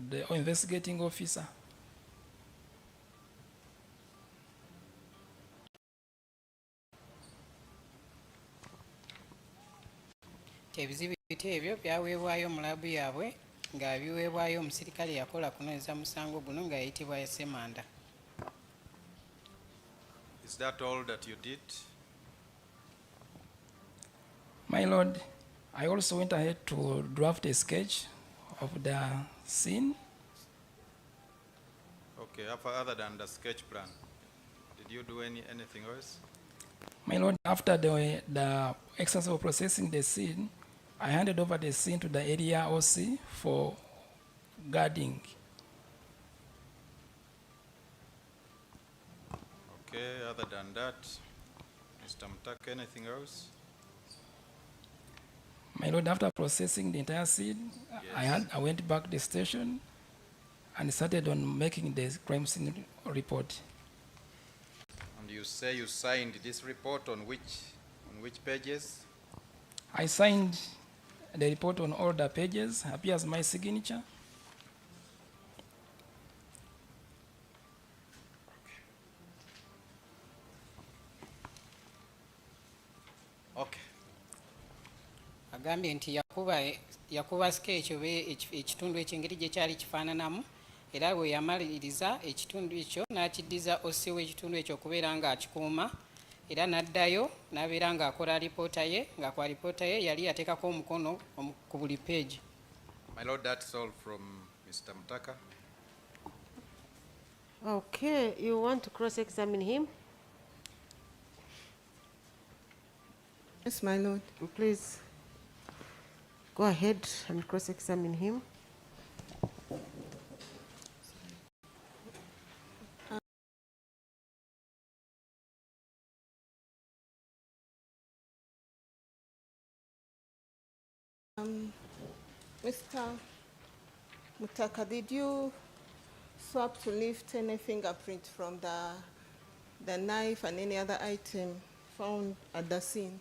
the investigating officer. Ebizibu ebyo byaweebwayo mu laabu yaabwe nga biweebwayo omusirikale yakola kunoonyeza musango guno nga yayitibwa Ssemanda. Is that all that you did? My Lord, I also went ahead to draft a sketch of the scene. Okay, other than the sketch plan, did you do anything else? My Lord, after the exercise of processing the scene, I handed over the scene to the area OC for guarding. Okay, other than that, Mr. Mutaka, anything else? My Lord, after processing the entire scene, Yes. I went back to the station and started on making the crime scene report. And you say you signed this report on which pages? I signed the report on all the pages, appears my signature. Okay. Agambye nti yakuba sketch oba ekitundu ekyengeri gye kyali kifaananamu era bwe yamaliriza ekitundu ekyo n'akiddiza osi w'ekitundu ekyo okubeera ng'akikuuma era n'addayo n'abeera ng'akola alipoota ye nga ku alipoota ye yali yateekako omukono ku buli page. My Lord, that's all from Mr. Mutaka. Okay, you want to cross-examine him? Yes, my lord. Please go ahead and cross-examine him. Mr. Mutaka, did you swap to lift any fingerprint from the knife and any other item found at the scene?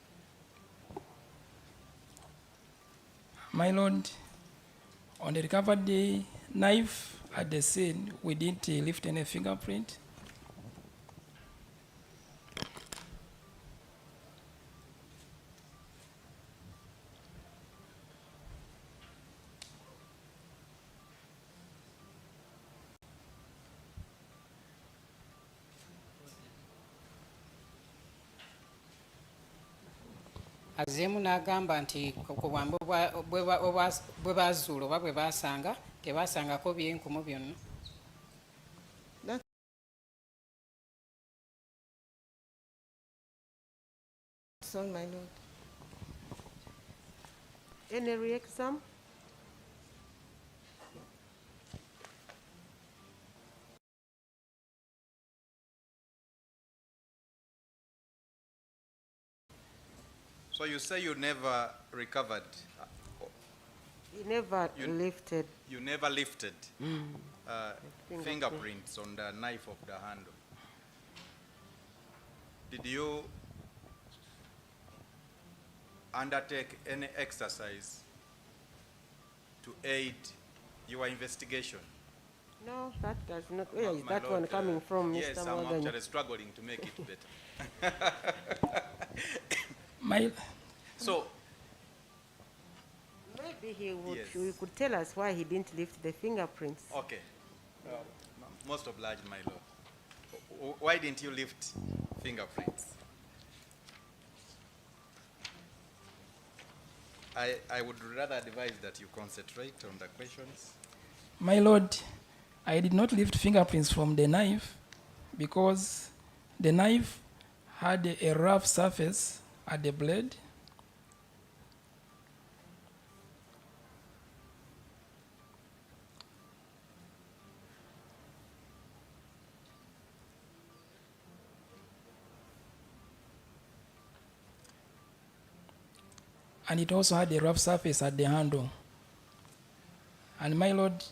My Lord, on the recovered knife at the scene, we didn't lift any fingerprint. Azeemu n'agamba nti ku bwambe bwe bazuula oba bwe baasanga tebaasangako byenkumu byonna. That's all, my lord. Any re-exam? So you say you never recovered, He never You- lifted. you never lifted fingerprints on the knife of the handle. Did you undertake any exercise to aid your investigation? No, that does not. Where is My that Lord, one coming from, Yes, Mr. I'm Morgan? actually struggling to make it better. My, So, Maybe he Yes. could tell us why he didn't lift the fingerprints. okay. Most obliged, my lord. Why didn't you lift fingerprints? I would rather advise that you concentrate on the questions. my Lord, I did not lift fingerprints from the knife because the knife had a rough surface at the blade. And it also had a rough surface at the handle. And my Lord,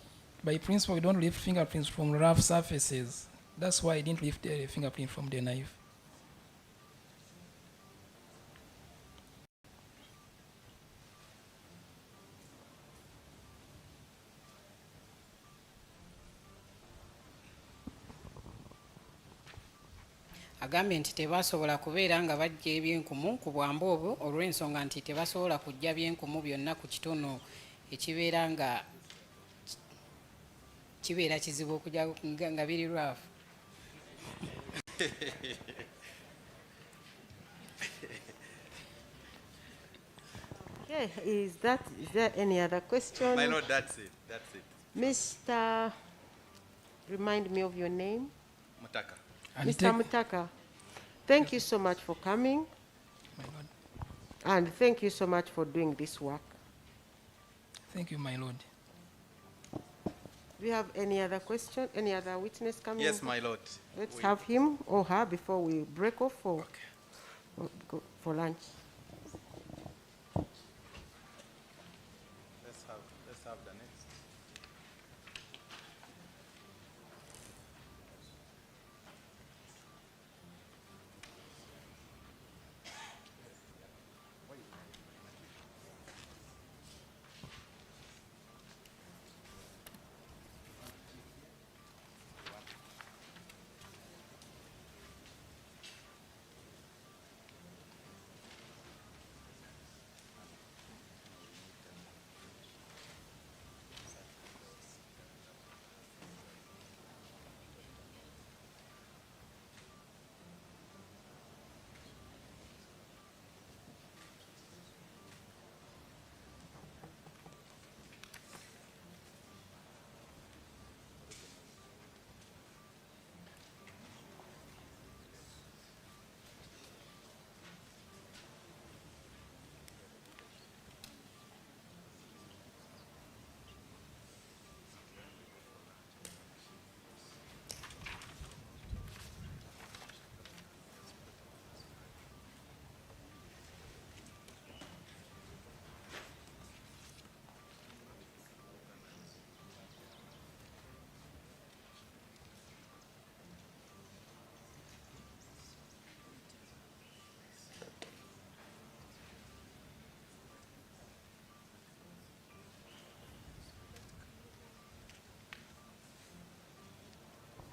by principle, we don't lift fingerprints from rough surfaces. That's why I didn't lift the fingerprint from the knife. agambye nti tebasobola kubeera nga bajja ebyenkumu ku bwamba obwo olw'ensonga nti tebasobola kujja byenkumu byonna ku kitono ekibeera nga kibeera kizibu okujja nga biri lwafu. Okay, is there any other question? My Lord, that's it. That's it. Mr. Remind me of your name. Mutaka. And Mr. take- Mutaka, thank you so much for coming, My Lord. and thank you so much for doing this work. Thank you, my Lord. Do you have any other question? Any other witness coming? Yes, my Lord. Let's We- have him or her before we break off for, Okay. go for lunch. Let's have the next.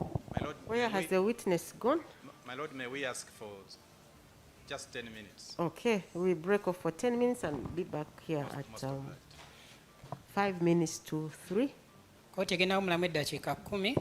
My Lord, Where has the witness gone? My Lord, may we ask for just 10 minutes? Okay, we break off for 10 minutes and be back here Most at obliged. 5 minutes to 3. Kkooti egenda kumulamu eddakiika 10.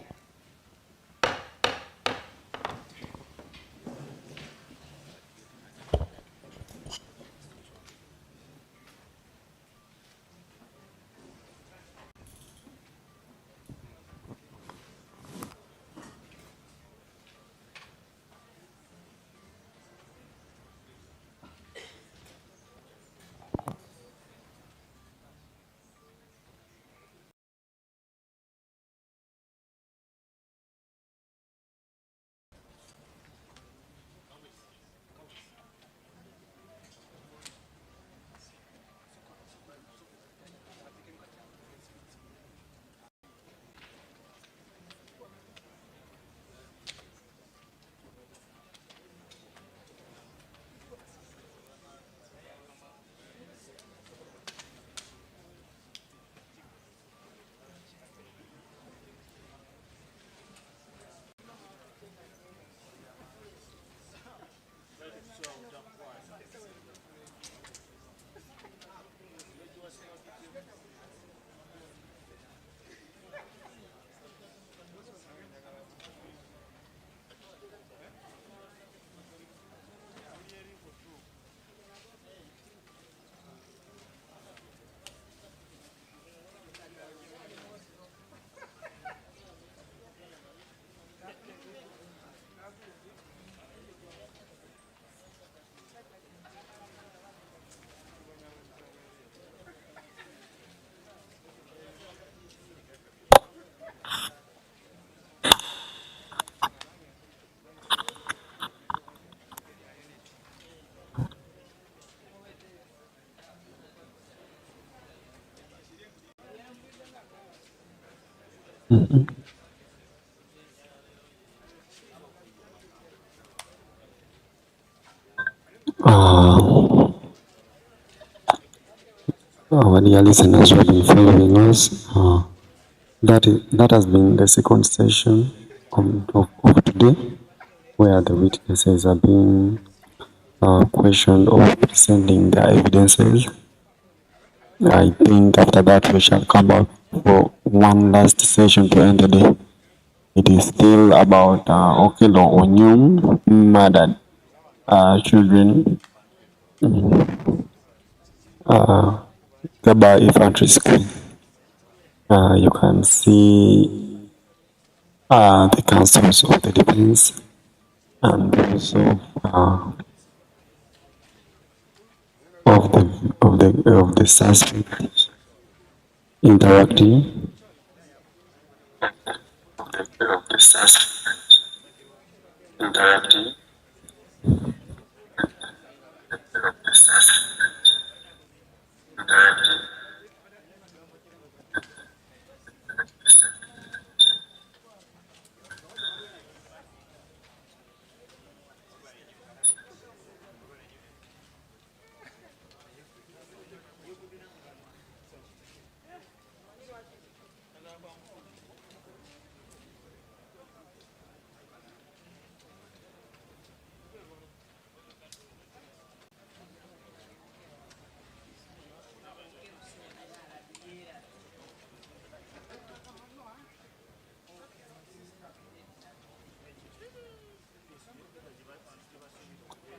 Our dear listeners who have been following us, that has been the second session of today, where the witnesses are being questioned or presenting their evidences. I think after that we shall come back for one last session to end the day. It is still about Okello Onyum murdered children. GGABA infantry school. You can see the counsels of the defense and also of the suspect interacting of the suspect interacting of the suspect interacting.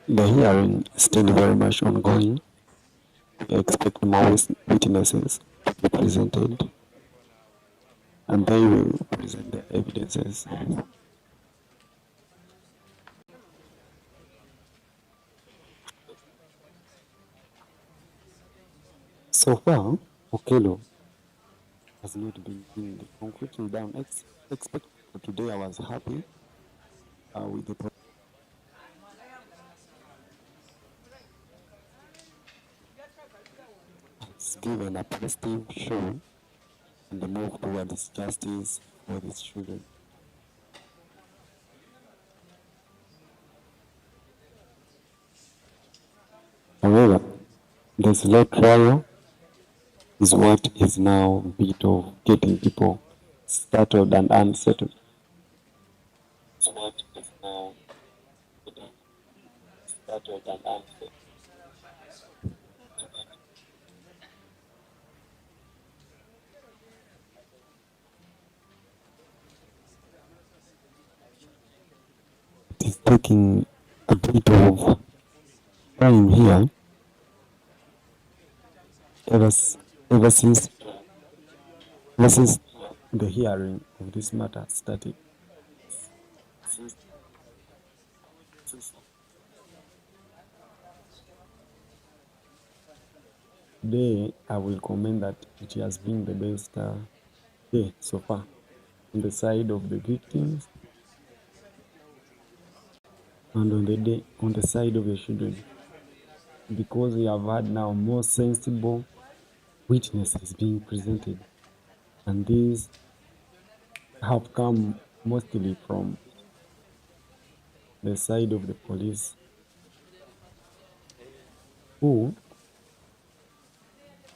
The hearing is still very much ongoing. We expect more witnesses to be presented and they will present their evidences. So far, Okello has not been in concretely down. Expect for today. I was happy with the it's given a positive show and the move towards justice for these children. However, the slow trial is what is now a bit of getting people startled and unsettled. It's what is now getting startled and unsettled. It is taking a bit of time here ever since the hearing of this matter started. Today, I will comment that it has been the best day so far on the side of the victims and on the side of the children, because we have had now more sensible witnesses being presented, and these have come mostly from the side of the police, who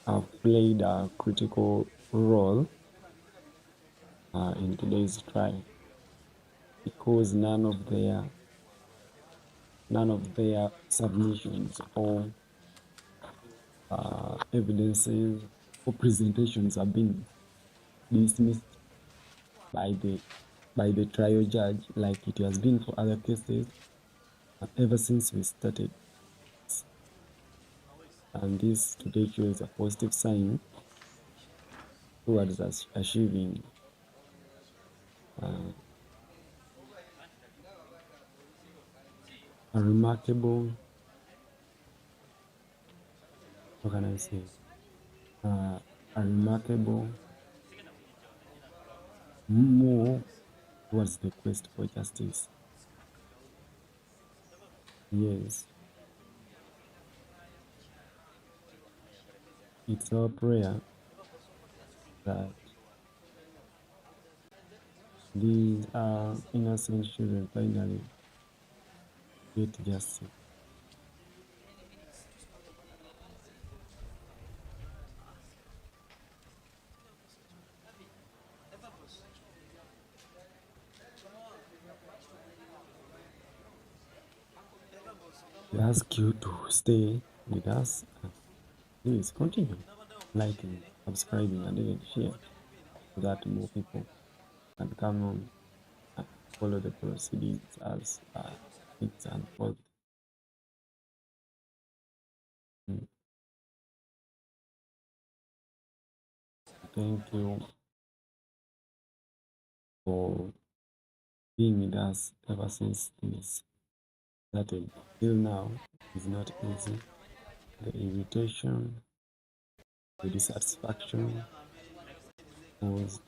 have played a critical role in today's trial, because none of their submissions or evidences or presentations have been dismissed by the trial judge, like it has been for other cases ever since we started. And this today shows a positive sign towards us achieving a remarkable, how can I say, a remarkable move towards the quest for justice. Yes, it's our prayer that these innocent children finally get justice. We ask you to stay with us. Please continue liking, subscribing, and even share so that more people can come on and follow the proceedings as things unfold. Thank you for being with us ever since this started. Till now, it's not easy. The irritation, the dissatisfaction was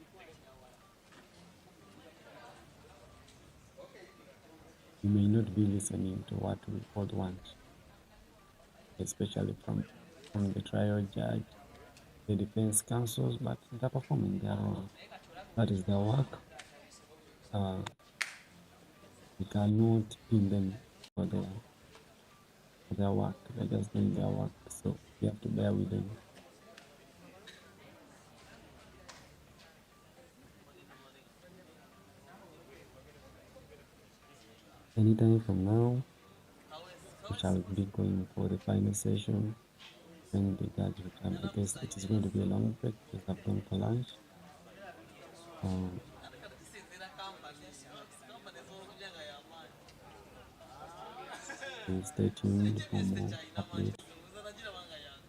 you may not be listening to what we all want, especially from the trial judge, the defense counsels, but they're performing their role. That is their work. We cannot pin them for their work. They're just doing their work, so we have to bear with them. Anytime from now, we shall be going for the final session. When the judge will come, I guess it is going to be a long break because I've gone for lunch. Please stay tuned for more updates.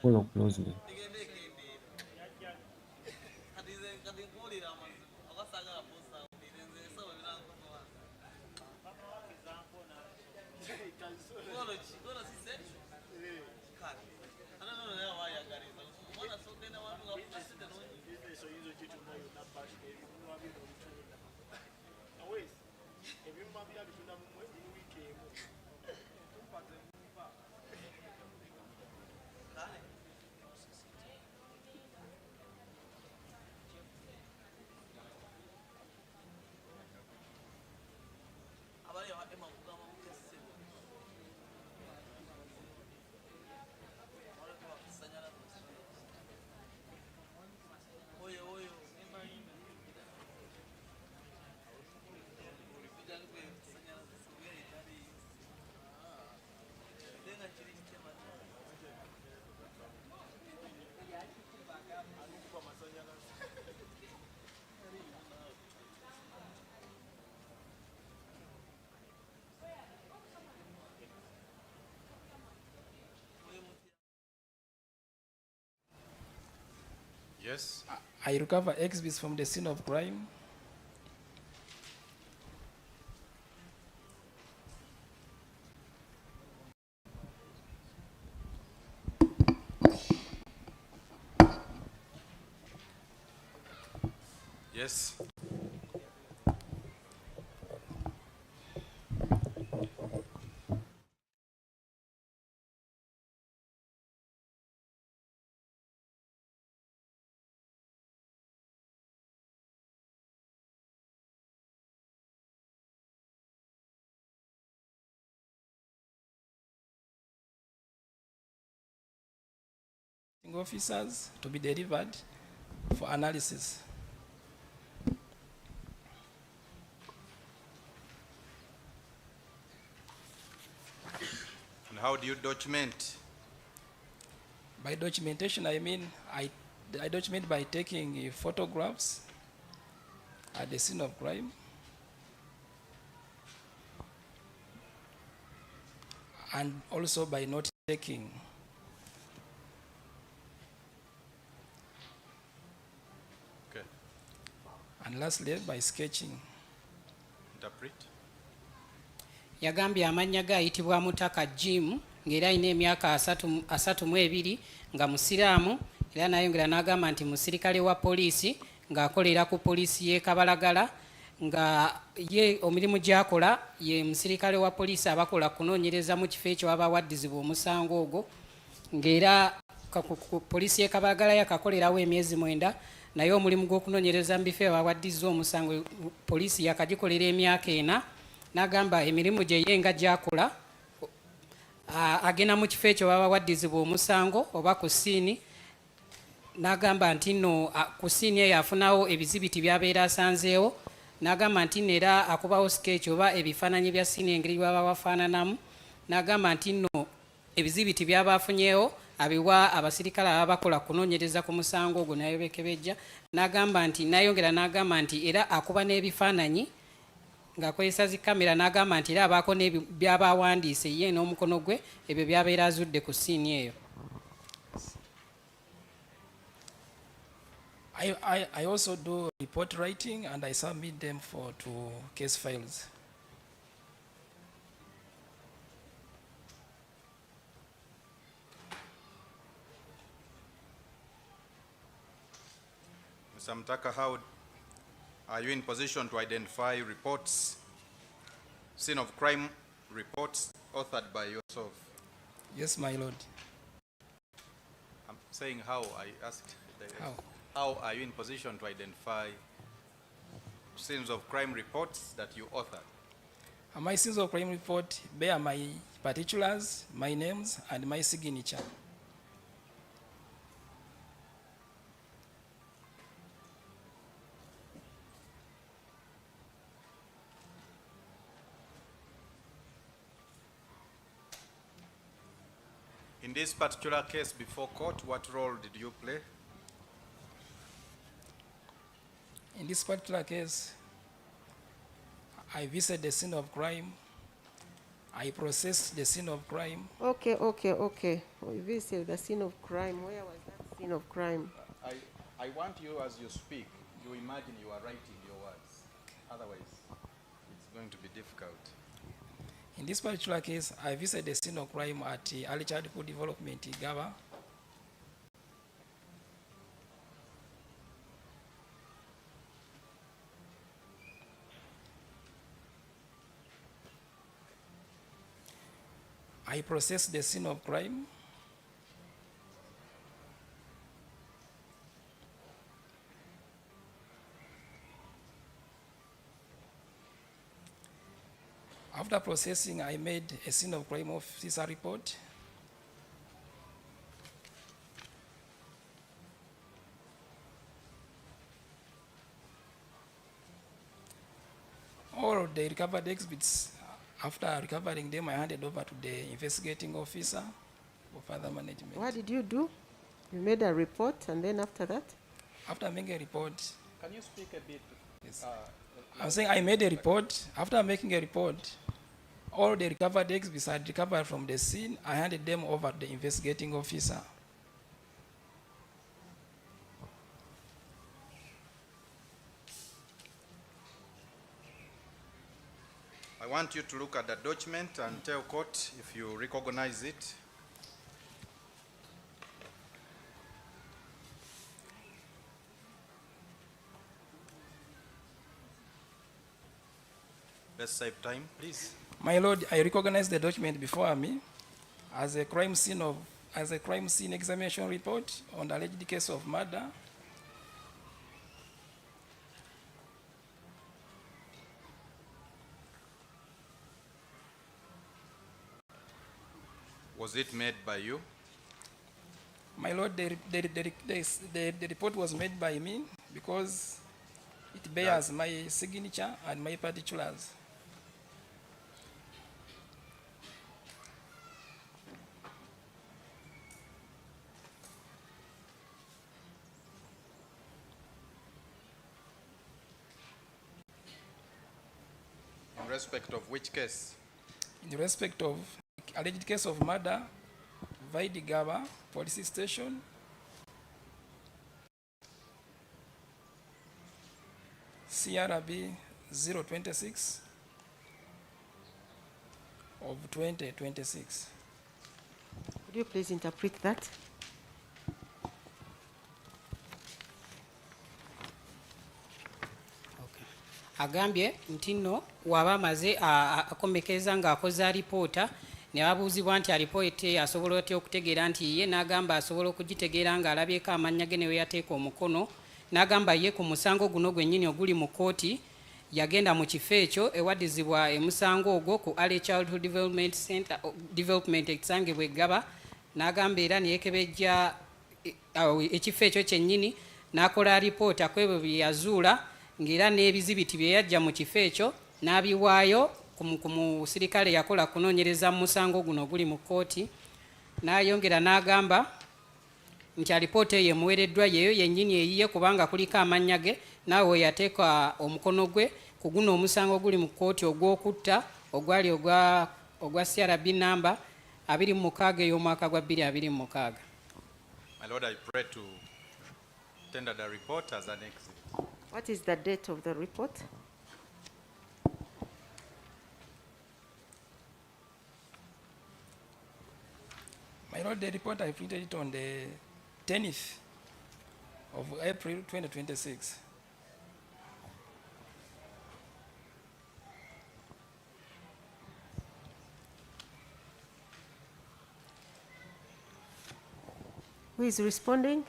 Follow closely. Yes. I recover exhibits from the scene of crime. Yes. Officers to be delivered for analysis. And how do you document? By documentation, I mean I document by taking photographs at the scene of crime and also by note taking. Okay. And lastly, by sketching. Interpret. Yagambye amannya ge ayitibwa Mutaka Jim ng'era alina emyaka 32 nga musiraamu era nayongera n'agamba nti musirikale wa poliisi ng'akolera ku poliisi y'e Kabalagala nga ye omirimu gy'akola ye musirikale wa poliisi abakola kunoonyereza mu kifo ekyo aba waddizibwa omusango ogwo ng'era poliisi y'e Kabalagala yakakolerawo emyezi 9 naye omulimu gw'okunoonyereza mu bifo aba waddizibwa omusango poliisi yakagikolera emyaka 4 n'agamba emirimu gye yenga gy'akola agenda mu kifo ekyo baba waddizibwa omusango oba ku siini n'agamba nti nno ku siini eyo afunawo ebizibiti by'abeera asanzeewo n'agamba nti nno era akubawo sikeeki oba ebifaananyi bya siini engeri baba bafaananamu n'agamba nti nno ebizibiti by'abafunyeewo abiwa abasirikale ababakola kunoonyereza ku musango ogwo nayo bekebejja. N'agamba nti nayongera n'agamba nti era akuba n'ebifaananyi ng'akozesa zikamera, n'agamba nti era abaako n'ebyabawandiise ye n'omukono gwe ebyo byabeera azudde ku siini eyo. I also do report writing and I submit them to case files. Mr. Mtaka, how are you in position to identify reports, scene of crime reports authored by yourself? Yes, my lord. I'm saying how, I asked. How? How are you in position to identify scenes of crime reports that you authored? My scenes of crime report bear my particulars, my names, and my signature. In this particular case before court, what role did you play? In this particular case, I visited the scene of crime. I processed the scene of crime. Okay. We visited the scene of crime. Where was that scene of crime? I want you, as you speak, you imagine you are writing your words. Otherwise, it's going to be difficult. In this particular case, I visited the scene of crime at Early Childhood Development, GGABA. I processed the scene of crime. After processing, I made a scene of crime officer report. All the recovered exhibits, after recovering them, I handed over to the investigating officer for further management. What did you do? You made a report, and then after that? After making a report, Can you speak a bit? yes. I'm saying I made a report. After making a report, all the recovered exhibits I had recovered from the scene, I handed them over to the investigating officer. I want you to look at the document and tell court if you recognize it. Let's save time, please. My lord, I recognize the document before me as a crime scene examination report on the alleged case of murder. Was it made by you? My lord, the report was made by me because it bears my signature and my particulars. In respect of which case? In respect of alleged case of murder, GGABA police station, CRB 026 of 2026. Could you please interpret that? Agambye nti nno waba amaze akomekeza ng'akoze alipoota ne babuuzibwa nti alipoota asobola atya okutegeera nti ye, n'agamba asobola okugitegeera ng'alabyeko amannya ge ne we yateeka omukono. N'agamba ye ku musango guno gwennyini oguli mu kkooti yagenda mu kifo ekyo ewaddizibwa emusango ogwo ku Early Childhood Development Center Development ekisangibwa eGGABA. N'agamba era ne yeekebejja ekifo ekyo kyennyini n'akola alipoota ku ebyo bye yazuula ng'era n'ebizibiti bye yajja mu kifo ekyo n'abiwaayo ku musirikale yakola kunoonyereza mu musango guno guli mu kkooti, n'ayongera n'agamba nti alipoota eyo emuweereddwa yeeyo yennyini eyiye kubanga kuliko amannya ge, naawe yateeka omukono gwe ku guno omusango guli mu kkooti ogw'okutta ogwali ogwa CRB namba 26 ey'omwaka gwa 2026. My Lord, I pray to tender the report as an exit. What is the date of the report? My Lord, the report I printed it on the 10th of April 2026. Who is responding?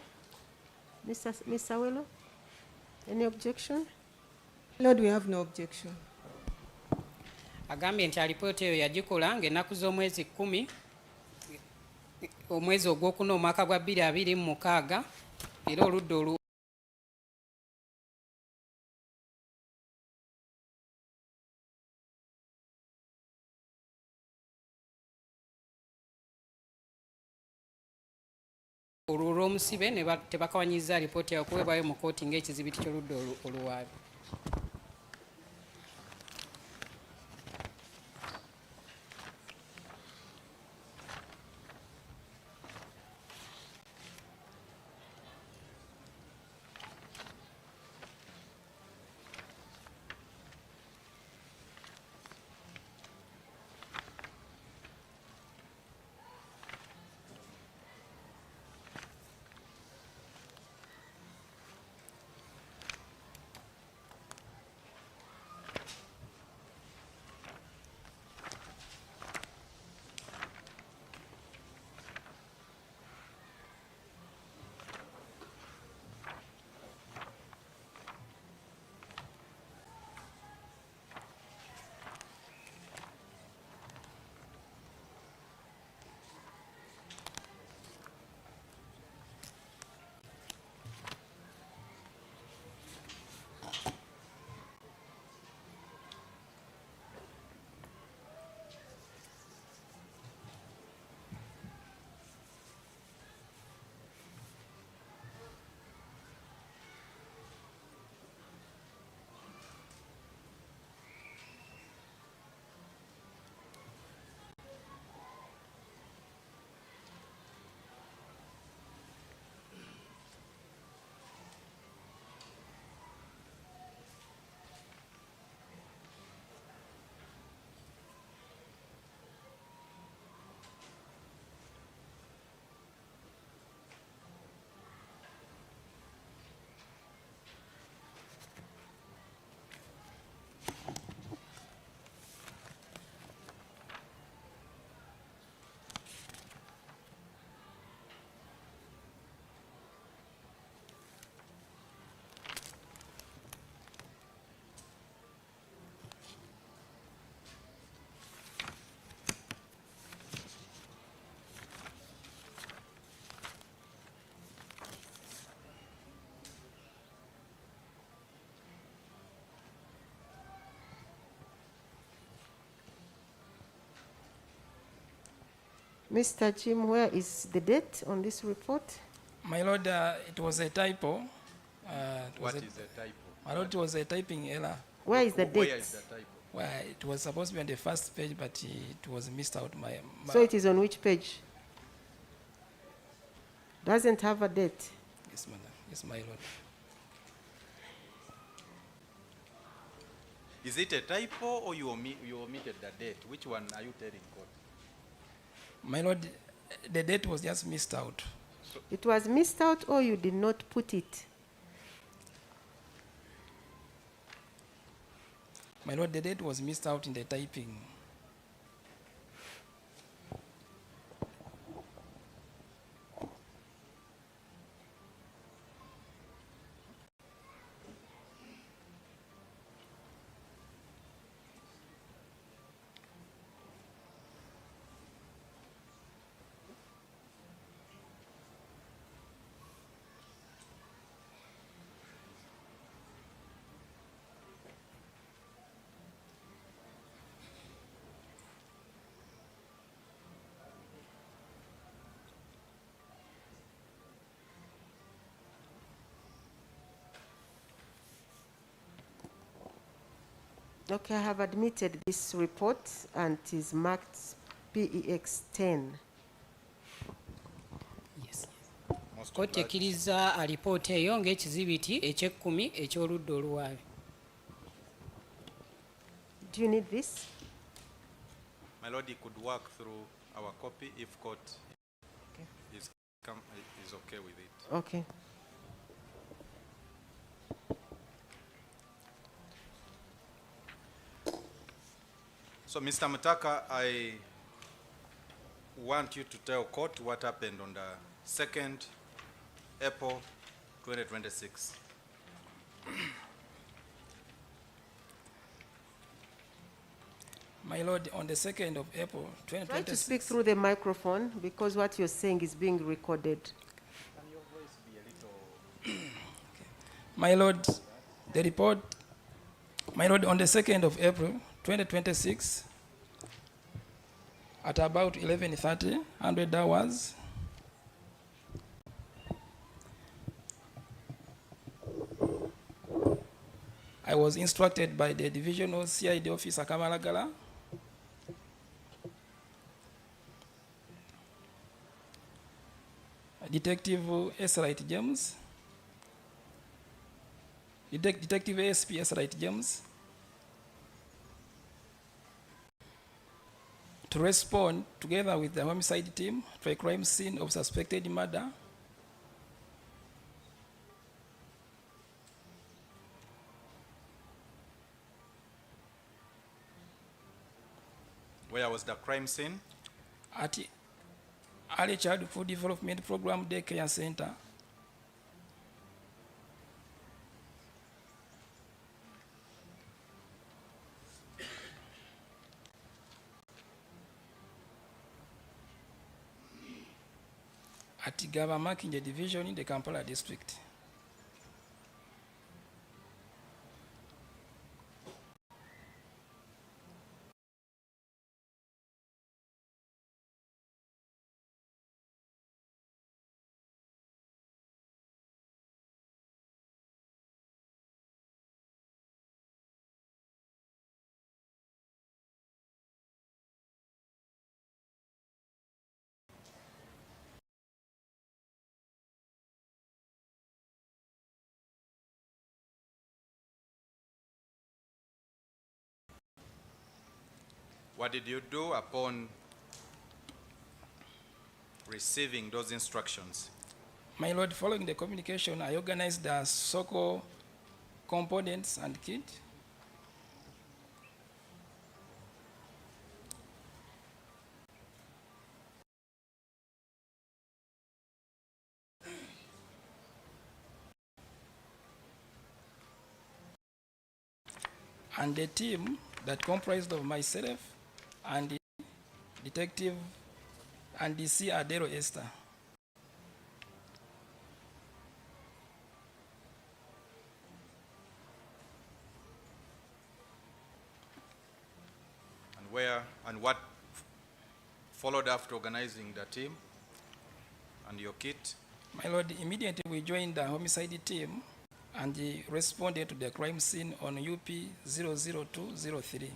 Ms. Awelo? Any objection? Lord, we have no objection. Agambye nti alipoota eyo yagikola ng'ennaku z'omwezi 10 omwezi ogwokuna omwaka gwa 2026 era oludda olw'omusibe ne tebakawanyiza alipoota eyo okuweebwayo mu kkooti ng'ekizibiti ky'oludda oluwaabi. Mr. Jim, where is the date on this report? My Lord, it was a typo. What is the typo? My Lord, it was a typing error. Where is the date? Where is the typo? Well, it was supposed to be on the first page, but it was missed out. So it is on which page? Doesn't have a date. Yes, madam. Yes, my Lord. Is it a typo or you omitted the date? Which one are you telling court? My Lord, the date was just missed out. It was missed out or you did not put it? My Lord, the date was missed out in the typing. Okay, I have admitted this report and it is marked PEX 10. Yes. Most Kkooti obliged. ekkiriza alipoota eyo ng'ekizibiti eky'ekkumi eky'oludda oluwaabe. Do you need this? My lord, he could work through our copy if court Okay. is okay with it. Okay. So, Mr. Mutaka, I want you to tell court what happened on the 2nd April 2026. My Lord, on the 2nd of April Try to 2026. speak through the microphone because what you're saying is being recorded. My Lord, the report, my Lord, on the 2nd of April 2026, at about 11:30, 100 hours, I was instructed by the Divisional CID Officer Kamalagala Detective S. James, Detective ASP S. James, to respond together with the homicide team to a crime scene of suspected murder Where was the crime scene? at Early Childhood Development Program Daycare Center. At GGABA Makinje Division in the Kampala district. What did you do upon receiving those instructions? My Lord, following the communication, I organized the SOCO components and kit. And the team that comprised of myself and the detective and DC Adero Esther. And what followed after organizing the team and your kit? My Lord, immediately we joined the homicide team and responded to the crime scene on UP 00203.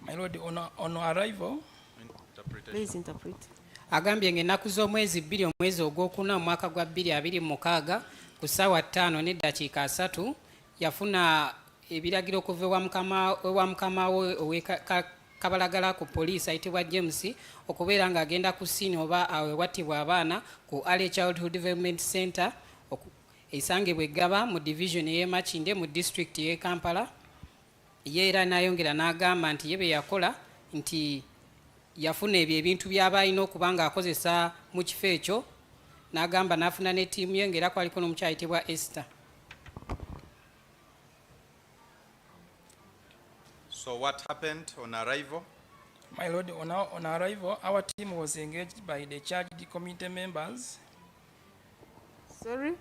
My Lord, on arrival, Interpretation. Please interpret. Agambye ng'ennaku z'omwezi 2 omwezi ogwokuna omwaka gwa 2026 ku ssaawa 5:3 yafuna ebiragiro okuva ewa mukama we ow'Kabalagala ku poliisi ayitibwa James okubeera ng'agenda ku ssiini oba aweewattibwa abaana ku Early Childhood Development Center esangibwa eGGABA mu division y'e Makinde mu district y'e Kampala. Ye era n'ayongera n'agamba nti ye bye yakola nti yafuna ebyo ebintu by'aba alina okuba ng'akozesa mu kifo ekyo n'agamba n'afuna ne ttiimu ye ng'era kwaliko n'omukyala ayitibwa Esther. So what happened on arrival? my Lord, on arrival, our team was engaged by the charged community members. Sorry?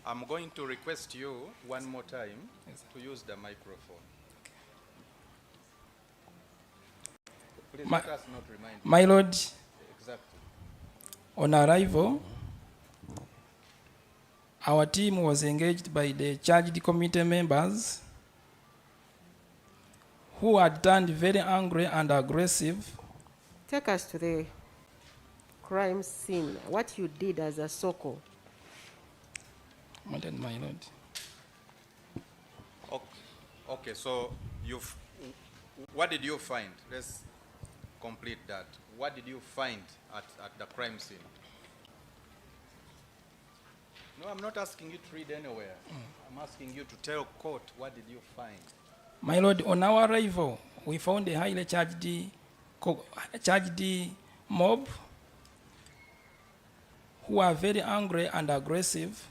I'm going to request you one more time to use the microphone. Please My- let us not remind you. My Lord, Exactly. on arrival, Our team was engaged by the charged committee members who had turned very angry and aggressive. Take us to the crime scene, what you did as a SOCO. My lord. Okay, so what did you find? Let's complete that. What did you find at the crime scene? No, I'm not asking you to read anywhere. I'm asking you to tell court, what did you find? My lord, on our arrival, we found a highly charged mob who are very angry and aggressive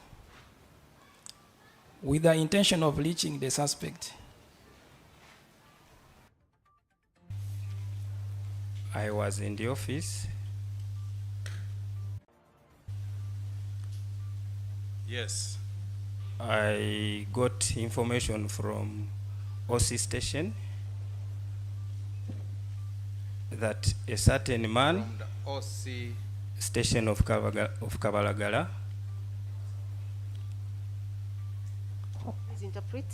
with the intention of reaching the suspect. I was in the office. Yes. I got information from OC station that a certain man From the OC station of Kabalagala Please interpret.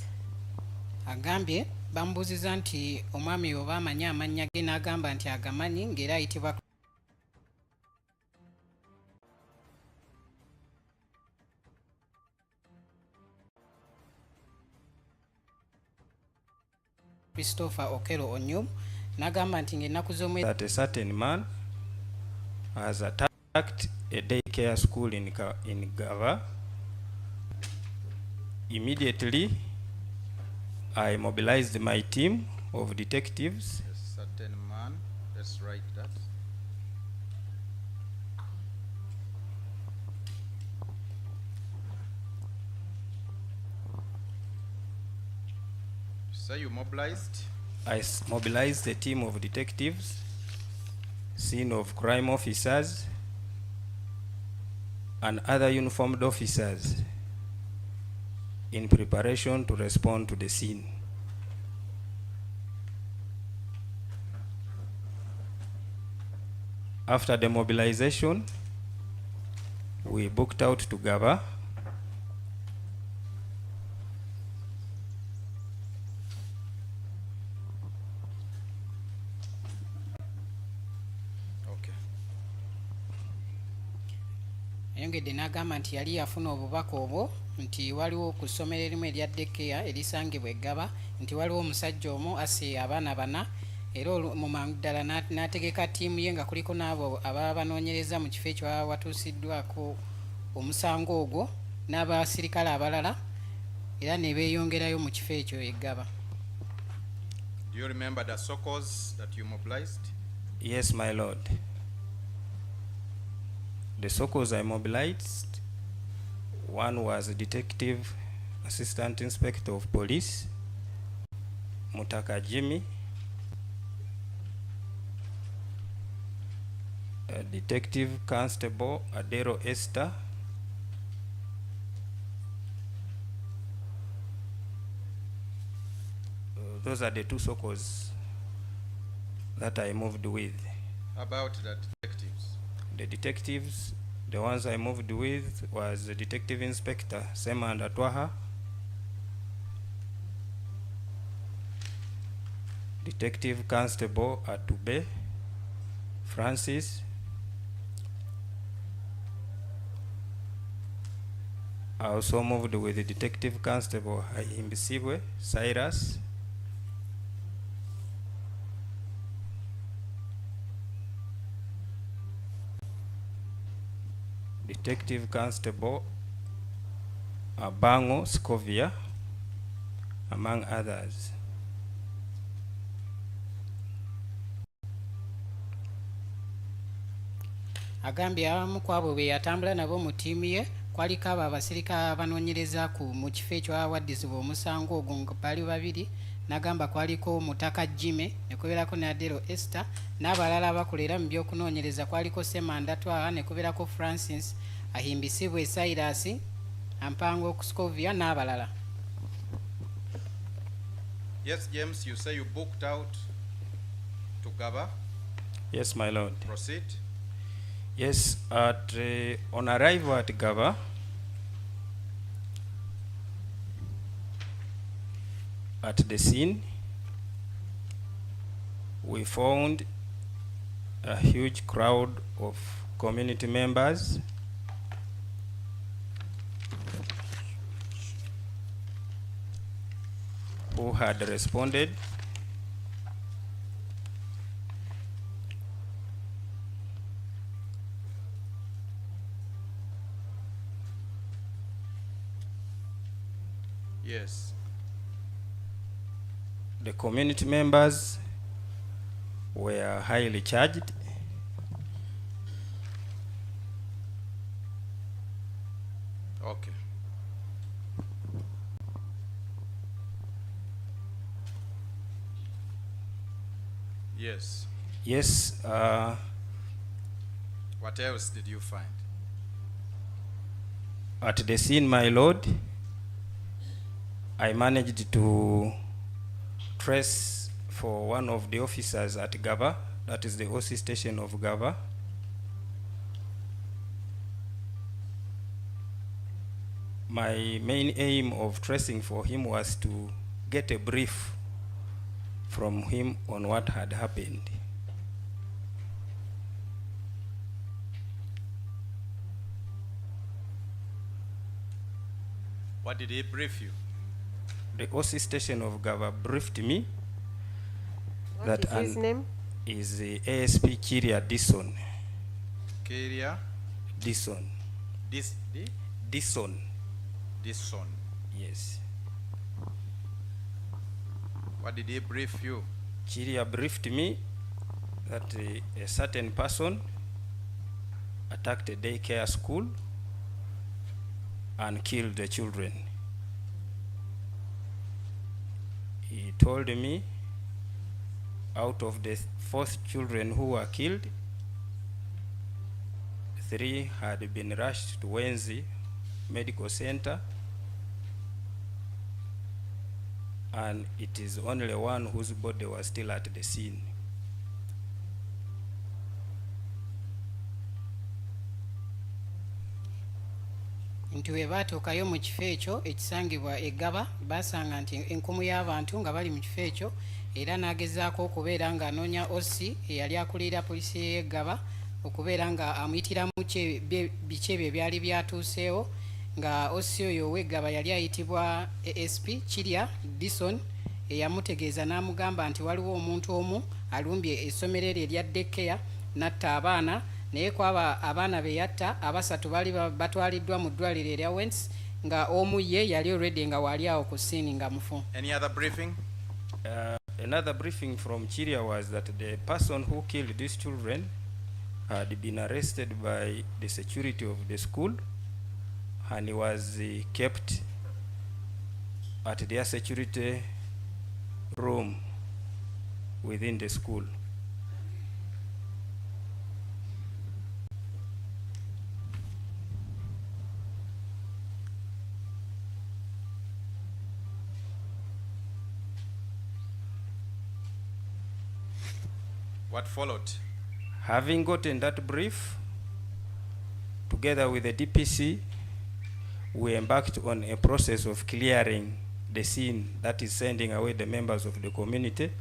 Agambye bambuziza nti omwami oba amanyi amannya ge n'agamba nti agamanyi ng'era ayitibwa Christopher Okello Onyum n'agamba nti ng'ennaku z'omwezi that a certain man has attacked a daycare school in GGABA. Immediately, I mobilized my team of detectives. a certain man. Let's write that. So you mobilized? I mobilized a team of detectives, scene of crime officers, and other uniformed officers in preparation to respond to the scene. After the mobilization, we booked out to GGABA. Okay. ayongedde n'agamba nti yali yafuna obubaka obwo nti waliwo ku ssomero erimu erya daycare erisangibwa eGGABA nti waliwo omusajja omu asse abaana bana era mu mangu ddala n'ategeka ttiimu ye nga kuliko n'abo ababa banoonyereza mu kifo ekyo baba watuusiddwako omusango ogwo n'abasirikale abalala era ne beeyongerayo mu kifo ekyo eGGABA. Do you remember the SOCOs that you mobilized? Yes, my lord. The SOCOs I mobilized, one was a Detective Assistant Inspector of Police, Mutaka Jimmy, Detective Constable Adero Esther, those are the two SOCOs that I moved with. About the detectives? The detectives, the ones I moved with was the Detective Inspector Sema Ndatwaha, Detective Constable Atube Francis, I also moved with the Detective Constable Hayimbisibwe Cyrus, Detective Constable Abango Scovia, among others. Agambye abamu ku abo be yatambula nabo mu ttiimu ye kwaliko abo abasirikale abanoonyereza mu kifo ekyo awaddizibwa omusango ogwo nga bali babiri. N'agamba kwaliko Mutaka Jime ne kubeerako ne Adero Esther n'abalala abakolera mu by'okunoonyereza kwaliko Sema Ndatwaha ne kubeerako Francis Ahimbisibwe Cyrus Ampango Scovia n'abalala. Yes, James, you say you booked out to GGABA. Yes, my lord. Proceed. Yes, on arrival at GGABA, At the scene, we found a huge crowd of community members who had responded Yes. The community members were highly charged. Okay. Yes. Yes, What else did you find? at the scene, my lord, I managed to trace for one of the officers at GGABA, that is the OC station of GGABA. My main aim of tracing for him was to get a brief from him on what had happened. What did he brief you? The OC station of GGABA briefed me What is his name? is the ASP Kiria Dison. Kyria Dison. Dison. Dison. Yes. What did he brief you? Kiria briefed me that a certain person attacked a daycare school and killed the children. He told me out of the 4 children who were killed, 3 had been rushed to Wenzi Medical Center, and it is only one whose body was still at the scene. nti bwe baatuukayo mu kifo ekyo ekisangibwa eGGABA basanga nti enkumu y'abantu nga bali mu kifo ekyo, era n'agezaako okubeera ng'anoonya OC eyali akulira polisi y'eGGABA okubeera nga amuyitiramu biki ebyo ebyali byatuuseewo, nga OC oyo ow'eGGABA yali ayitibwa ASP Kiria Dison, eyamutegeeza n'amugamba nti waliwo omuntu omu alumbye essomero eryo erya daycare n'atta abaana, naye kwaba abaana be yatta abasatu bali batwaliddwa mu ddwaliro erya Wenzi, nga omu ye yali already nga wali awo ku scene nga mufu. Any other briefing? Another briefing from Kiria was that the person who killed these children had been arrested by the security of the school, and he was kept at their security room within the school. What followed? Having gotten that brief, together with the DPC, we embarked on a process of clearing the scene, that is sending away the members of the community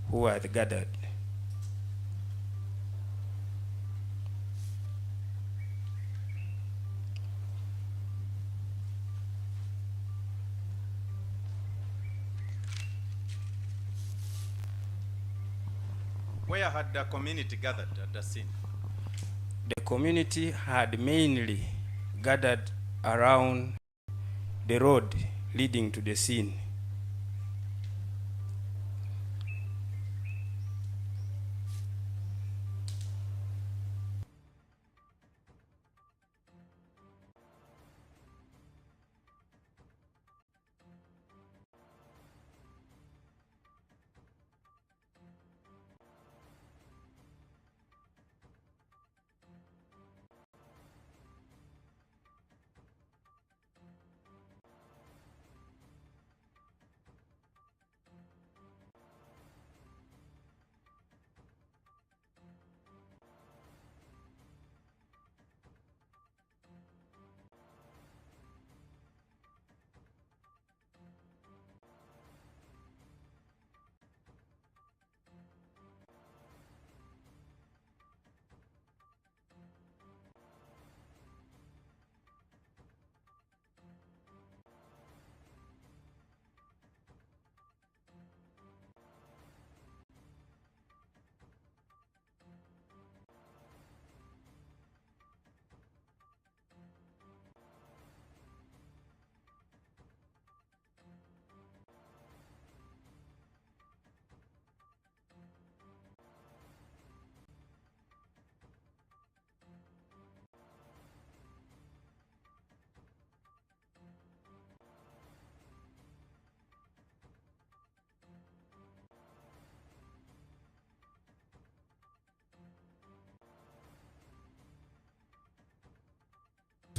who had gathered. Where had the community gathered at the scene? The community had mainly gathered around the road leading to the scene.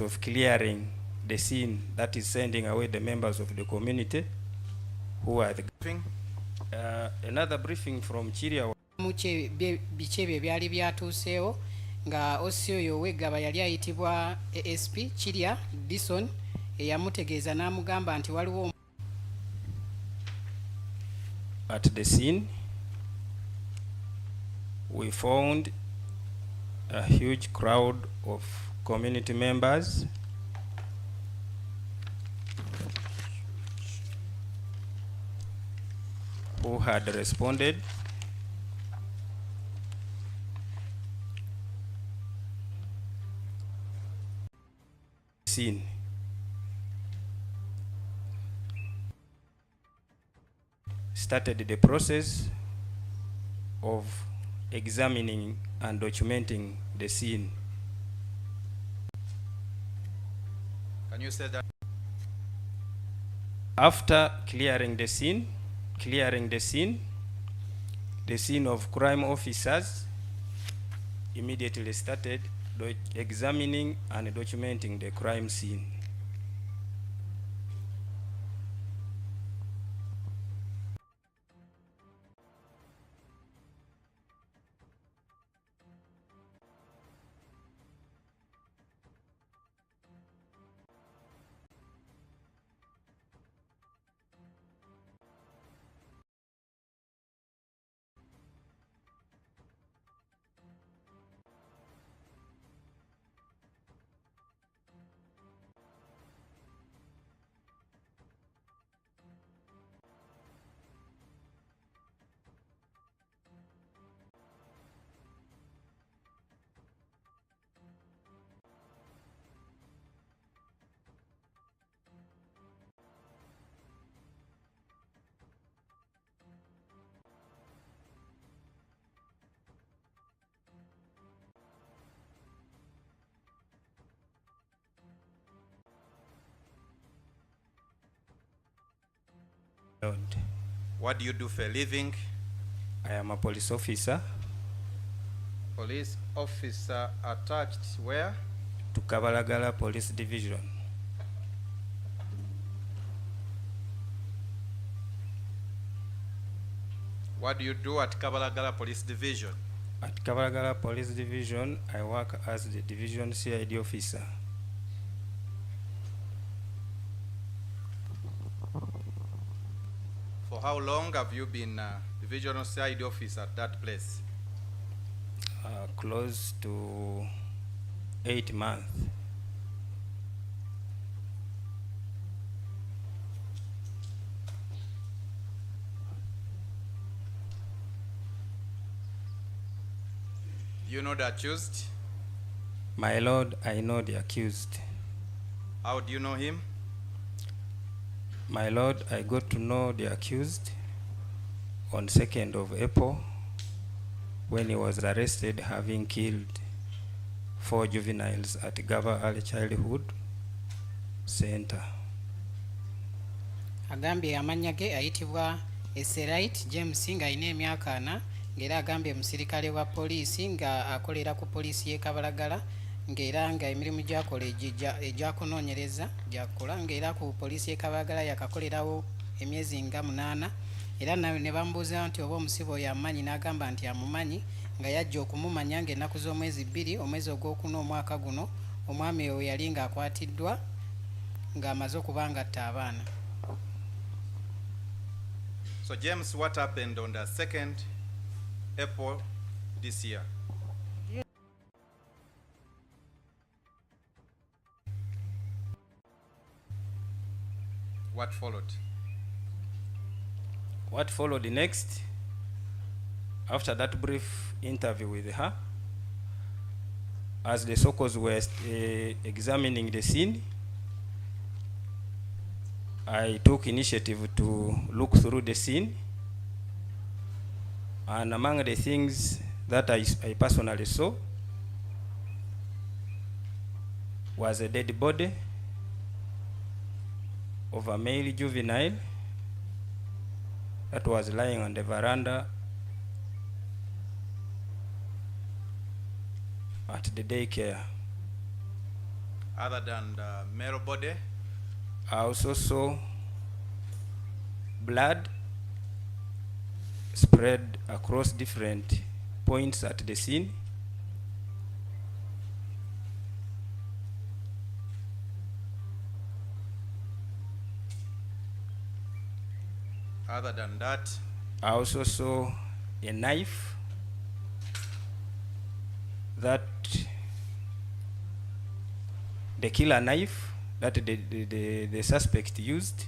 of clearing the scene, that is sending away the members of the community who are the another briefing from Chiria. Biki ebyo byali byatuuseewo nga OC oyo ow'eggaba yali ayitibwa ASP Chiria Bison eyamutegeeza n'amugamba nti waliwo. At the scene we found a huge crowd of community members who had responded scene. Started the process of examining and documenting the scene. Can you say that? After clearing the scene of crime officers immediately started examining and documenting the crime scene. What do you do for a living? I am a police officer. Police officer attached where? To Kabalagala Police Division. What do you do at Kabalagala Police Division? At Kabalagala Police Division, I work as the division CID officer. For how long have you been divisional CID officer at that place? Close to 8 months. You know the accused? My lord, I know the accused. How do you know him? My lord, I got to know the accused on 2nd of April when he was arrested having killed 4 juveniles at GGABA Early Childhood Center. Agambye amannya ge ayitibwa Eserite James nga alina emyaka 4 ng'era agambye musirikale wa poliisi nga akolera ku poliisi y'e Kabalagala ng'era nga emirimu gy'akola egyakunoonyereza gy'akola ng'era ku poliisi y'e Kabalagala yakakolerawo emyezi nga 8 era ne bamubuuza nti oba omusibe oyo amumanyi n'agamba nti amumanyi nga yajja okumumanya ng'ennaku z'omwezi 2 omwezi ogwokuna omwaka guno omwami oyo yali ng'akwatiddwa ng'amaze okuba ngatta abaana. So James, what happened on the 2nd April this year? What followed? What followed next, after that brief interview with her, as the SOCOs were examining the scene, I took initiative to look through the scene, and among the things that I personally saw was a dead body of a male juvenile that was lying on the veranda at the daycare. Other than the male body, I also saw blood spread across different points at the scene. other than that, I also saw a knife that the killer knife that the suspect used.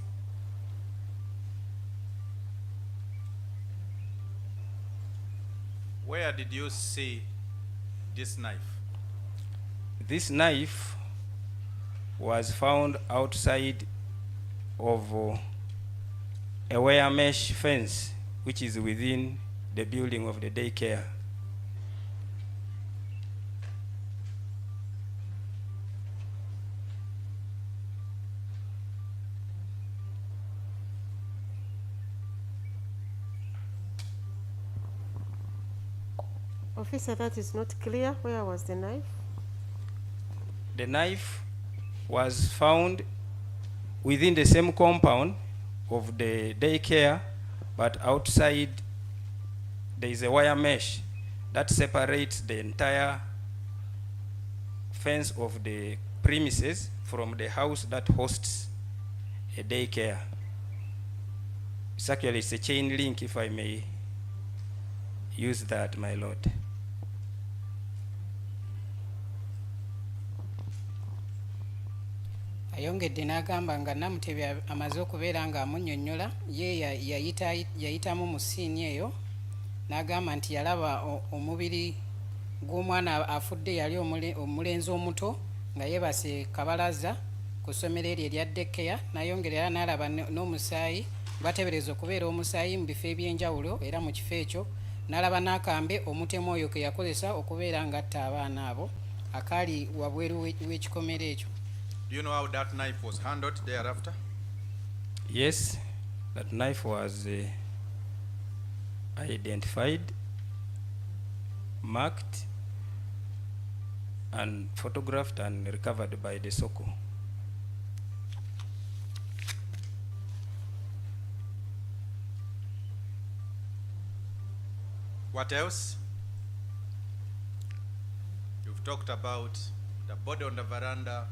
where did you see this knife? This knife was found outside of a wire mesh fence which is within the building of the daycare. Officer, that is not clear. Where was the knife? The knife was found within the same compound of the daycare, but outside there is a wire mesh that separates the entire fence of the premises from the house that hosts a daycare. It's a chain link, if I may use that, my lord. Ayongedde n'agamba nga Namutebi amaze okubeera nga amunnyonnyola ye yayitamu mu siini eyo n'agamba nti yalaba omubiri gw'omwana afudde yali omulenzi omuto nga yeebase kabalaza ku ssomero eryo erya daycare. N'ayongera era n'alaba n'omusaayi bateebereza okubeera omusaayi mu bifo eby'enjawulo era mu kifo ekyo n'alaba n'akambe omutemu oyo ke yakozesa okubeera ng'atta abaana abo akaali wabweru w'ekikomero ekyo. Do you know how that knife was handled thereafter? Yes, that knife was identified, marked, and photographed and recovered by the SOCO. What else? You've talked about the body on the veranda,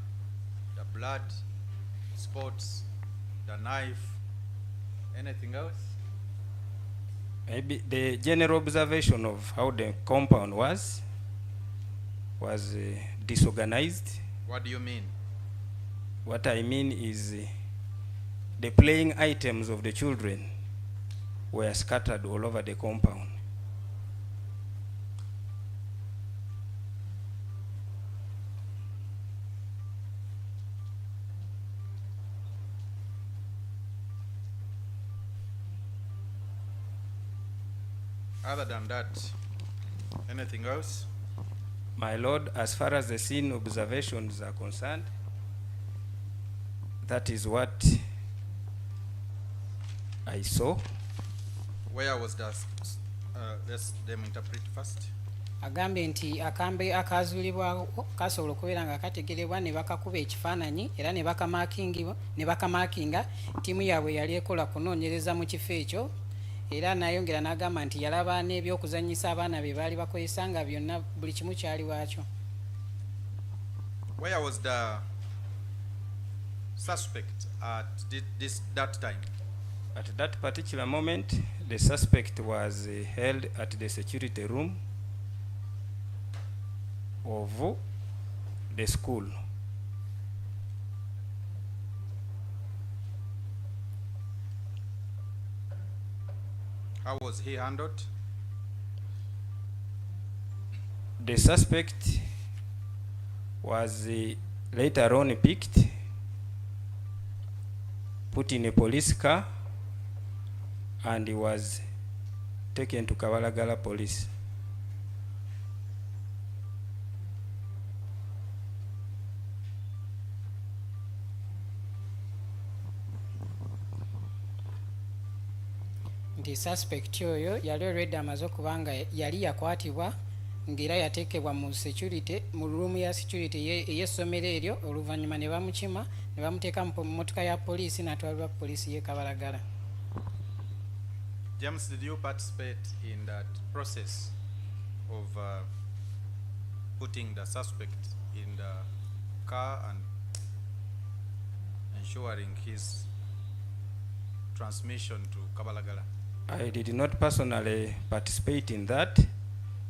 the blood spots, the knife. Anything else? Maybe the general observation of how the compound was disorganized. What do you mean? What I mean is the playing items of the children were scattered all over the compound. Other than that, anything else? My lord, as far as the scene observations are concerned, that is what I saw. Where was that? Let's them interpret first. Agambye nti akambe akazuulibwawo kasobola okubeera nga kategerebwa ne bakakuba ekifaananyi era ne bakamaakinga ttiimu yaabwe yali ekola kunoonyereza mu kifo ekyo. Era n'ayongera n'agamba nti yalaba n'ebyokuzannyisa abaana be baali bakozesa nga byonna buli kimu kyali waakyo. Where was the suspect at that time? At that particular moment, the suspect was held at the security room of the school. How was he handled? The suspect was later on picked, put in a police car, and he was taken to Kabalagala police. Nti suspect oyo yali already amaze okuba nga yali yakwatibwa ng'era yateekebwa mu security mu room ya security ey'essomero eryo, oluvannyuma ne bamukima ne bamuteeka mu mmotoka ya poliisi n'atwalibwa ku poliisi y'e Kabalagala. James, did you participate in that process of putting the suspect in the car and ensuring his transmission to Kabalagala? I did not personally participate in that,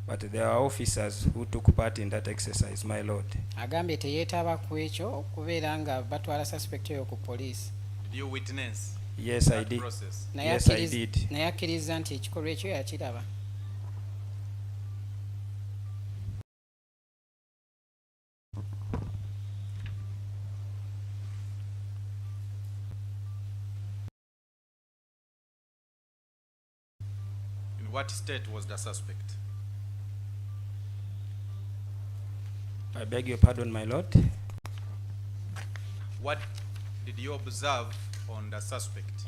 but there are officers who took part in that exercise, my lord. Agambye teyeetaba ku ekyo okubeera nga batwala suspect eyo ku poliisi. Did you witness Yes, that I did. process? Yes, I did. Naye akkiriza nti ekikolwa ekyo yakiraba. In what state was the suspect? I beg your pardon, my lord. What did you observe on the suspect?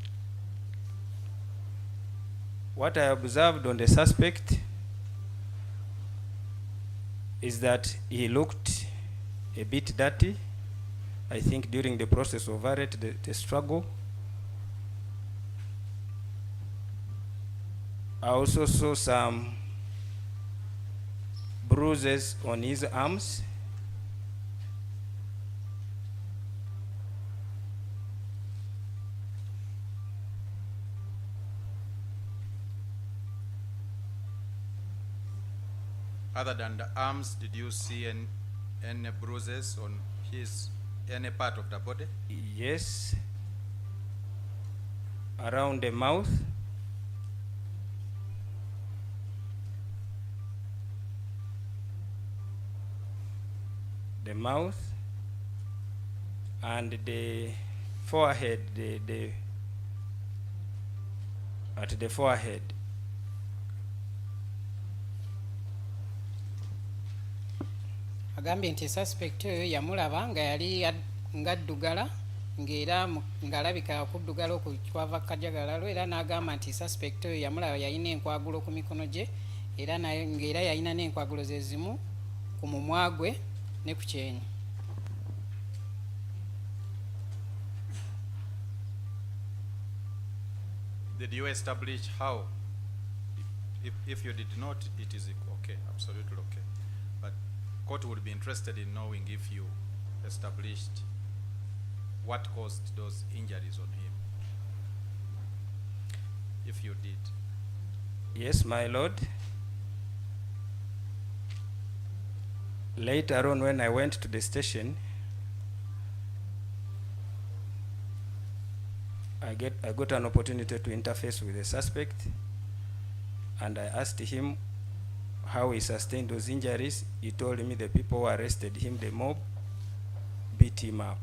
What I observed on the suspect is that he looked a bit dirty. I think during the process of arrest, the struggle. I also saw some bruises on his arms. Other than the arms, did you see any bruises on any part of the body? Yes. Around the mouth. The mouth and the forehead, at the forehead. Agambye nti suspect oyo yamulaba nga yali ngaddugala ng'era ng'alabika akuddugala okwo kwava kajagalalo, era n'agamba nti suspect oyo yamulaba yalina enkwagulo ku mikono gye era ng'era yalina n'enkwagulo ze zimu ku mumwa gwe ne ku kyenyi. Did you establish how? If you did not, it is okay, absolutely okay. But court would be interested in knowing if you established what caused those injuries on him. If you did. Yes, my lord. Later on, when I went to the station, I got an opportunity to interface with the suspect, and I asked him how he sustained those injuries. He told me the people who arrested him, the mob, beat him up.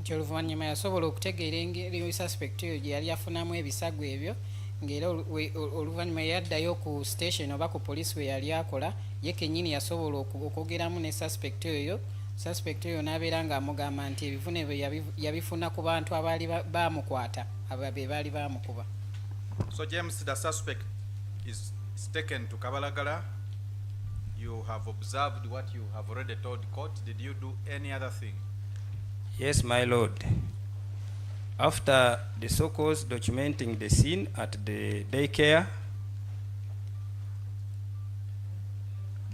Nti oluvannyuma yasobola okutegeera engeri suspect oyo gye yali afunamu ebisago ebyo, ng'era oluvannyuma yaddayo ku station oba ku poliisi we yali akola, ye kennyini yasobola okwogeramu ne suspect oyo. Suspect oyo n'abeera ng'amugamba nti ebivune bye yabifuna ku bantu abaali baamukwata, abo be baali baamukuba. So James, the suspect is taken to Kabalagala. You have observed what you have already told court. Did you do any other thing? Yes, my lord. After the so-called documenting the scene at the daycare,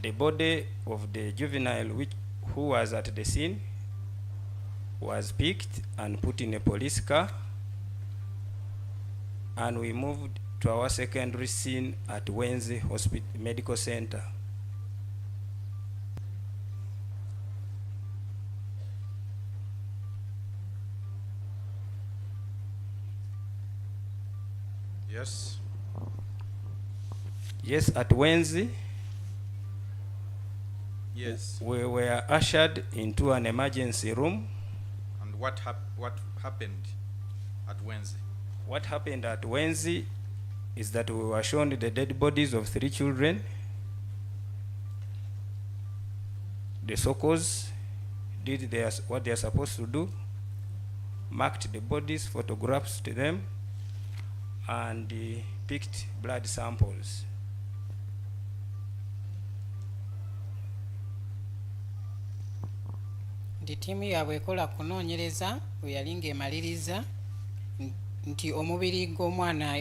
the body of the juvenile who was at the scene was picked and put in a police car, and we moved to our secondary scene at Wenzi Medical Center. Yes. Yes, at Wenzi. Yes. We were ushered into an emergency room. And what happened at Wednesday? What happened at Wenzi is that we were shown the dead bodies of 3 children. The SOCOs did what they are supposed to do, marked the bodies, photographs to them, and picked blood samples. Nti ttiimu yaabwe ekola kunoonyereza bwe yali ng'emaliriza nti omubiri gw'omwana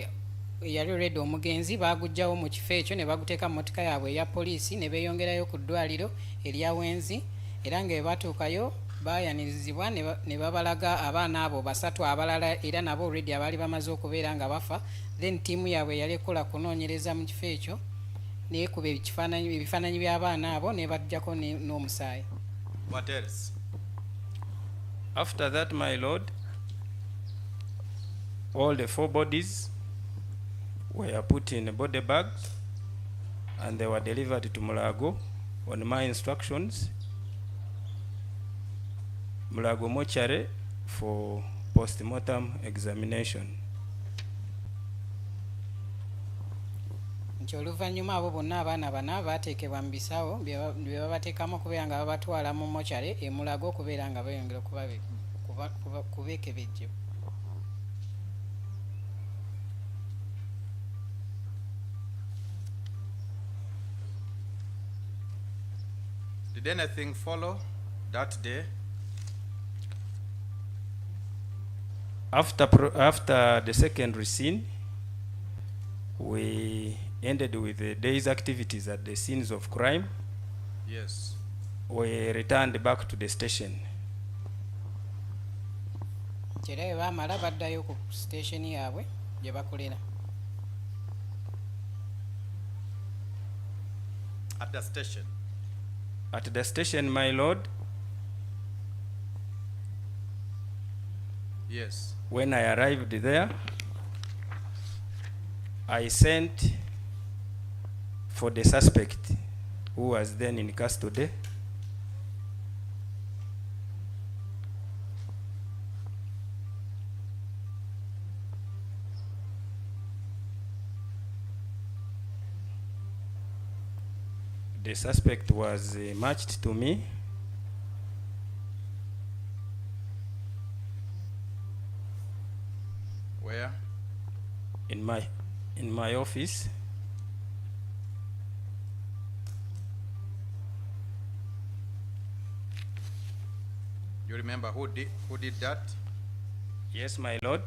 eyali olwedde omugenzi baaguggyawo mu kifo ekyo ne baguteeka mu mmotoka yaabwe eya poliisi ne beeyongerayo ku ddwaliro erya Wenzi, era nga bwe batuukayo baayanirizibwa ne babalaga abaana abo 3 abalala era nabo olwedde abaali bamaze okubeera nga bafa. Then ttiimu yaabwe yali ekola kunoonyereza mu kifo ekyo neekuba ebifaananyi by'abaana abo ne bajjako n'omusaayi. What else? After that, my lord, all the 4 bodies were put in body bags and they were delivered to Mulago on my instructions. Mulago mortuary for post-mortem examination. Nti oluvannyuma abo bonna abaana bana baateekebwa mu bisawo bye babateekamu okubeera nga babatwala mu mokyale e Mulago okubeera nga beeyongera kubeekebejjebwa. Did anything follow that day? After the secondary scene, we ended with the day's activities at the scenes of crime. Yes. We returned back to the station. Nti era bwe baamala baddayo ku station yaabwe gye bakolera. At the station? At the station, my lord, yes. When I arrived there, I sent for the suspect who was then in custody. The suspect was matched to me. Where? In my office. You remember who did that? Yes, my lord.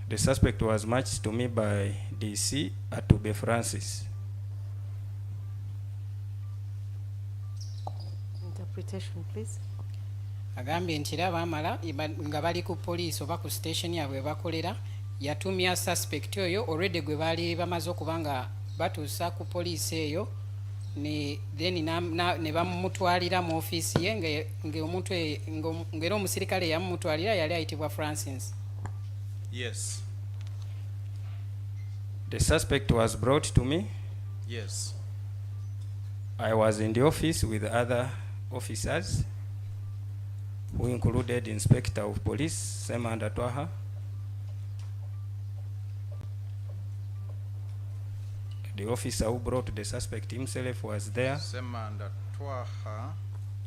The suspect was matched to me by DC Atube Francis. Interpretation, please. Agambye nti era baamala nga bali ku poliisi oba ku station yaabwe bakolera, yatumya suspect oyo already gwe baali bamaze okuba nga batuusa ku poliisi eyo then ne bamutwalira mu ofiisi ye ng'era omusirikale yamumutwalira yali ayitibwa Francis. Yes. The suspect was brought to me. Yes. I was in the office with other officers who included Inspector of Police Semanda Twaha, the officer who brought the suspect himself was there. Semanda Twaha.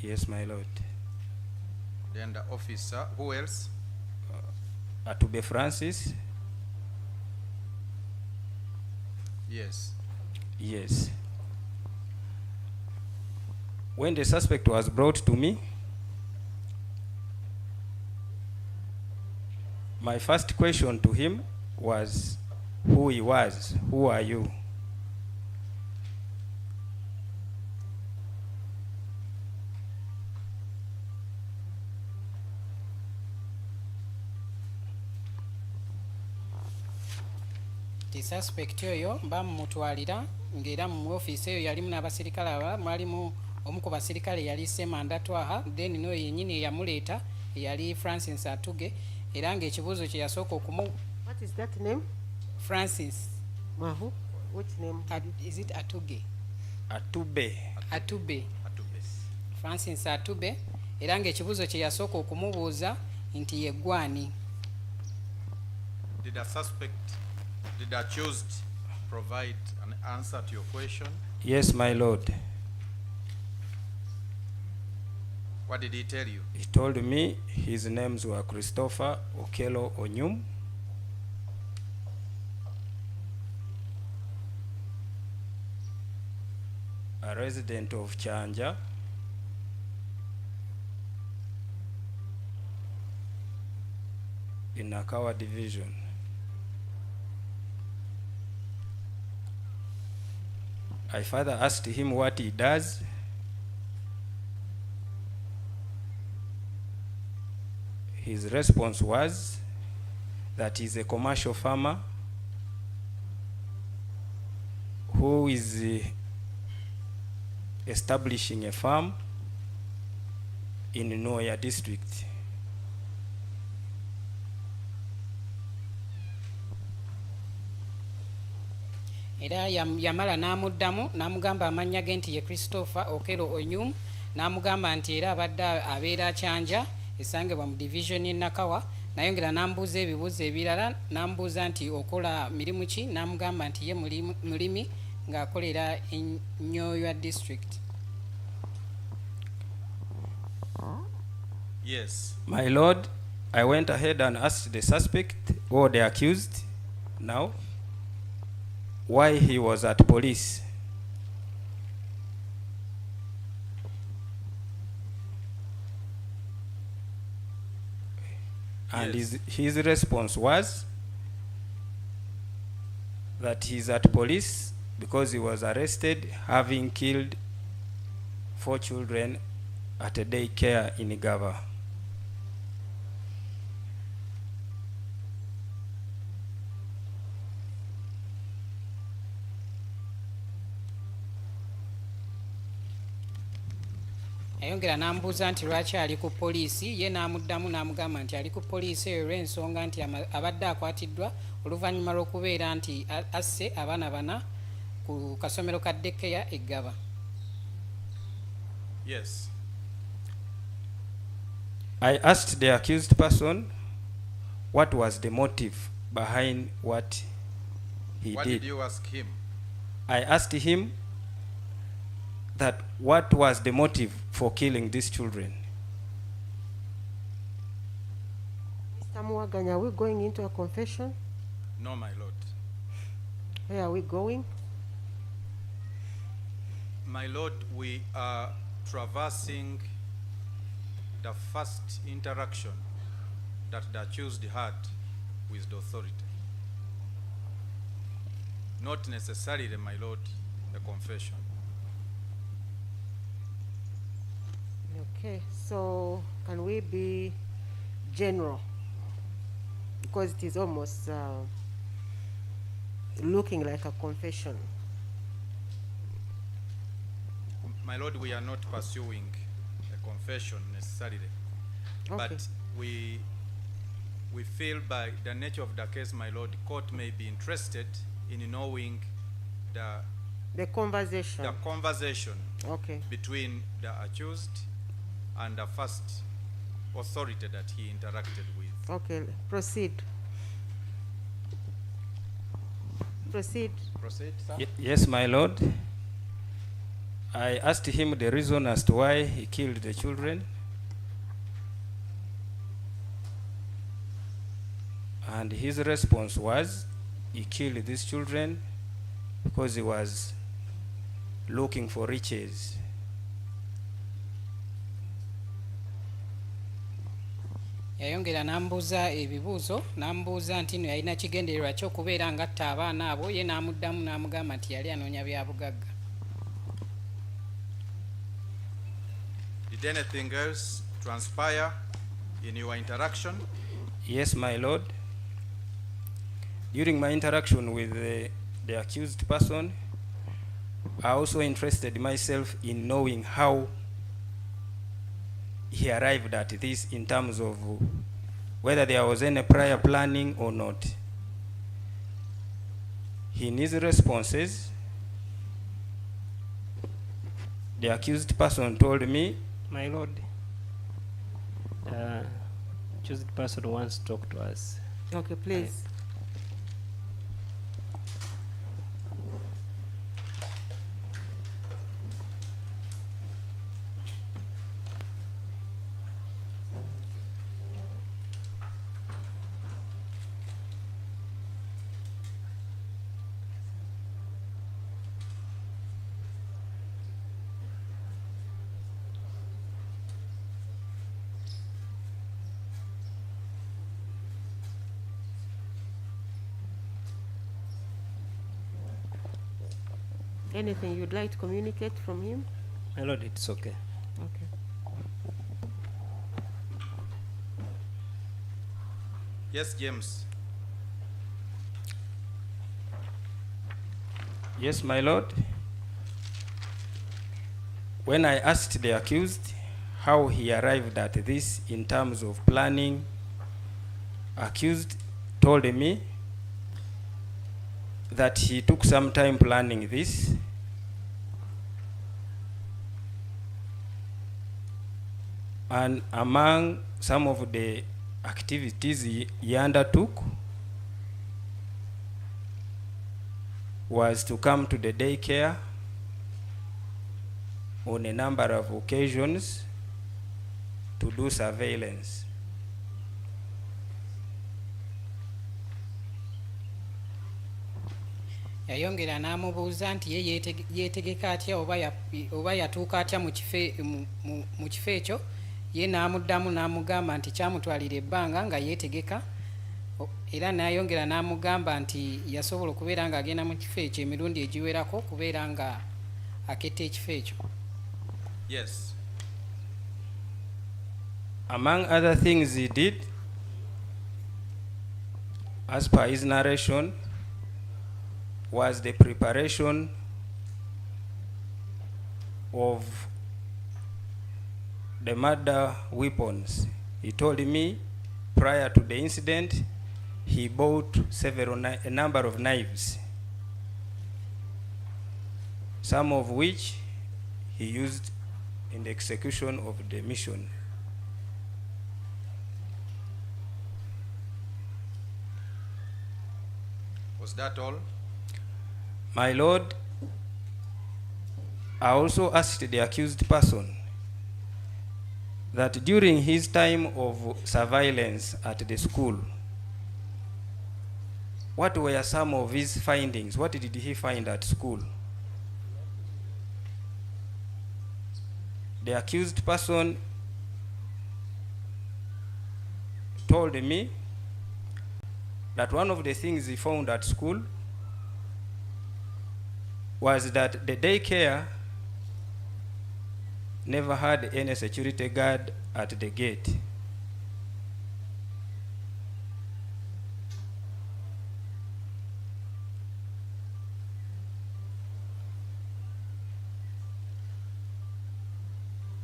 Yes, my lord. Then the officer, who else? Atube Francis. Yes. Yes. When the suspect was brought to me, my first question to him was who he was. Who are you? The suspect oyo bamutwalira ng'era mu ofiisi eyo yalimu n'abasirikale aba mwalimu omu ku basirikale yali Semanda Twaha, then n'oyo yennyini eyamuleeta yali Francis Atuge, era ng'ekibuuzo kye yasooka okumu. What is that name? Francis. Who? Which name? Is it Atuge? Atube. Atube. Francis Atube, era ng'ekibuuzo kye yasooka okumubuuza nti ye gwani. Did the accused provide an answer to your question? Yes, my lord. What did he tell you? He told me his names were Christopher Okello Onyum. a resident of Chanja, in Nakawa division. I further asked him what he does. His response was that he's a commercial farmer who is establishing a farm in Noya district. Era yamala n'amuddamu n'amugamba amannya ge nti ye Christopher Okello Onyum, n'amugamba nti era abadde abeera Chanja esangibwa mu division y'e Nakawa. Nayongera n'ambuuza ebibuuzo ebirala, n'ambuuza nti okola mirimu ki, n'amugamba nti ye mulimi ng'akolera Nyoya district. Yes. My lord, I went ahead and asked the suspect, or the accused now, why he was at police. And Yes. his response was that he's at police because he was arrested having killed 4 children at a daycare in GGABA. Ayongera n'ambuuza nti lwaki ali ku poliisi, ye n'amuddamu n'amugamba nti ali ku poliisi eyo olw'ensonga nti abadde akwatiddwa oluvannyuma lw'okubeera nti asse abaana 4 ku kasomero ka daycare e GGABA. Yes. I asked the accused person what was the motive behind what he What did. did you ask him? I asked him that what was the motive for killing these children. Mr. Muwaganya, are we going into a confession? No, my lord. Where are we going? My lord, we are traversing the first interaction that the accused had with the authority. Not necessarily, my lord, a confession. Okay, so can we be general? Because it is almost looking like a confession. My lord, we are not pursuing a confession necessarily, Okay. but we feel by the nature of the case, my lord, court may be interested in knowing The conversation. the conversation Okay. between the accused and the first authority that he interacted with. Okay, proceed. Proceed. Proceed, sir. Yes, my lord. I asked him the reason as to why he killed the children. And his response was he killed these children because he was looking for riches. Yayongera n'ambuuza ebibuuzo, n'ambuuza nti no yalina kigendererwa ki okubeera ng'atta abaana abo, ye n'amuddamu n'amugamba nti yali anoonya bya bugagga. Did anything else transpire in your interaction? Yes, my lord. During my interaction with the accused person, I also interested myself in knowing how he arrived at this in terms of whether there was any prior planning or not. In his responses, the accused person told me, My lord, accused person wants to talk to us. Okay, please. Anything you'd like to communicate from him? My Lord, it's okay. Okay. Yes, James. Yes, my Lord. When I asked the accused how he arrived at this in terms of planning, accused told me that he took some time planning this, and among some of the activities he undertook was to come to the daycare on a number of occasions to do surveillance. Yayongera n'amubuuza nti ye yeetegeka atya oba yatuuka atya mu kifo ekyo. Ye n'amuddamu n'amugamba nti kyamutwalira ebbanga nga yeetegeka, era n'ayongera n'amugamba nti yasobola okubeera ng'agenda mu kifo ekyo emirundi egiwerako kubeera nga aketta ekifo ekyo. Yes. Among other things he did, as per his narration, was the preparation of the murder weapons. He told me prior to the incident, he bought a number of knives, some of which he used in the execution of the mission. Was that all? My Lord, I also asked the accused person that during his time of surveillance at the school, what were some of his findings? What did he find at school? The accused person told me that one of the things he found at school was that the daycare never had any security guard at the gate.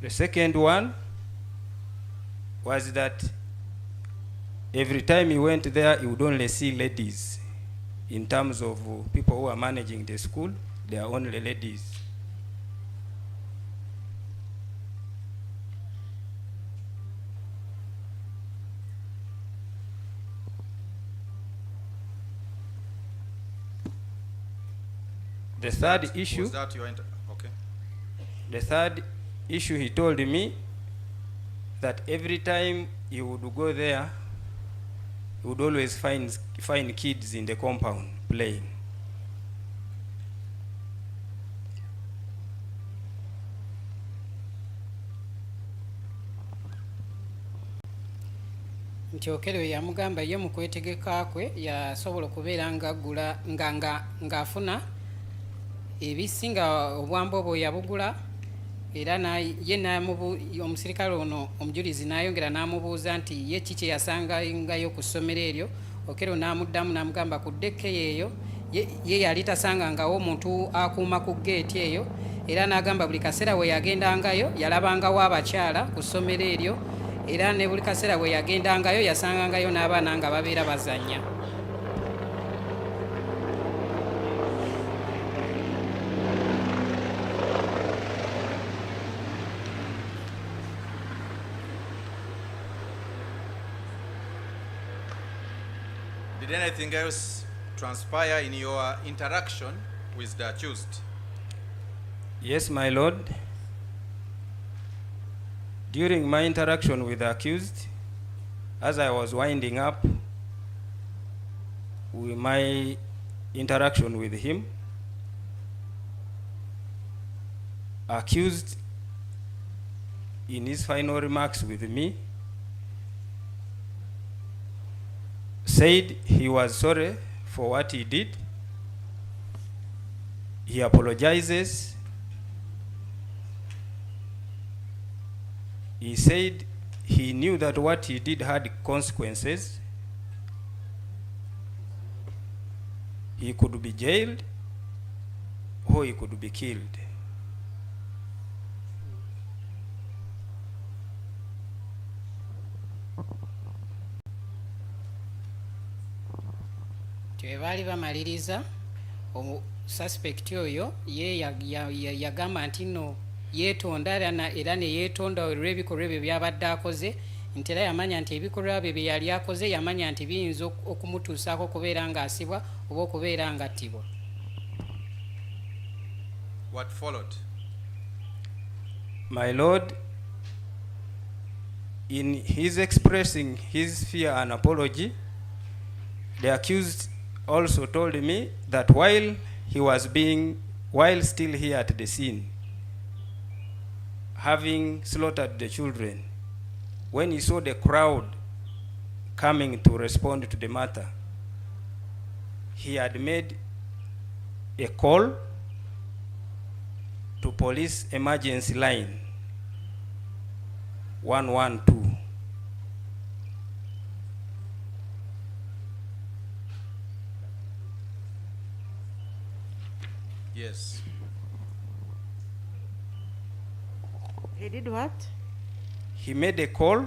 The second one was that every time he went there, he would only see ladies. In terms of people who are managing the school, they are only ladies. The third issue. Was that your okay? The third issue, he told me that every time he would go there, he would always find kids in the compound playing. Nti Okello yamugamba ye mu kwetegeka kwe yasobola okubeera ng'afuna ebisinga obwamba obwo yabugula, era ye omusirikale ono omujulizi n'ayongera n'amubuuza nti ye kiki yasangayo ku ssomero eryo. Okello n'amuddamu n'amugamba ku ddekka eyo ye yali tasangangawo omuntu akuuma ku geeti eyo, era n'agamba buli kaseera we yagendangayo yalabangawo abakyala ku ssomero eryo, era ne buli kaseera we yagendangayo yasangangayo n'abaana nga babeera bazannya. Did anything else transpire in your interaction with the accused? Yes, my Lord. During my interaction with the accused, as I was winding up with my interaction with him, accused in his final remarks with me said he was sorry for what he did. He apologizes. He said he knew that what he did had consequences. He could be jailed or he could be killed. Tebaali bamaliriza suspect oyo ye yagamba nti nno yeetonda era ne yeetonda olw'ebikolwa ebyo byabadde akoze nti era yamanya nti ebikolwa bye bye yali akoze yamanya nti biyinza okumutuusaako okubeera ng'asibwa oba okubeera ng'attibwa. What followed? My Lord, in his expressing his fear and apology, the accused also told me that while still here at the scene, having slaughtered the children, when he saw the crowd coming to respond to the matter, he had made a call to police emergency line 112. Yes. He did what? He made a call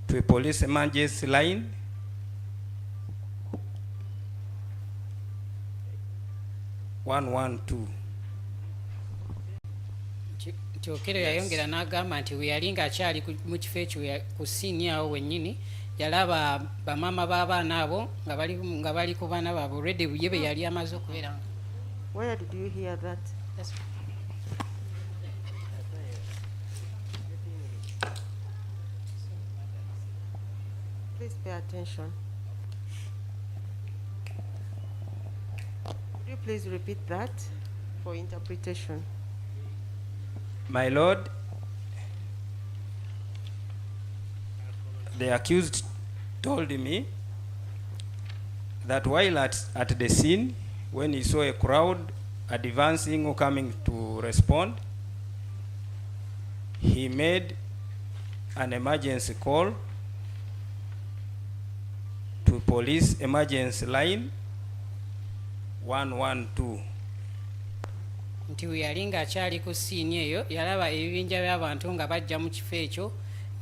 to a police emergency line 112. Okello yayongera n'agamba nti we yali ng'akyali mu kifo ekyo ku siini awo wennyini yalaba bamaama b'abaana abo nga bali ku baana baabwe already ye be yali amaze okubeera. Where did you hear that? Please pay attention. Could you please repeat that for interpretation? My Lord, the accused told me that while at the scene, when he saw a crowd advancing or coming to respond, he made an emergency call to police emergency line 112. Nti we yali ng'akyali ku siini eyo yalaba ebibinja by'abantu nga bajja mu kifo ekyo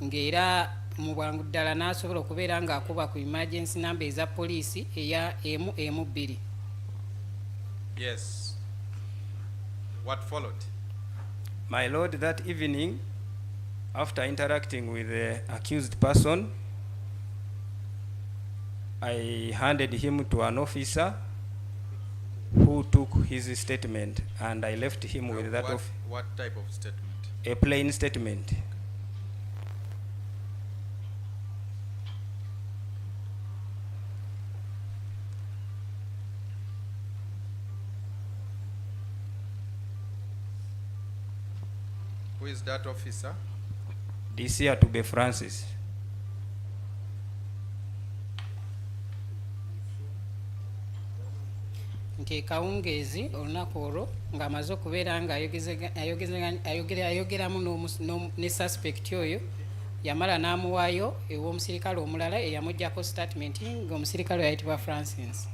ng'era mu bwangu ddala n'asobola okubeera ng'akuba ku emergency number eza poliisi eya M12. Yes. What followed? My Lord, that evening, after interacting with the accused person, I handed him to an officer who took his statement, and I left him with that what type of statement? A plain statement. Who is that officer? This year to be Francis. Nti kawungeezi olunaku olwo ng'amaze okubeera ng'ayogeramu ne suspect oyo yamala n'amuwaayo ew'omusirikale omulala eyamuggyako statement ng'omusirikale yayitibwa Francis.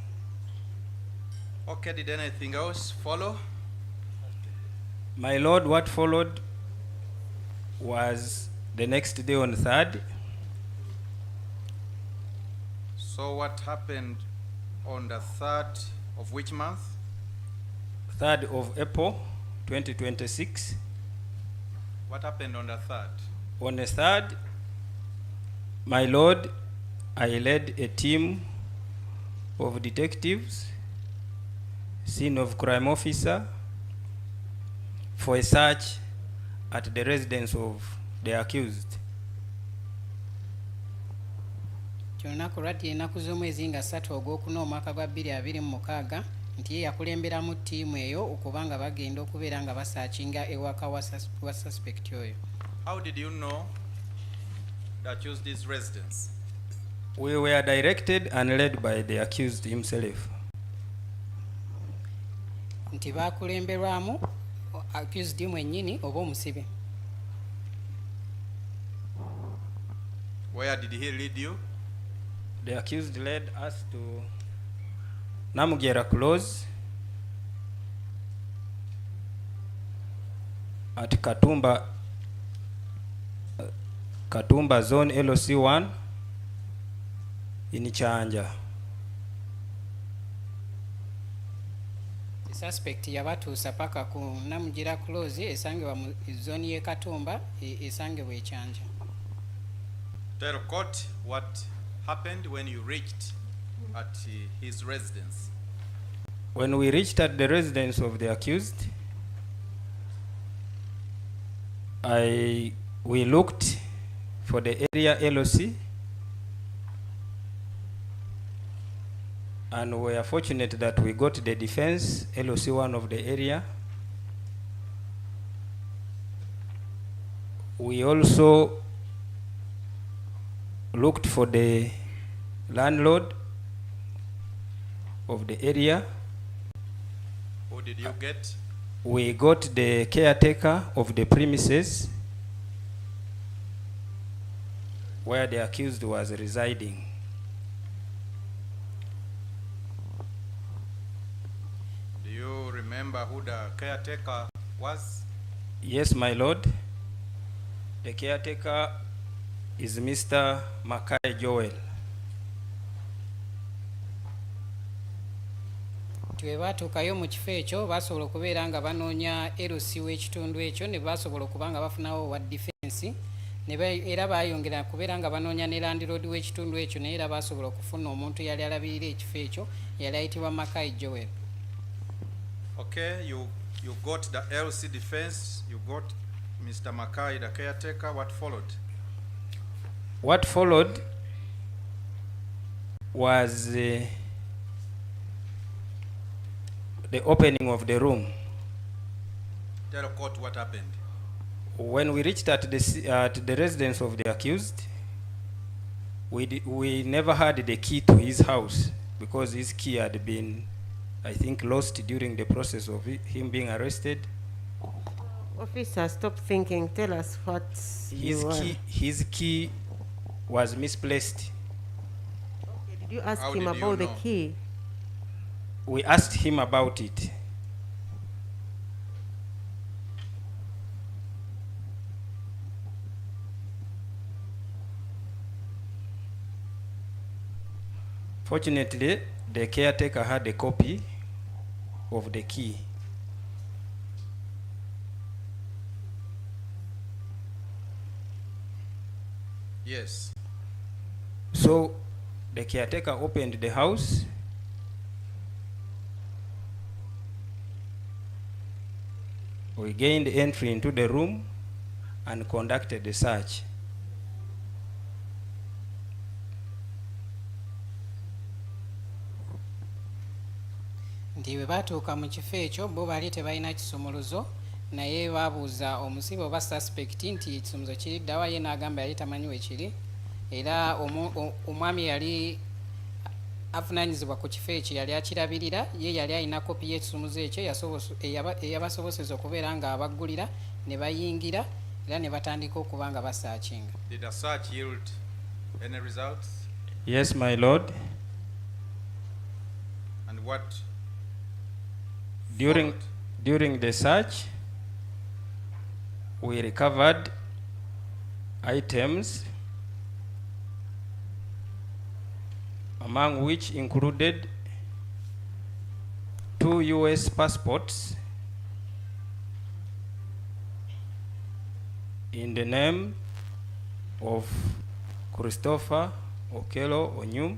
Okay, did anything else follow? My Lord, what followed was the next day on 3rd. So what happened on the 3rd of which month? 3rd of April 2026. What happened on the 3rd? On the 3rd, my Lord, I led a team of detectives, scene of crime officer, for a search at the residence of the accused. Kyolunaku lwaddi ennaku z'omwezi nga 3 ogwokuna omwaka gwa 2026 nti ye yakulemberamu ttiimu eyo okuba nga bagenda okubeera nga basaakinga ewaka wa suspect oyo. How did you know the accused's residence? We were directed and led by the accused himself. nti baakulemberwamu accused mwennyini oba omusibe. Where did he lead you? The accused led us to Namugera Close at Katumba Zone LOC1 in Chanja. The suspect yabatuusa paka ku Namugera Close esangibwa mu zone y'e Katumba esangibwa e Chanja. Tell court what happened when you reached at his residence. When we reached at the residence of the accused, we looked for the area LOC, and we are fortunate that we got the defense LOC1 of the area. We also looked for the landlord of the area. Who did you get? We got the caretaker of the premises where the accused was residing. Do you remember who the caretaker was? Yes, my lord. The caretaker is Mr. Makai Joel. Bwe baatuukayo mu kifo ekyo basobola okubeera nga banoonya LOC w'ekitundu ekyo ne basobola okuba nga bafunawo wa defense era baayongera kubeera nga banoonya ne landlord w'ekitundu ekyo naye era basobola okufuna omuntu yali alabirira ekifo ekyo yali ayitibwa Makai Joel. Okay, you got the LC defense, you got Mr. Makai, the caretaker. What followed? What followed was the opening of the room. Tell the court what happened. When we reached at the residence of the accused, we never had the key to his house because his key had been, I think, lost during the process of him being arrested. Officer, stop thinking. Tell us what his key was misplaced. Okay, did you ask How him did you about the know? key? We asked him about it. Fortunately, the caretaker had a copy of the key. Yes. So the caretaker opened the house. We gained entry into the room and conducted the search. Nti bwe baatuuka mu kifo ekyo bo baali tebalina kisumuluzo naye baabuuza omusibe oba suspect nti ekisumuluzo kiri ddawa ye n'agamba yali tamanyi we kiri era omwami yali avunaanyizibwa ku kifo ekyo yali akirabirira ye yali alina kopi y'ekisumuluzo ekyo eyabasoboseza okubeera nga abaggulira ne bayingira era ne batandika okuba nga basaakinga. Did the search yield any results? Yes, my lord. And what? During the search, we recovered items, among which included 2 US passports in the name of Christopher Okello Onyum,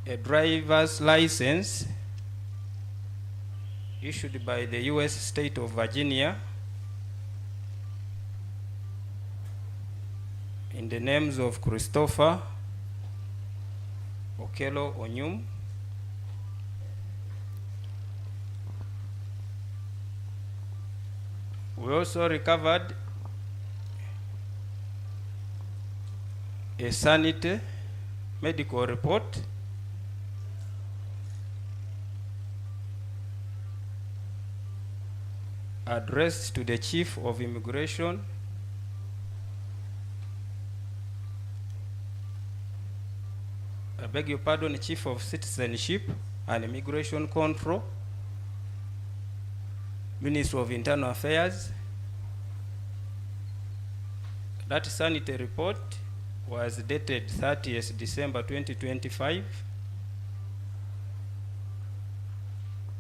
a driver's license issued by the US state of Virginia in the names of Christopher Okello Onyum, we also recovered a sanity medical report addressed to the Chief of Immigration, I beg your pardon, Chief of Citizenship and Immigration Control, Ministry of Internal Affairs. That sanitary report was dated 30th December 2025,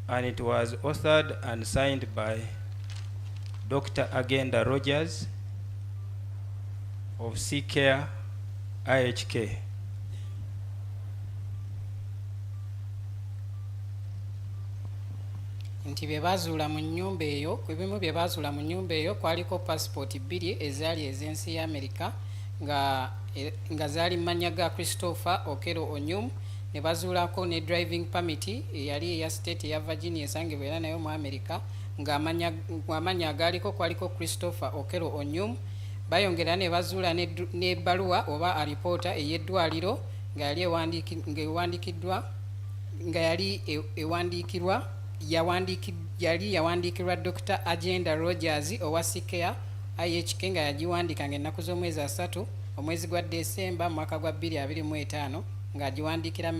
and it was authored and signed by Dr. Agenda Rogers of C-Care IHK. Nti bye bazuula mu nnyumba eyo, ebimu bye bazuula mu nnyumba eyo kwaliko passport bbiri ezaali ez'ensi ya America nga zaali mmanya ga Christopher Okello Onyum, ne bazuulako ne driving permit eyali eya state eya Virginia esangibwa era nayo mu America ng'amanya agaaliko kwaliko Christopher Okello Onyum. Bayongera ne bazuula n'ebbaluwa oba alipoota ey'eddwaliro nga yali yawandiikirwa Dr. Agenda Rogers owa C-Care IHK nga yagiwandiika ng'ennaku z'omwezi 3 omwezi gwa December mu mwaka gwa 2025 ng'agiwandiikira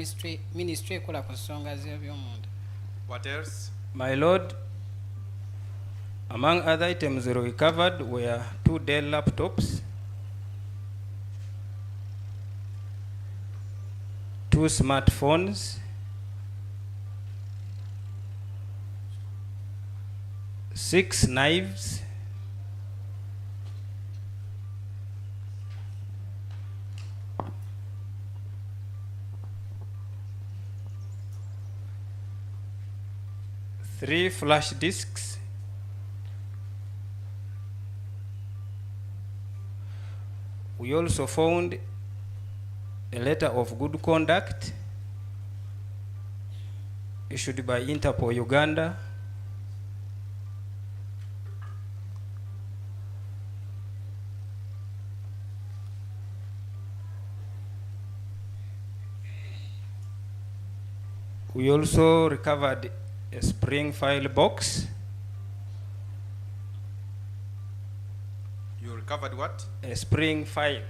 ministry ekola ku nsonga z'ebyomunda. What else? My Lord, among other items recovered were 2 Dell laptops, 2 smartphones, 6 knives, 3 flash disks, we also found a letter of good conduct issued by Interpol Uganda, we also recovered a spring file box. You recovered what? A spring file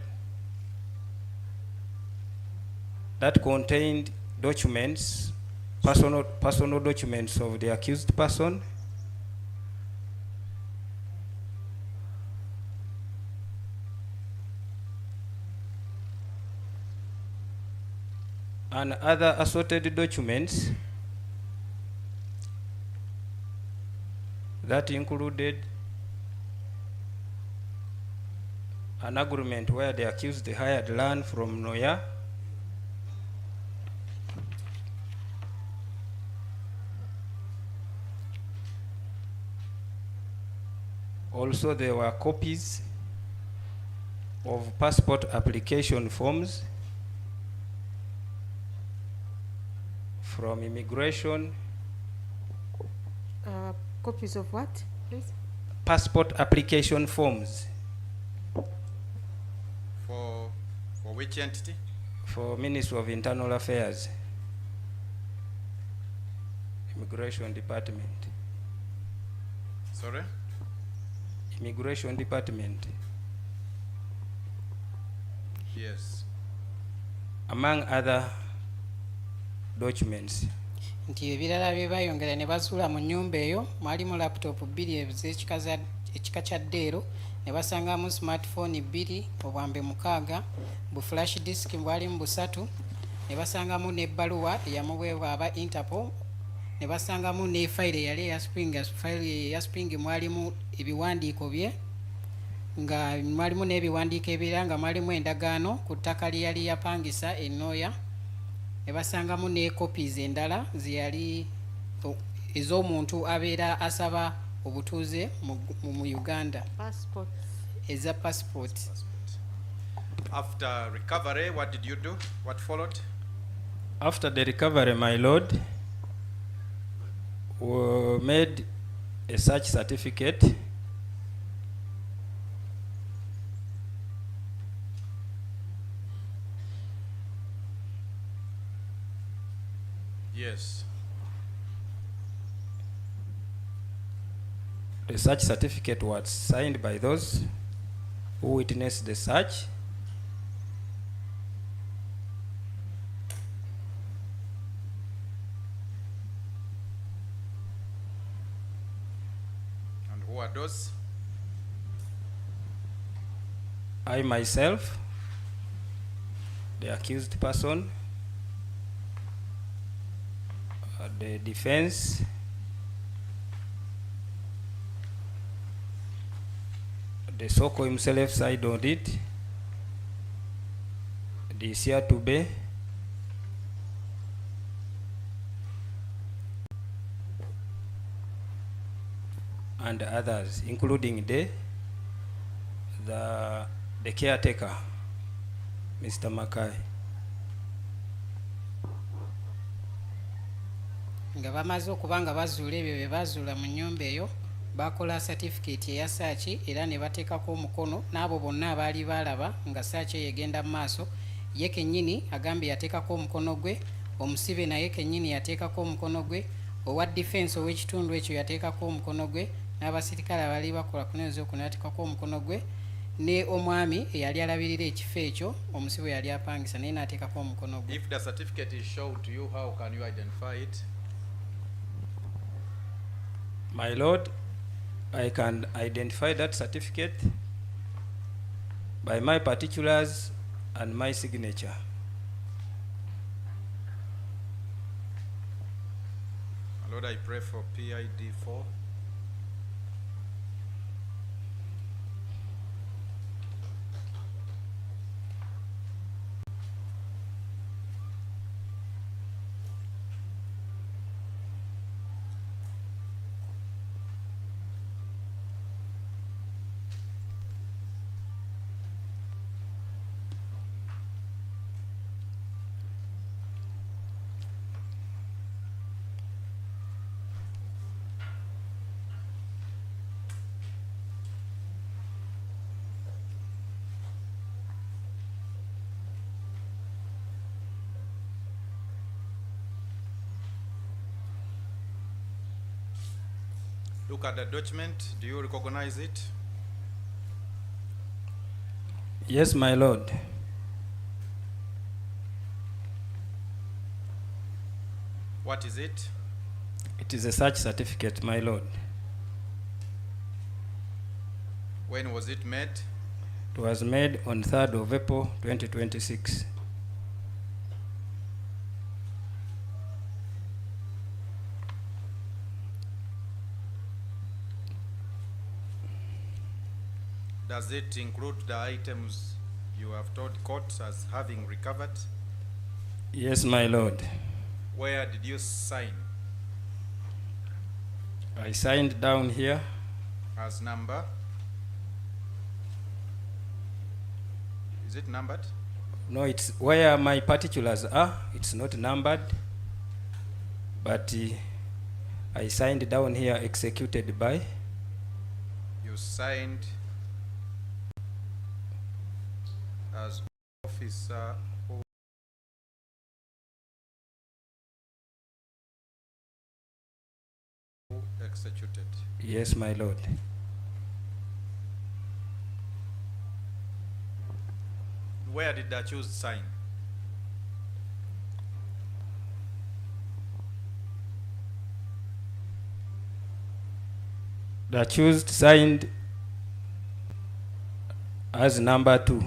that contained documents, personal documents of the accused person, and other assorted documents that included an agreement where the accused hired land from Noya, also there were copies of passport application forms from immigration. Copies of what, please? Passport application forms. For which entity? For Ministry of Internal Affairs, Immigration Department. Sorry? Immigration Department. Yes. Among other documents. Nti ebirala bye bayongera ne bazuula mu nnyumba eyo mwalimu laptop 2 ez'ekika kya Dell, ne basangamu smartphone 2 obwambe 6, bu flash disk bwalimu 3, ne basangamu n'ebbaluwa eyamuweebwa aba Interpol, ne basangamu ne file eyali eya Spring mwalimu ebiwandiiko bye, nga mwalimu n'ebiwandiiko ebirala nga mwalimu endagaano ku ttaka lye yali yapangisa ennooya. Ne basangamu ne copies endala ziyali ez'omuntu abeera asaba obutuuze mu Uganda. Passport. Eza passport. After recovery, what did you do? What followed? After the recovery, my Lord, we made a search certificate Yes. The search certificate was signed by those who witnessed the search. And who are those? I myself, the accused person, the defense, the Soko himself side on it, the Siatube, and others, including the caretaker, Mr. Mackay. nga bamaze okuba nga bazuula ebyo bye bazuula mu nnyumba eyo, bakola certificate eya saachi era ne bateekako omukono n'abo bonna abaali balaba nga saachi eyo egenda mu maaso. Ye kennyini agambye yateekako omukono gwe, omusibe naye kennyini yateekako omukono gwe, owa defense ow'ekitundu ekyo yateekako omukono gwe, n'abasirikale abaali bakola kunoonyereza okuno yateekako omukono gwe, ne omwami eyali alabirira ekifo ekyo omusibe yali apangisa naye n'ateekako omukono gwe. If the certificate is shown to you, how can you identify it? My Lord, I can identify that certificate by my particulars and my signature. My Lord, I pray for PID 4. Look at the document. Do you recognize it? Yes, my Lord. What is it? It is a search certificate, my Lord. When was it made? It was made on 3rd of April 2026. Does it include the items you have told court as having recovered? Yes, my Lord. Where did you sign? I signed down here. As number? Is it numbered? No, it's where my particulars are. It's not numbered. But I signed down here, executed by. You signed as officer who executed. Yes, my Lord. Where did the accused sign? The accused signed as number 2.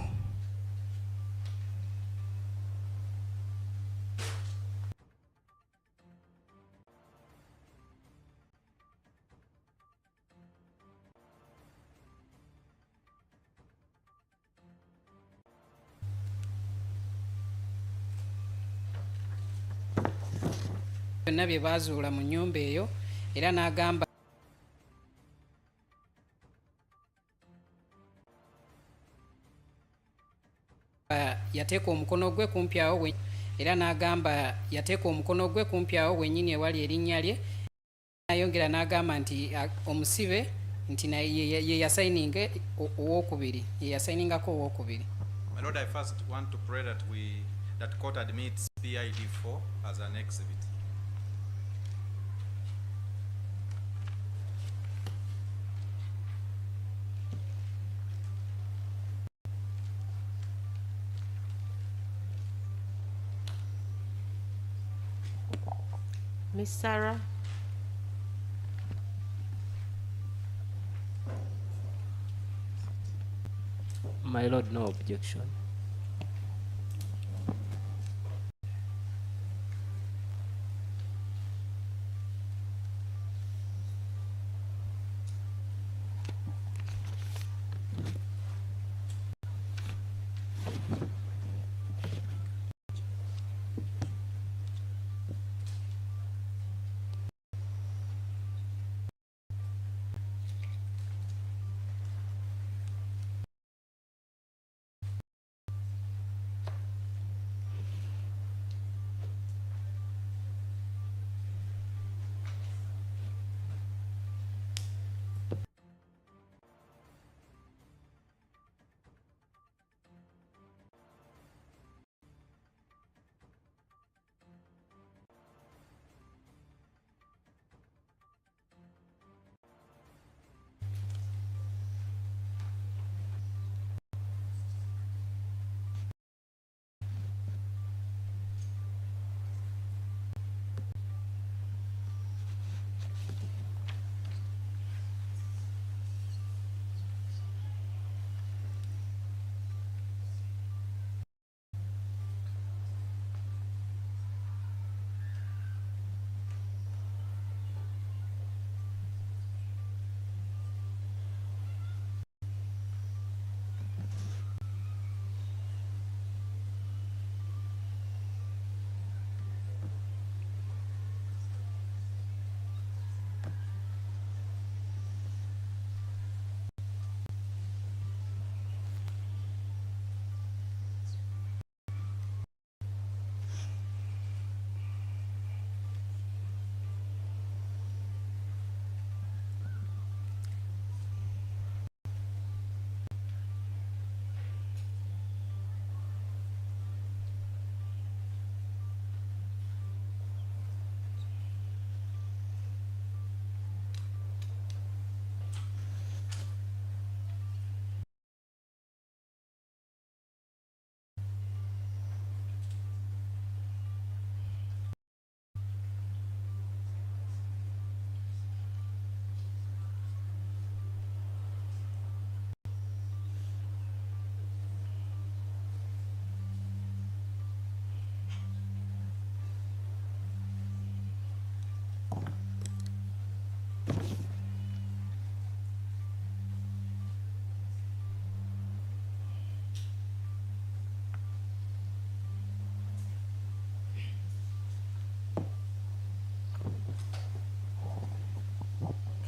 byonna bye baazuula mu nnyumba eyo era n'agamba yateeka omukono gwe kumpi awo era n'agamba yateeka omukono gwe kumpi awo wennyini ewali erinnya lye, ayongera n'agamba nti omusibe nti ye yasayininga owookubiri, ye yasayiningako owookubiri. My Lord, I first want to pray that court admits PID 4 as an exhibit. Miss Sarah? My Lord, no objection.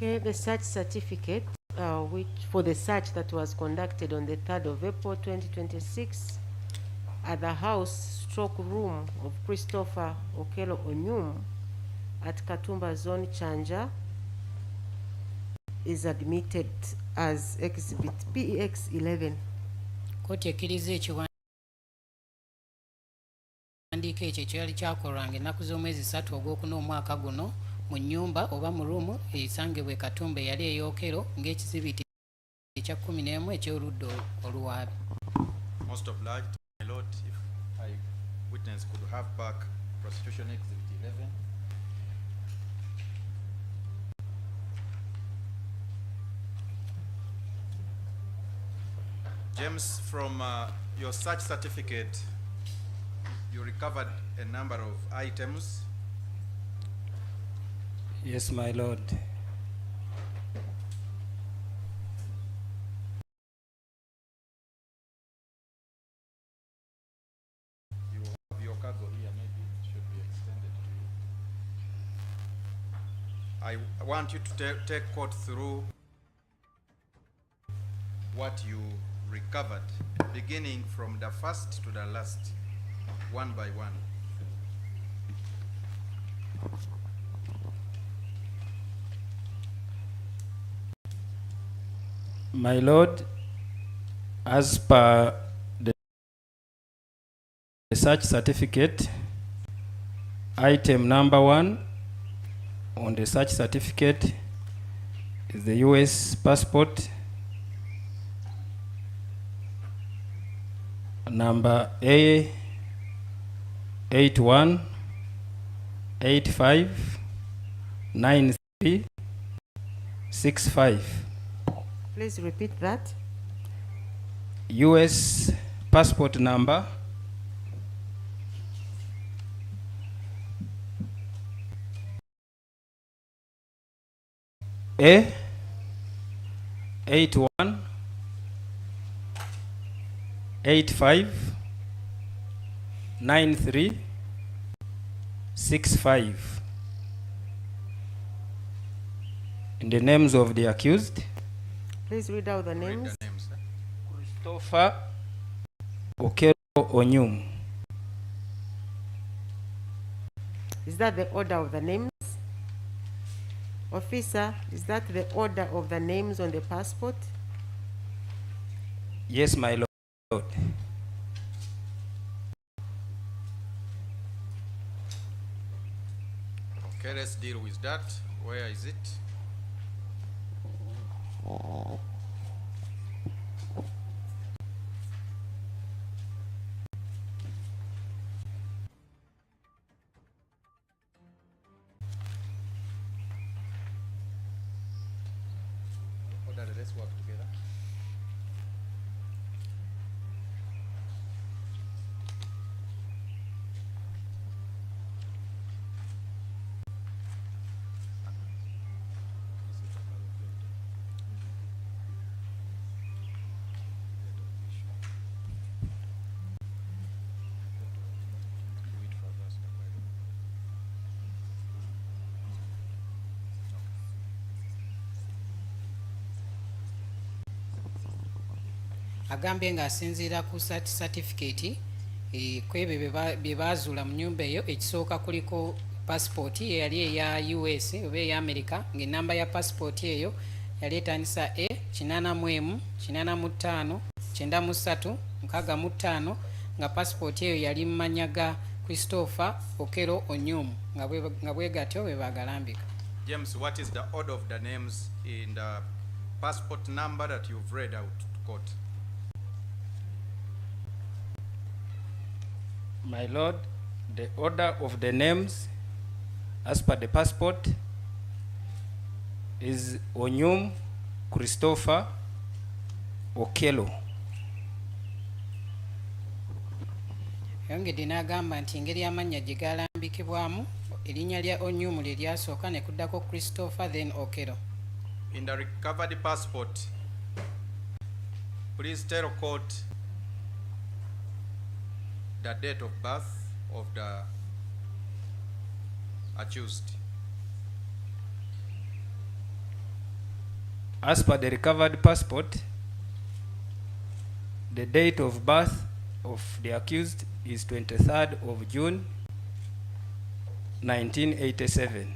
Okay, the search certificate, which for the search that was conducted on the 3rd of April 2026 at the house stroke room of Christopher Okello Onyum at Katumba Zone, Chanja, is admitted as exhibit PEX 11. Koti ekkiriza ekiwandiiko ekyo ekyali kyakolwanga ennaku z'omwezi 3 ogwokuna omwaka guno mu nnyumba oba mu ruumu esangibwa Katumba eyali ey'Okello ng'ekizibiti ekya 11 eky'oludda oluwaabi. Most obliged, my lord, if I witness could have back prostitution exhibit 11. James, from your search certificate, you recovered a number of items. Yes, my lord. You have your cargo here, maybe it should be extended to you. I want you to take court through what you recovered, beginning from the first to the last, one by one. My lord, as per the search certificate, item number 1 on the search certificate is the US passport number A8185 9365. Please repeat that. US passport number A 81 85 93 65. In the names of the accused: Please read out the Read names. the names. Christopher Okello Onyum. Is that the order of the names? Officer, is that the order of the names on the passport? Yes, my lord. Okay, let's deal with that. Where is it? Order, let's work together. agambye ng'asinziira ku certificate kwebyo bye baazuula mu nnyumba eyo. Ekisooka kuliko passport eyali eya US oba eya America, ng'ennamba ya passport eyo yali etandisa E 84 85 93 65, nga passport eyo yali mu mannya ga Christopher Okello Onyum, nga bwe gatyo bwe bagalambika. James, what is the order of the names in the passport number that you've read out to court? My lord, the order of the names as per the passport is Onyum Christopher Okello. Yongedde n'agamba nti engeri amannya gye galambikibwamu, erinnya lya Onyum lye lyasooka ne kuddako Christopher then Okello. In the recovered passport, please tell court the date of birth of the accused. As per the recovered passport, the date of birth of the accused is 23rd of June 1987.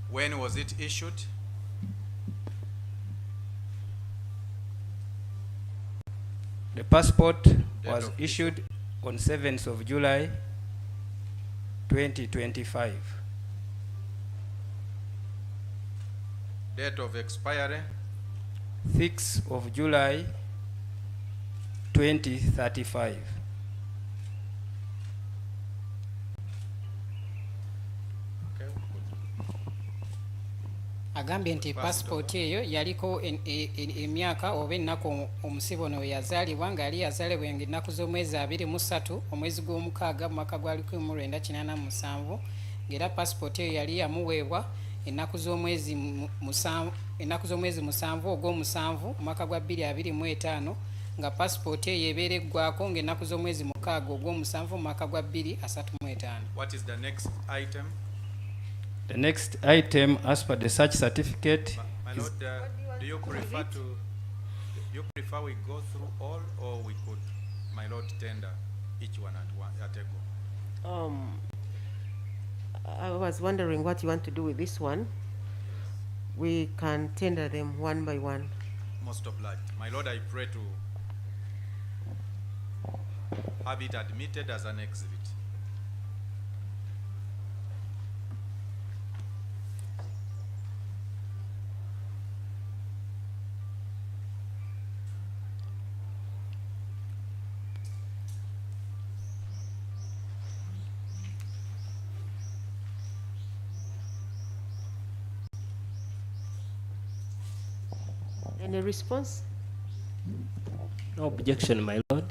When was it issued? The passport was of issued on 7th of July 2025. Date of expiry? 6th of July 2035. Okay, good. Agambye nti passport eyo yaliko emyaka oba ennaku omusibe ono we yazaalibwa, ng'ali yazaalibwa ennaku z'omwezi 23 omwezi gw'omukaaga mu mwaka gwa 1987, ng'era passport eyo yali yamuweebwa ennaku z'omwezi 7 ogw'omusanvu mu mwaka gwa 2025, nga passport eyo ebeera eggwako ng'ennaku z'omwezi 6 ogw'omusanvu mu mwaka gwa 2035. What is the next item? The next item, as per the search certificate, My is lord, do you prefer we go through all, or we could, my lord, tender each one at a go? I was wondering what you want to do with this one. We can tender them one by one. Most obliged. My lord, I pray to have it admitted as an exhibit. Any response? No objection, my lord.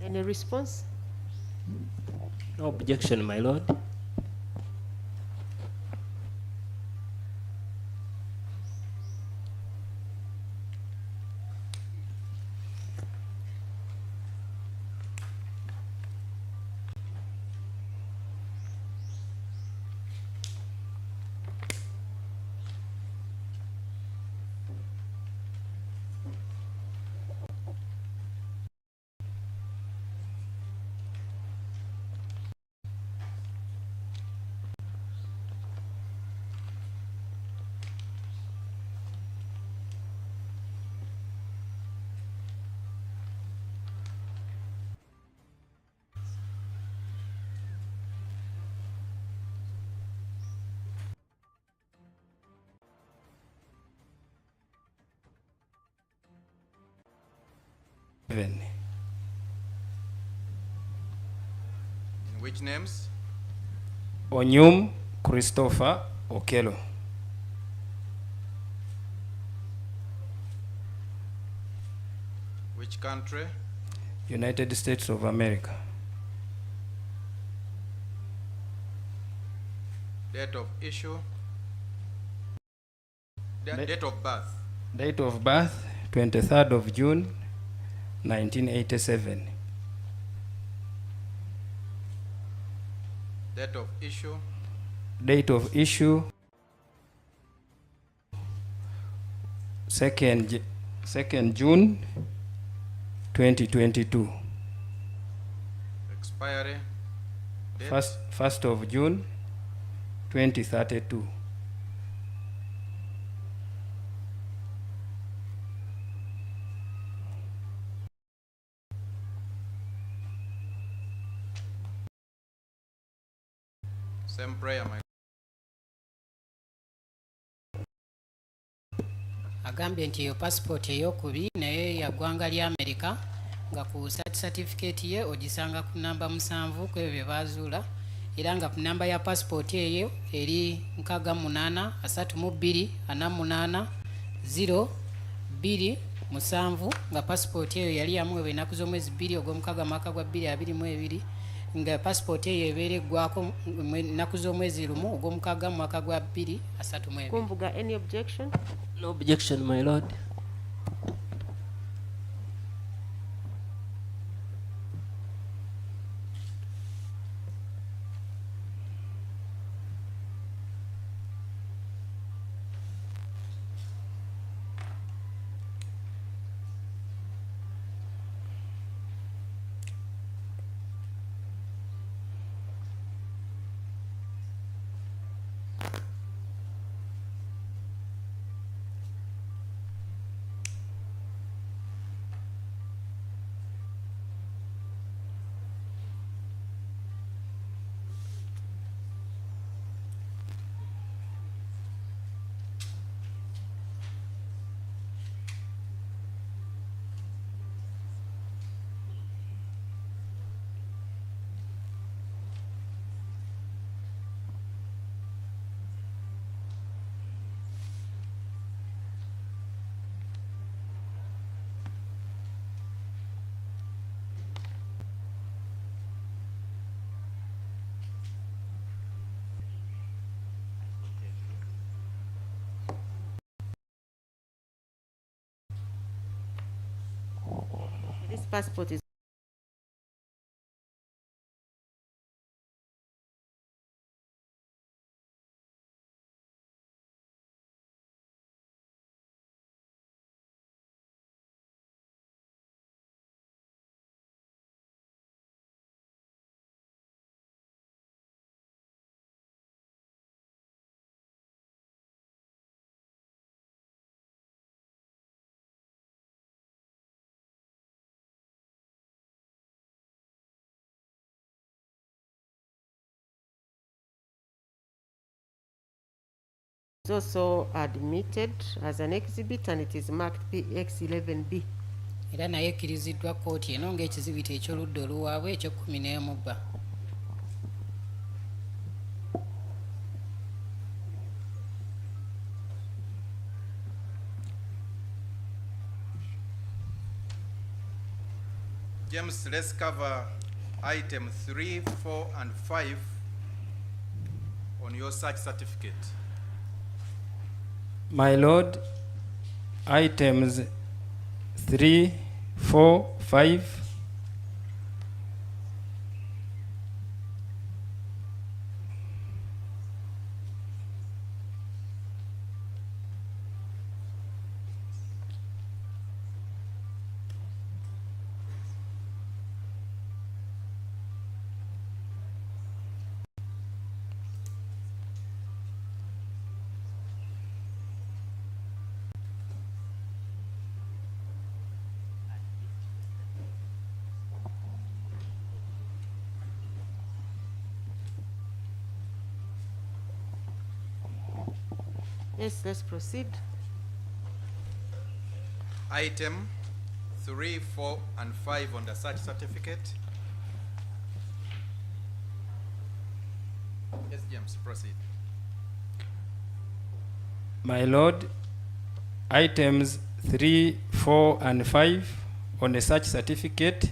Any response? No objection, my lord. In which names? Onyum Christopher Okello. Which country? United States of America. Date of issue? Date of birth? Date of birth, 23rd of June, 1987. Date of issue? Date of issue, 2nd June, 2022. Expiry? Date? 1st of June, 2032. Same prayer, my agambye nti eyo passport ey'okubiri naye ya ggwanga lya America nga ku certificate ye ogisanga ku namba 7 ku ebyo bye baazuula era nga ku namba ya passport eyo eri 68328027 nga passport eyo yali yamuweebwa ennaku z'omwezi 2 ogw'omukaaga mwaka gwa 2022 nga passport eyo ebeera eggwako ennaku z'omwezi lumu ogw'omukaaga mu mwaka gwa 2032. Kumbuga, any objection? No objection, my lord. This passport is also admitted as an exhibit and it is marked PX11B. Era naye ekkiriziddwa kkooti eno ng'ekizibiti eky'oludda oluwaabwe ekyo-11B. James, let's cover item 3, 4, and 5 on your search certificate. My lord, items 3, 4, 5. Yes, let's proceed. Item 3, 4, and 5 on the search certificate. Yes, James, proceed. My lord, items 3, 4, and 5 on the search certificate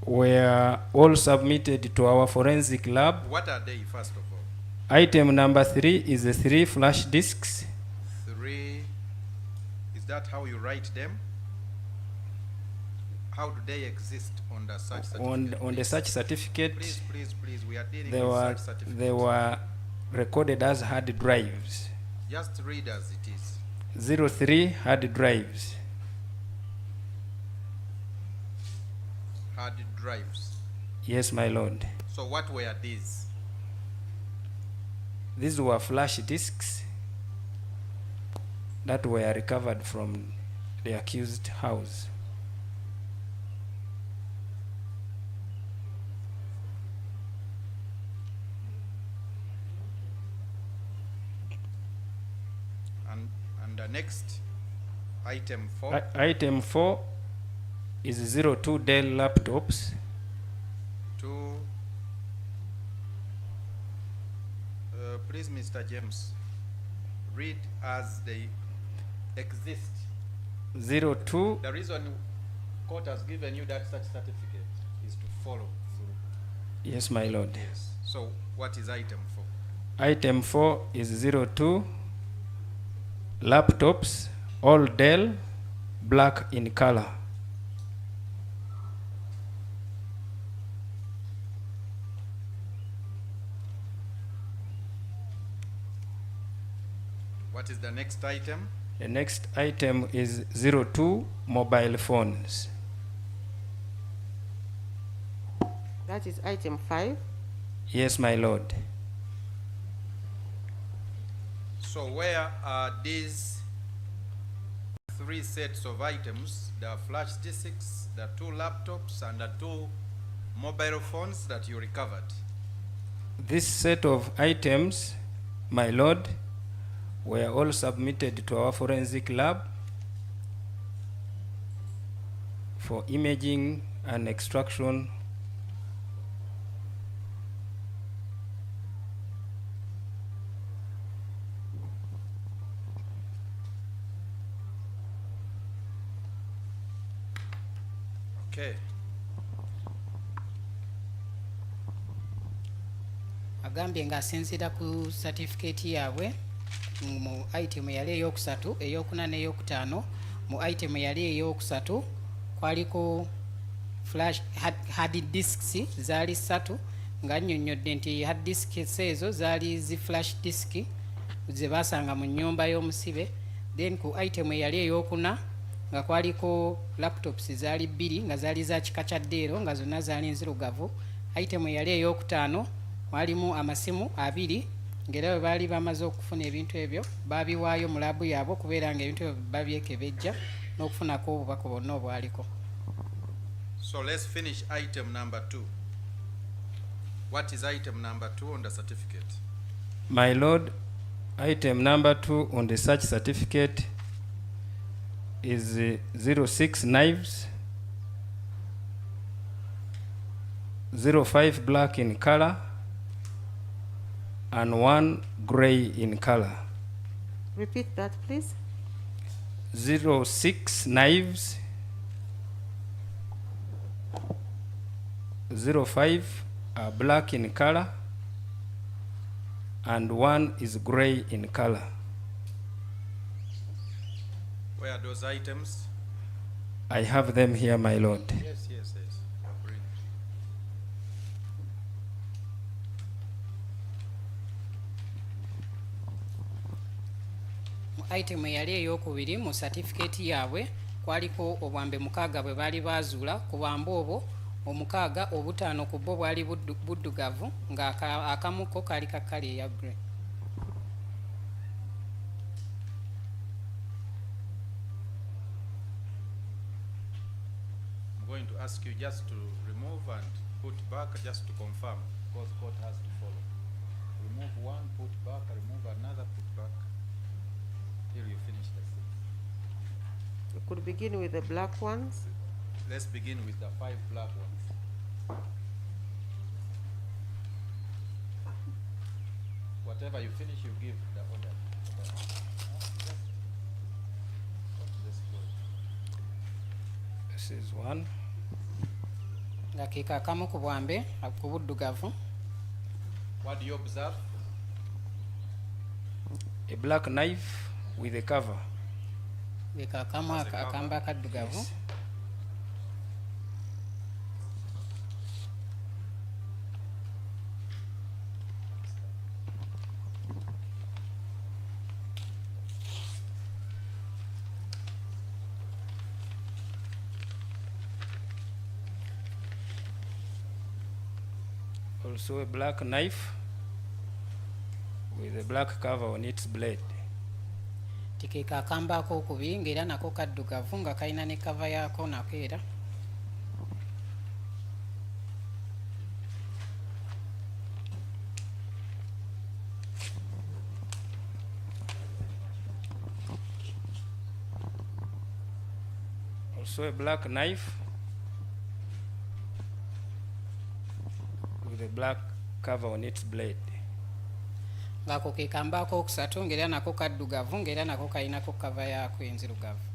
were all submitted to our forensic lab. What are they, first of all? Item number 3 is the 3 flash disks. 3, is that how you write them? How do they exist on the search certificate? On the search certificate, Please, we are dealing they with were, search certificates. they were recorded as hard drives. Just read as it is. 03 hard drives. Hard drives. Yes, my lord. So what were these? These were flash disks that were recovered from the accused house. And the next, item 4. Item 4 is 02 Dell laptops. 2. Please, Mr. James, read as they exist. 02. The reason court has given you that such certificate is follow through. Yes, my lord. Yes. So what is item 4? Item 4 is 02 laptops, all Dell, black in color. What is the next item? The next item is 02 mobile phones. That is item 5. Yes, my lord. So where are these 3 sets of items, the flash disks, the 2 laptops, and the 2 mobile phones that you recovered? This set of items, my lord, were all submitted to our forensic lab for imaging and extraction. Okay. Agambye ng'asinziira ku certificate yaabwe mu item yali eyokusatu, eyokuna n'eyokutaano. Mu item yali eyokusatu kwaliko flash hard disks zaali 3 nga nnyonnyodde nti hard disks ezo zaali zi flash disk ze baasanga mu nnyumba y'omusibe. Then ku item yali eyokuna nga kwaliko laptops zaali 2 nga zaali za kika kya Dell nga zonna zaali nzirugavu. Item yali eyokutaano mwalimu amasimu 2 ng'era bwe baali bamaze okufuna ebintu ebyo baabiwaayo mu laabu yaabwe okubeera nga ebintu ebyo babyekebejja n'okufunako obubaka bwonna obwaliko. So let's finish item number 2. What is item number 2 on the certificate? My lord, item number 2 on the search certificate is 06 knives, 05 black in color, and 1 gray in color. Repeat that, please. 06 knives, 05 are black in color, and 1 is gray in color. Where are those items? I have them here, my lord. Yes, yes, yes. Bring. Item yali eyokubiri mu certificate yaabwe kwaliko obwambe 6 bwe baali baazuula. Ku bwambe obwo 6 obutaano ku bwo bwali buddugavu nga akamuko kaali ka kala eya grey. I'm going to ask you just to remove and put back just to confirm, because court has to follow. Remove one, put back, remove another, put back, till you finish the 6. We could begin with the black ones. Let's begin with the 5 black ones. Whatever you finish, you give the order. This is 1. Nga ke kaakamu ku bwambe ku buddugavu. What do you observe? A black knife with a cover. Ke kaakamu akamba akaddugavu. Yes. Also a black knife with a black cover on its blade. Tike kaakamba ak'okubiri ng'era nako kaddugavu nga kalina ne kava yaako nako era. Also a black knife with a black cover on its blade. Ng'ako ke kamba ak'okusatu ng'era nako kaddugavu ng'era nako kalinako kava yaako enzirugavu.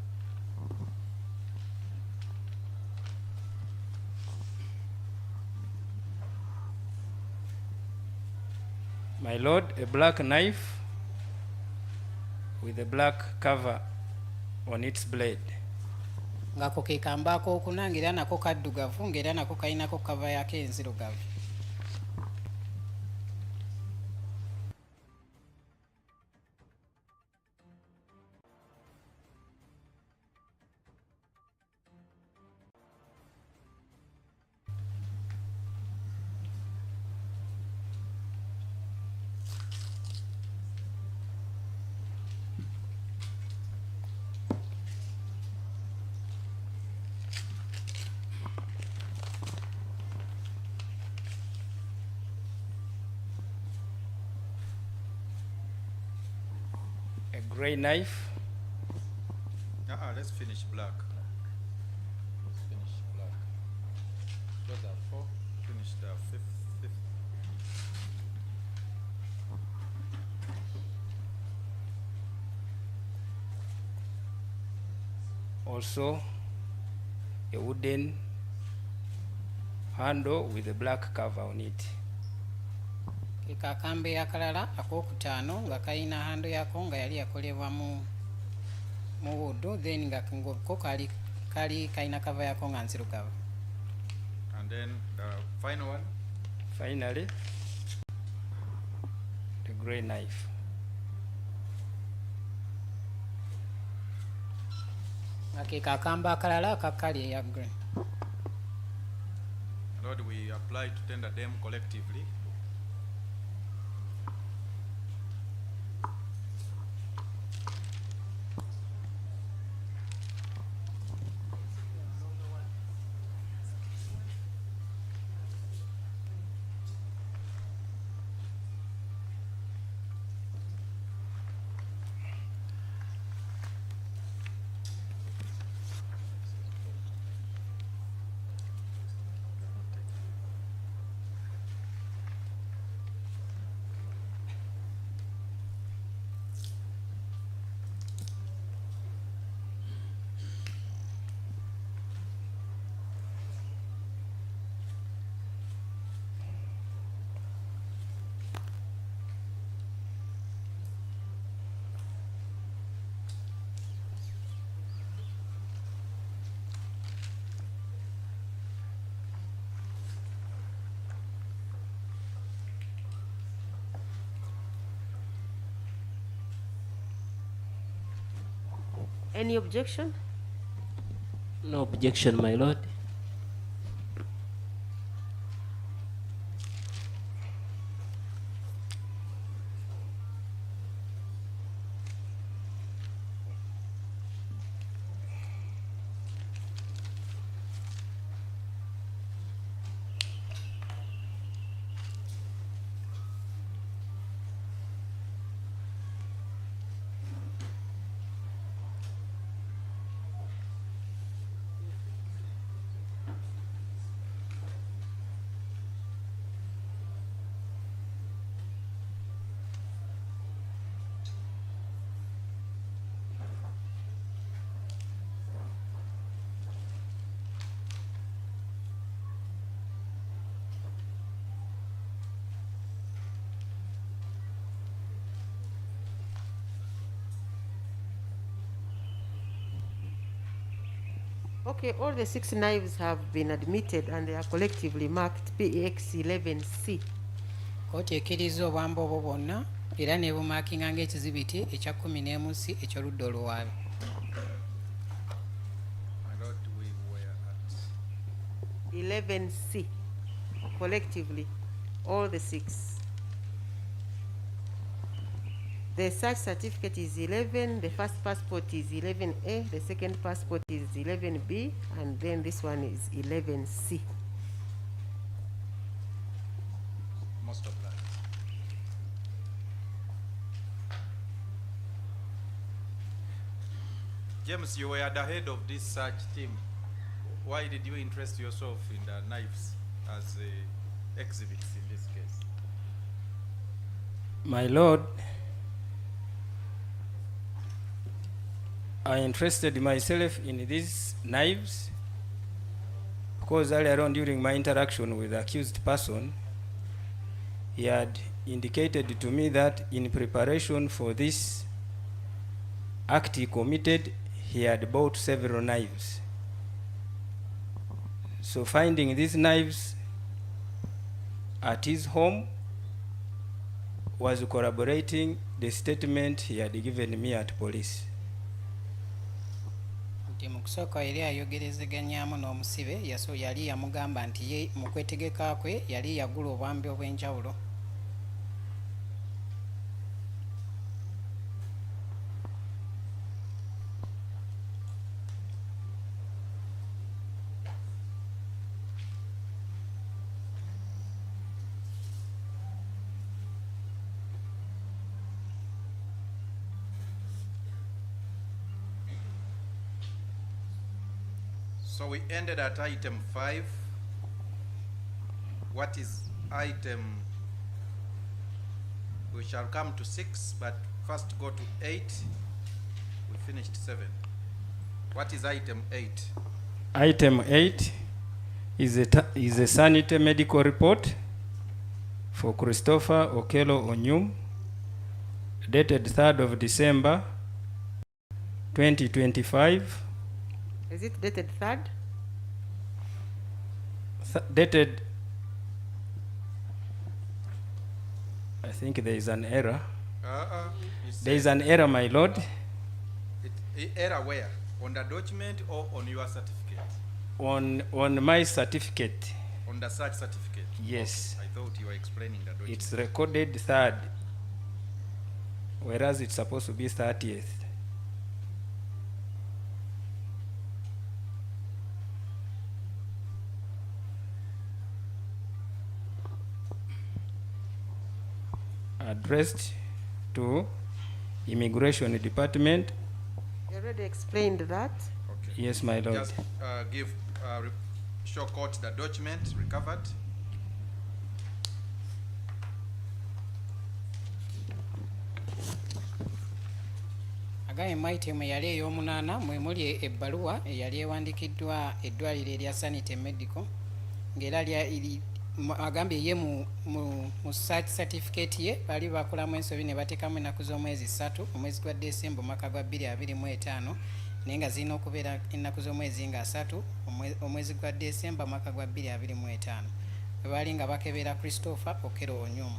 My lord, a black knife with a black cover on its blade. ngako ke kamba akokuna ng'era nako kaddugavu ng'era nako kalinako kava yako enzirugavu. A gray knife. Let's finish black. Let's finish black. Those are 4. Finish the fifth. Also, a wooden handle with a black cover on it. Ke kakambe akalala akokutaano nga kalina hando yako nga yali yakolebwa mu woodu, then nga ko kali kalina kava yako nga nzirugavu. And then the final one. Finally, the gray knife. Nga ke kakamba akalala akakali eya green. Lord, we apply to tender them collectively. Any objection? No objection, my lord. Okay, all the 6 knives have been admitted and they are collectively marked PX 11C. Kooti ekkiriza obwamba obwo bwonna era ne bumaakinga ng'ekizibiti ekya 11C eky'oludda oluwaabi. My Lord, we were at 11C, collectively, all the 6. The search certificate is 11, the first passport is 11A, the second passport is 11B, and then this one is 11C. most of that. James, you were at the head of this search team. Why did you interest yourself in the knives as exhibits in this case? My lord, I interested myself in these knives because earlier on during my interaction with the accused person, he had indicated to me that in preparation for this act he committed, he had bought several knives. So finding these knives at his home was corroborating the statement he had given me at police. Nti mu kusooka yali ayogerezeganyaamu n'omusibe yali yamugamba nti ye mu kwetegeka kwe yali yagula obwambi obw'enjawulo. So we ended at item 5. What is item? We shall come to 6, but first go to 8. We finished 7. What is item 8? Item 8 is a sanitary medical report for Christopher Okello Onyum, dated 3rd of December 2025. Is it dated 3rd? Dated, I think there is an error. There is an error, my lord. Error where? On the document or on your certificate? On my certificate. On the search certificate? Yes. Okay. I thought you were explaining the document. It's recorded 3rd, whereas it's supposed to be 30th. Addressed to Immigration Department. You already explained that. Okay. Yes, my lord. Just show court the document recovered. Again, item eyali ey'omunaana mwe muli ebbaluwa eyali ewandiikiddwa eddwaliro erya Sanity Medical ng'era agambye ye mu search certificate ye bali bakolamu ensobi ne bateekamu ennaku z'omwezi 3 omwezi gwa December omwaka gwa 2025 naye nga zirina okubeera ennaku z'omwezi nga 3 omwezi gwa December omwaka gwa 2025 bwe baali nga bakebera Christopher Okello Onyum.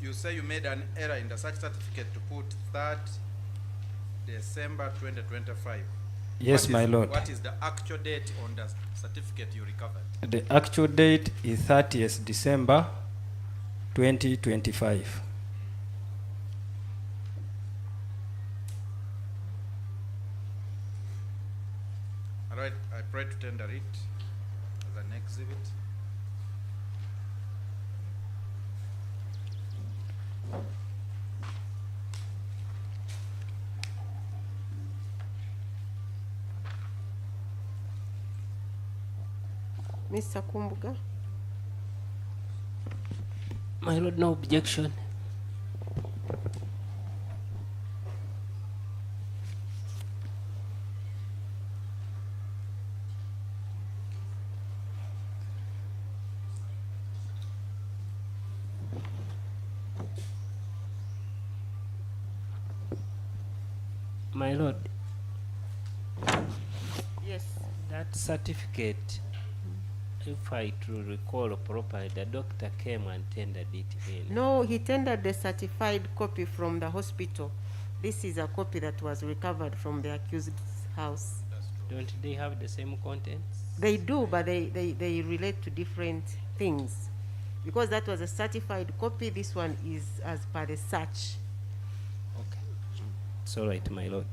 You say you made an error in the search certificate to put 3rd December 2025. Yes, my lord. What is the actual date on the certificate you recovered? The actual date is 30th December 2025. All right, I pray to tender it as an exhibit. Mr. Kumbuga? My lord, no objection. My lord, Yes. that certificate, if I to recall properly, the doctor came and tendered it in. No, he tendered the certified copy from the hospital. This is a copy that was recovered from the accused's house. Don't they have the same contents? They do, but they relate to different things. Because that was a certified copy, this one is as per the search. Okay. It's all right, my lord.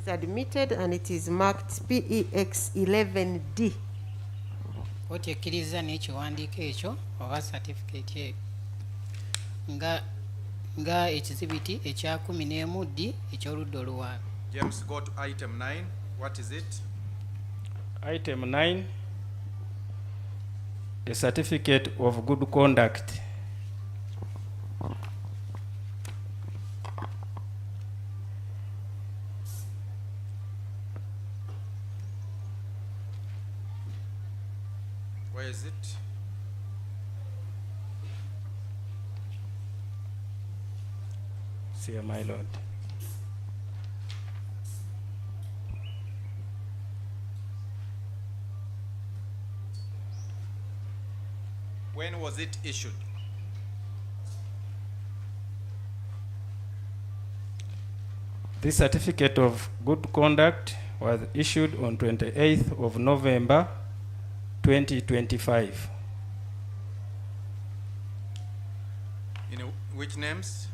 It's admitted and it is marked PEX 11D. Kkooti ekkiriza n'ekiwandiiko ekyo oba certificate eyo nga ekizibiti ekya 11D eky'oludda oluwaabi. James, go to item 9. What is it? Item 9, a certificate of good conduct. Where is it? See, my lord. When was it issued? This certificate of good conduct was issued on 28th of November 2025. In which names?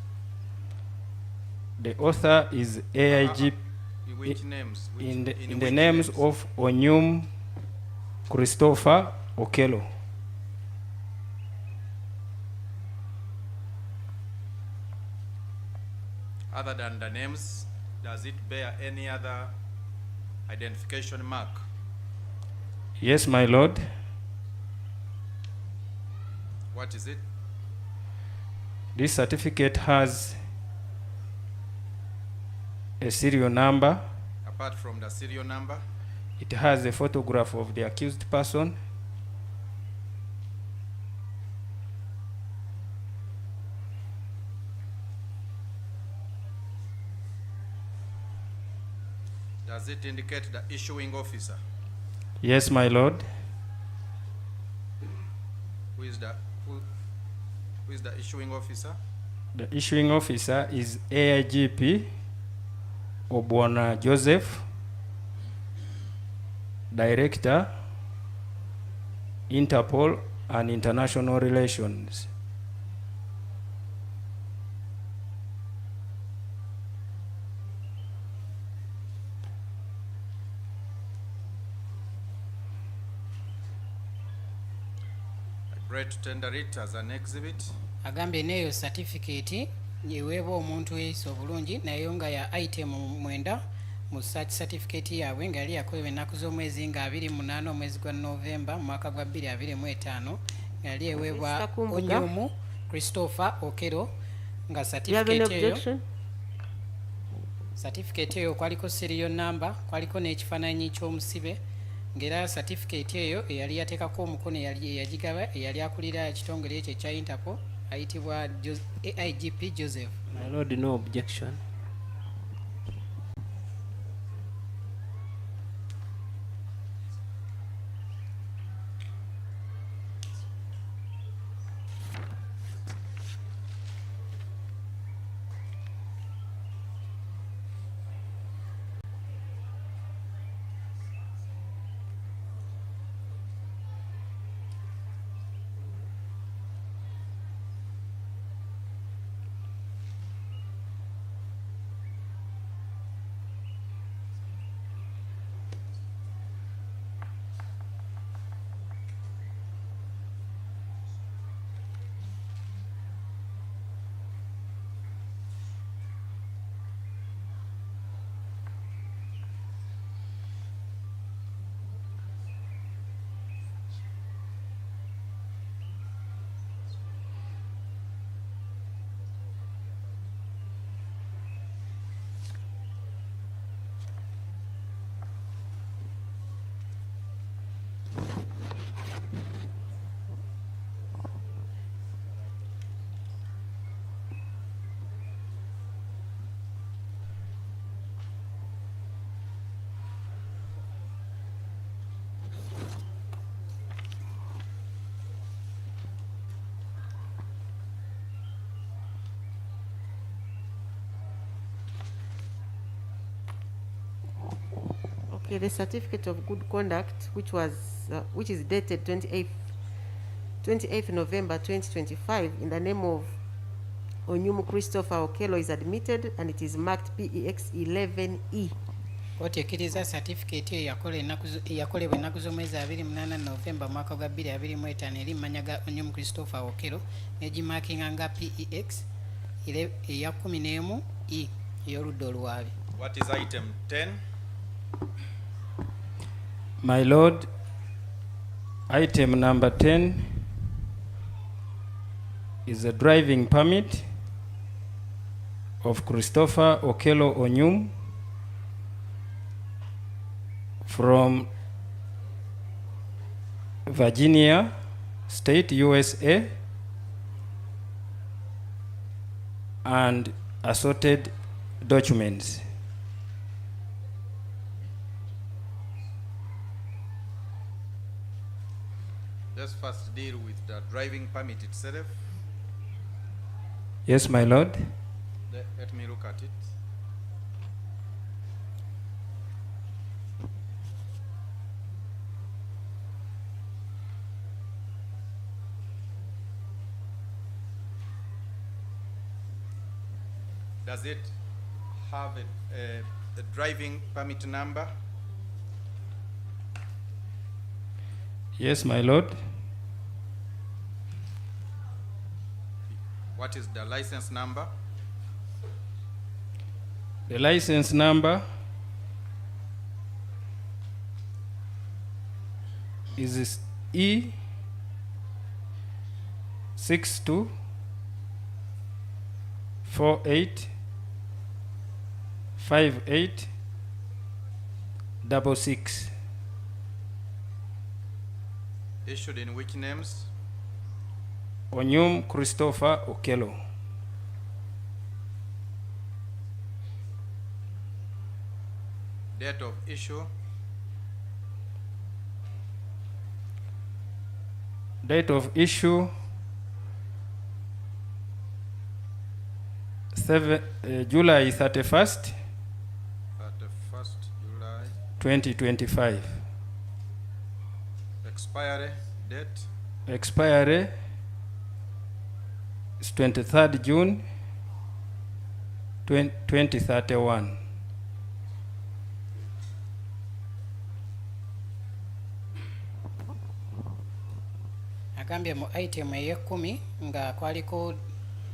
The author is AIG In which names? in the which names of Onyum Christopher Okello. Other than the names, does it bear any other identification mark? Yes, my lord. What is it? This certificate has a serial number. Apart from the serial number, It has a photograph of the accused person. does it indicate the issuing officer? Yes, my lord. Who is the issuing officer? The issuing officer is AIGP Obwana Joseph, Director, Interpol and International Relations. I pray to tender it as an exhibit. Agambye neeyo certificate eweebwa omuntu eyisa obulungi naye nga ya item 9 mu search certificate yaabwe nga yali yakolebwa ennaku z'omwezi nga 28 omwezi gwa November mu mwaka gwa 2025 nga yali eweebwa Onyum Christopher Okello nga certificate eyo kwaliko serial number, kwaliko n'ekifaananyi ky'omusibe ng'era certificate eyo eyali yateekako omukono eyagigaba eyali akulira ekitongole ekyo ekya Interpol ayitibwa AIGP Joseph. My lord, no objection. Okay, the certificate of good conduct, which is dated 28th November 2025, in the name of Onyum Christopher Okello, is admitted and it is marked PEX 11E. Kkooti ekkiriza certificate eyo yakolebwa ennaku z'omwezi 28 Novemba mwaka gwa 2025 eri mmanya ga Onyum Christopher Okello negimakinga nga PEX eya 11 E ey'oludda oluwaabi. What is item 10? My Lord, item number 10 is a driving permit of Christopher Okello Onyum from Virginia State, USA, and assorted documents. Let's first deal with the driving permit itself. Yes, my Lord. Let me look at it. Does it have a driving permit number? Yes, my Lord. What is the license number? The license number is E 62 48 58 66. Issued in which names? Onyum Christopher Okello. Date of issue? Date of issue July 31st, 31st July. 2025. Expiry date? Expiry is 23rd June 2031. Agambye mu item ey'ekumi nga kwaliko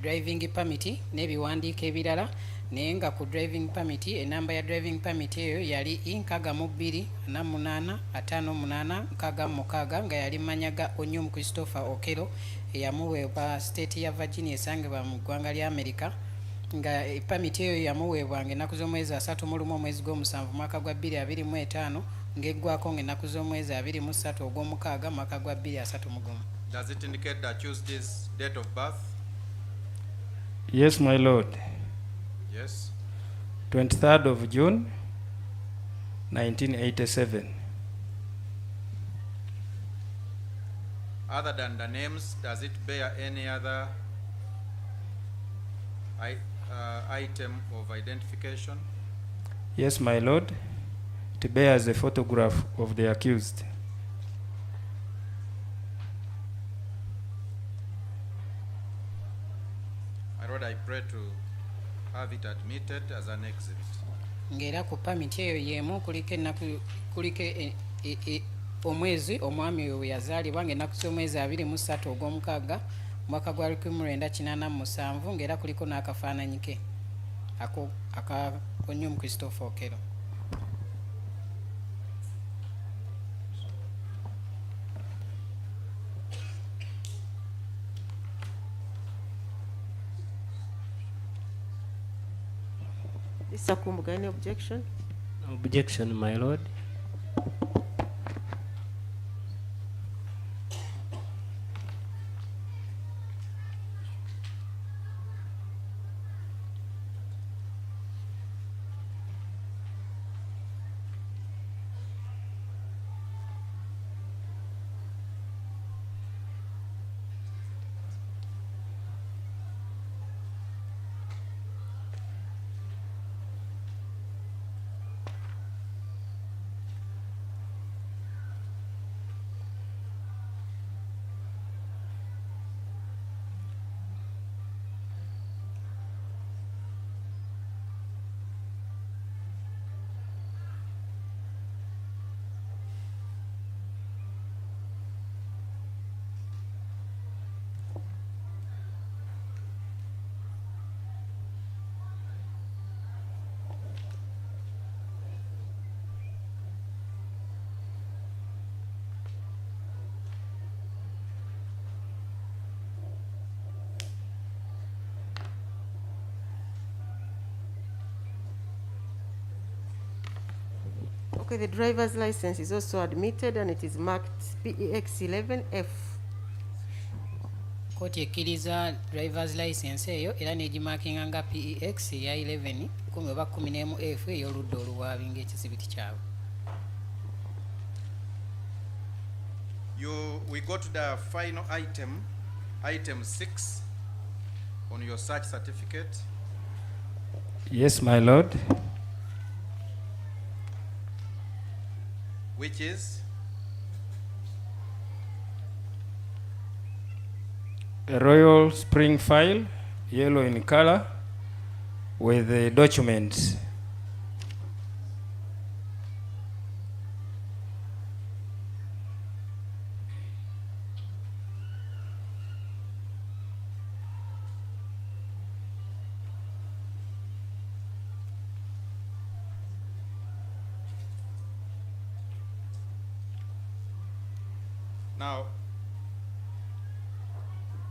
driving permit n'ebiwandiiko ebirala naye nga ku driving permit enamba ya driving permit eyo yali E628586 nga yali mmanya ga Onyum Christopher Okello eyamuweebwa state ya Virginia esangibwa mu ggwanga lya America nga permit eyo yamuweebwanga ennaku z'omwezi 31 omwezi gw'omusanvu mwaka gwa 2025 ng'eggwako ng'ennaku z'omwezi 23 ogw'omukaaga mwaka gwa 2031. Does it indicate that Tuesday's date of birth? Yes, my Lord. Yes. 23rd of June 1987. Other than the names, does it bear any other item of identification? Yes, my Lord. It bears a photograph of the accused. My Lord, I pray to have it admitted as an exhibit. Ng'era ku permit eyo yemu kuliko omwezi omwami oyo yazaalibwa ng'ennaku z'omwezi 23 ogw'omukaaga mwaka gwa 1987 ng'era kuliko n'akafaananyi ke aka Onyum Christopher Okello. Mr. Kumbuga, any objection? No objection, my lord. Okay, the driver's license is also admitted and it is marked PEX 11F. Kooti ekkiriza drivers license eyo era negimakinga nga PEX eya 11 10 oba 11F ey'oludda oluwaabi ng'ekisibiti kyabwe. We go to the final item, item 6 on your search certificate. Yes, my lord. Which is A Royal Spring file, yellow in color, with the documents. now.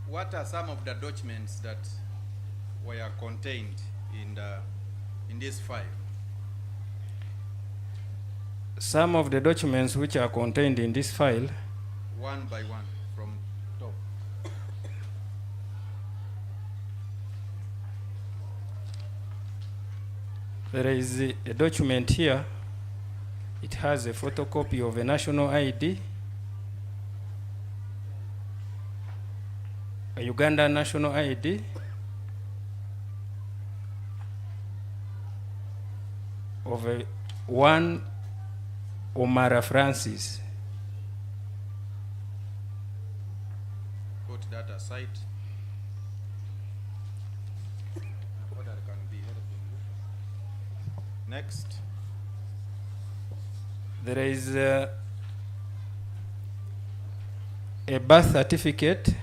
What are some of the documents that were contained in this file? Some of the documents which are contained in this file, one by one from top. there is a document here. It has a photocopy of a national ID, a Uganda national ID, of one Omara Francis. Put that aside. Order can be helping you. Next. There is a birth certificate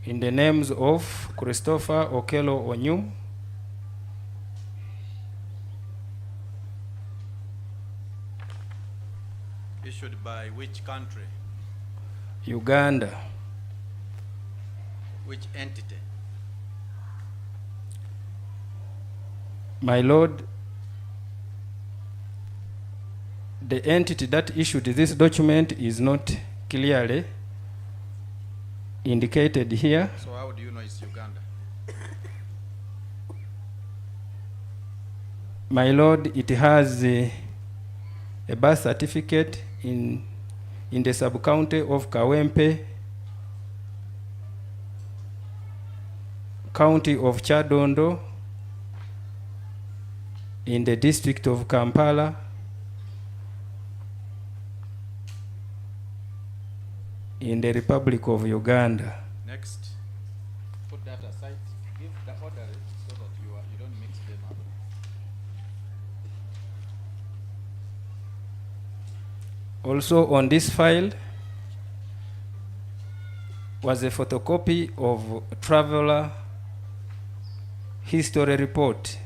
in the names of Christopher Okello Onyum, Issued by which country? Uganda. Which entity? My lord, the entity that issued this document is not clearly indicated here. So how do you know it's Uganda? My lord, it has a birth certificate in the sub-county of Kawempe, county of Chadondo, in the district of Kampala, in the Republic of Uganda. Next. Put that aside. Give the order so that you don't mix them up. Also on this file was a photocopy of traveler history report.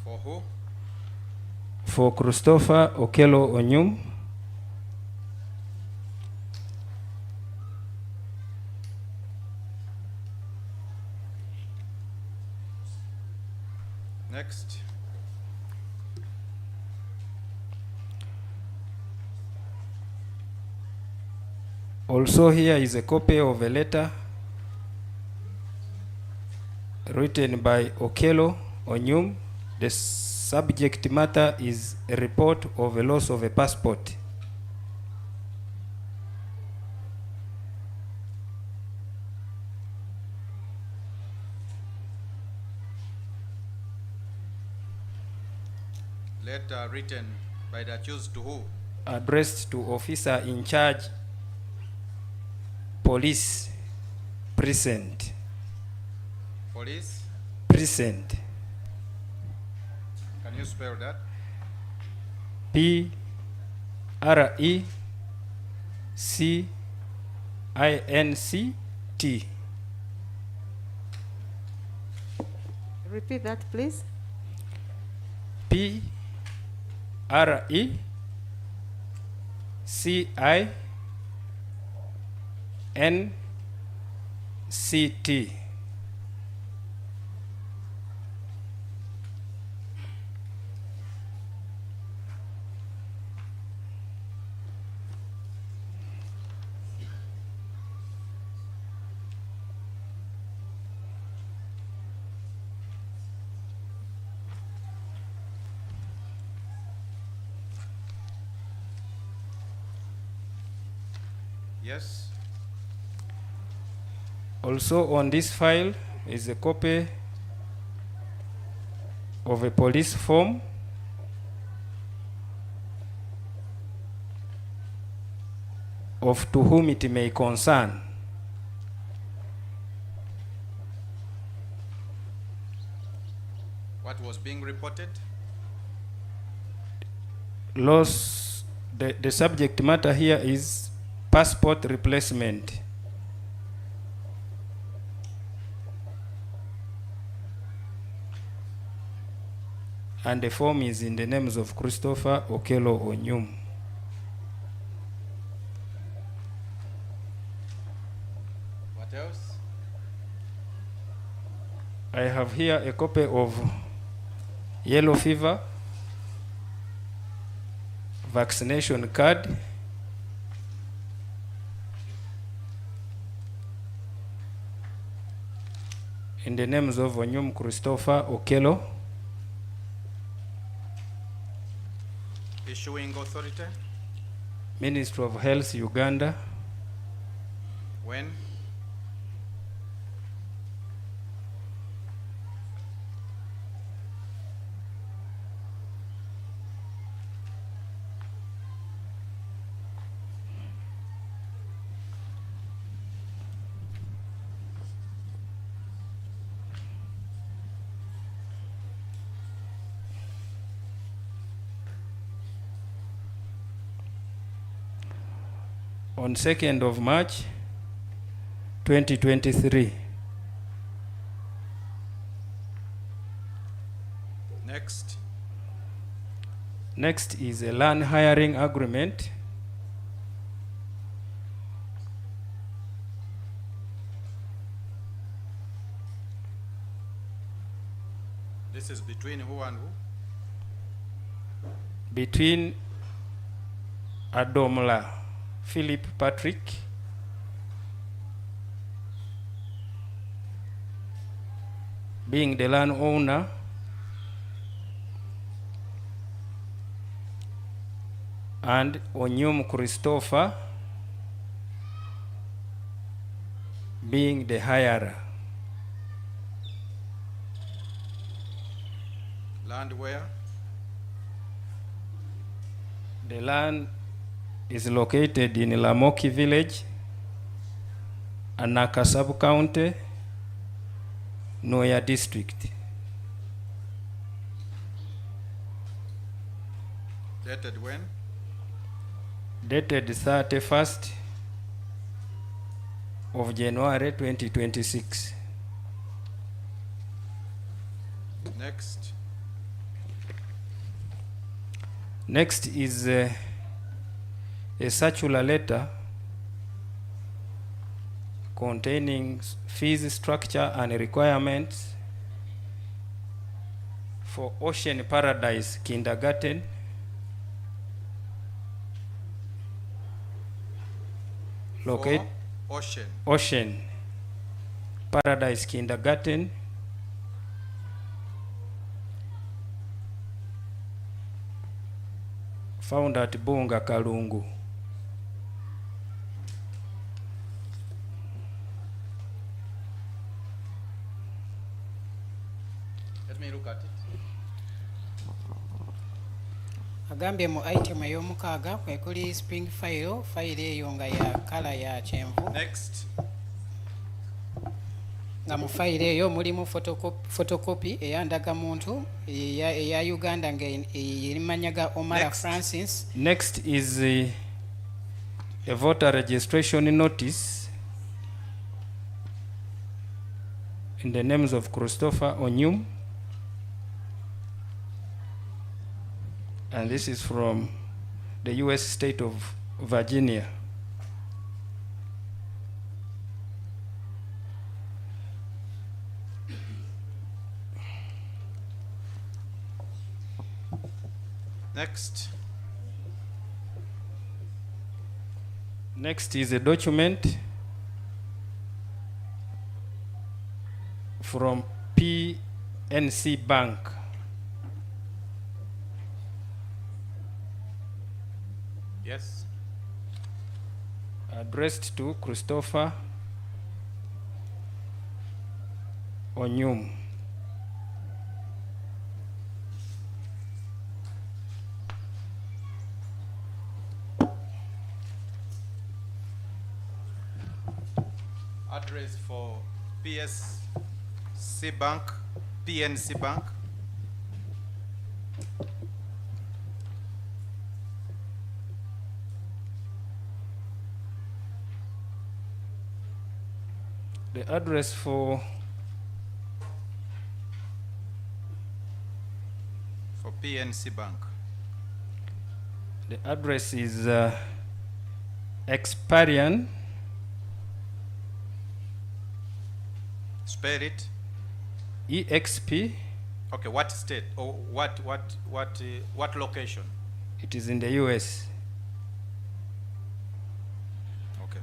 For who? For Christopher Okello Onyum. Next. Also here is a copy of a letter written by Okello Onyum. The subject matter is a report of a loss of a passport. Letter written by the accused to who? Addressed to officer in charge, police precinct. Police? Precinct. Can you spell that? P-R-E-C-I-N-C-T. Repeat that, please. CINCT. Yes. Also on this file is a copy of a police form of to whom it may concern. What was being reported? Loss, the subject matter here is passport replacement. And the form is in the names of Christopher Okello Onyum. What else? I have here a copy of yellow fever vaccination card, in the names of Onyum Christopher Okello. Issuing authority? Ministry of Health, Uganda. When? On 2nd of March 2023. Next. Next is a land hiring agreement This is between who and who? between Adomla Philip Patrick being the landowner and Onyum Christopher being the hirer. Land where? The land is located in Lamoki village, Anaka sub-county, Noya district. Dated when? Dated 31st of January 2026. Next. Next is a circular letter containing fees structure and requirements for Ocean Paradise Kindergarten, locate For Ocean. Ocean Paradise Kindergarten, found at Bunga Kalungu. Let me look at it. agambye mu item ey'omukaaga kwe kuli spring file eyo nga ya kala ya kyenvu Next. nga mu file eyo mulimu photocopy eyandaga muntu eya Uganda nga erimanyaga Omara Next. Francis. Next is a voter registration notice in the names of Christopher Onyum, and this is from the US state of Virginia. Next. Next is a document from PNC Bank. Yes. Addressed to Christopher Onyum. Address for PNC Bank. The address for PNC Bank. the address is Experian. Spell it. EXP. Okay, what state or what location? It is in the US. Okay.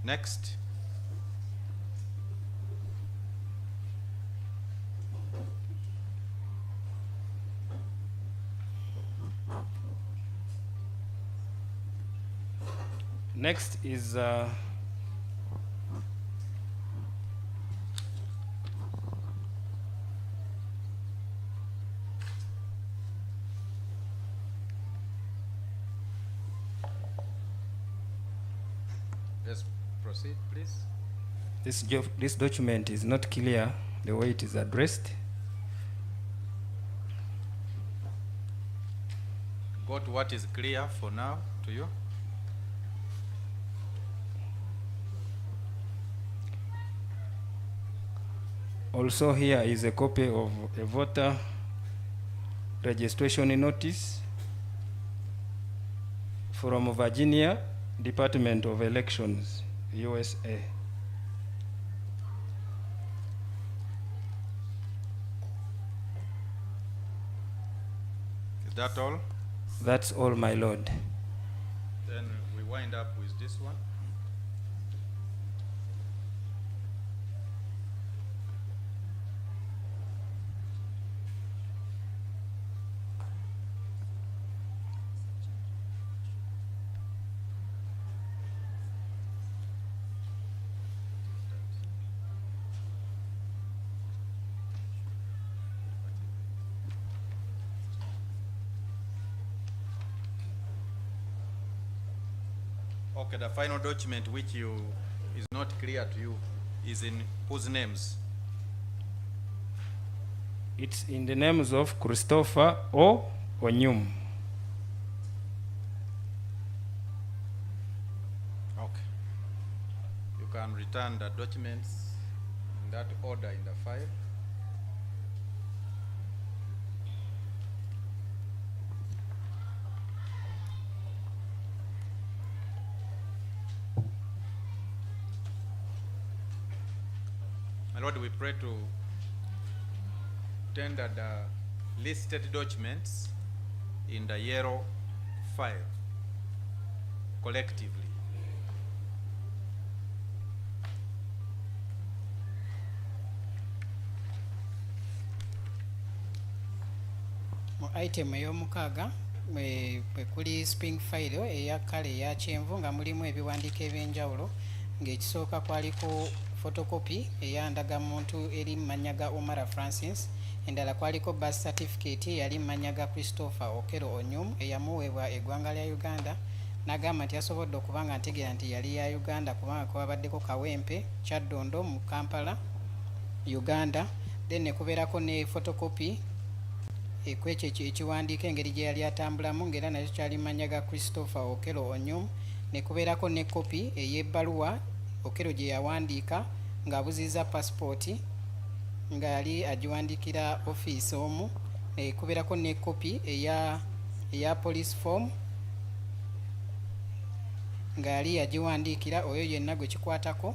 Next. Next is Let's proceed, please. this document is not clear the way it is addressed. Go to what is clear for now to you. Also here is a copy of a voter registration notice from Virginia Department of Elections, USA. Is that all? That's all, my lord. Then we wind up with this one. Okay, the final document which is not clear to you is in whose names? It's in the names of Christopher O. Onyum. Okay. You can return the documents in that order in the file. My Lord, we pray to tender the listed documents in the yellow file collectively. Mu item ey'omukaaga mwe kuli spring file eya kale eya kyenvu nga mulimu ebiwandiiko eby'enjawulo ng'ekisooka kwaliko photocopy eya ndagamuntu eri mannya ga Omara Francis, endala kwaliko birth certificate yali mannya ga Christopher Okello Onyum eyamuweebwa eggwanga lya Uganda, n'agamba nti yasobodde okuba nga ntegeera nti yali ya Uganda kubanga kwabaddeko kawempe Kyaddondo mu Kampala, Uganda. Then nekubeerako ne photocopy ekwekyo ekiwandiiko engeri gye yali atambulamu ng'era nakyo kyali mannya ga Christopher Okello Onyum. Nekubeerako ne kopi ey'ebbaluwa Okello gye yawandiika ng'abuziza passport nga yali agiwandiikira office omu. Nekubeerako ne kopi eya police form ng'ali yagiwandiikira oyo yenna gwe kikwatako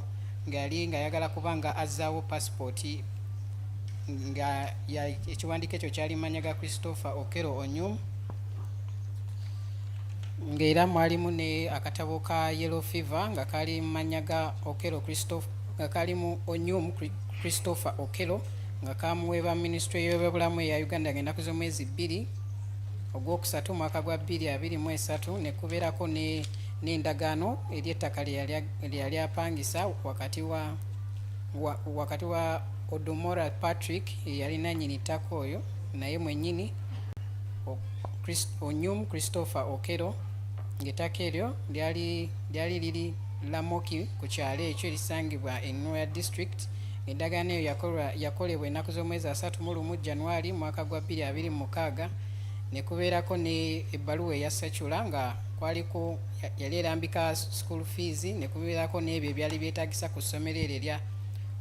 ng'ali nga yagala kubanga azzaawo passport nga ekiwandiiko ekyo kyali manya ga Christopher Okello Onyum, ng'era mwalimu ne akatabo ka yellow fever nga kali manya ga Okello Christopher nga kali mu Onyum Christopher Okello nga kamuweebwa ministry y'ebyobulamu eya Uganda ng'ennaku z'omwezi 2 ogwokusatu mwaka gwa 2023 ne kubeerako n'endagaano ery'ettaka lyeyali apangisa wakati wa Odomora Patrick eyalina nnyini ttaka oyo naye mwennyini Onyum Christopher Okello ng'ettaka eryo lyali liri Lamoki ku kyalo ekyo erisangibwa Enoya District. Endagaano eyo yakolebwa ennaku z'omwezi 31 January mwaka gwa 2026 ne kubeerako ne ebbaluwa eya Sachula nga kwaliko yali erambika school fees ne kubeerako n'ebyo ebyali byetaagisa ku ssomero eryo erya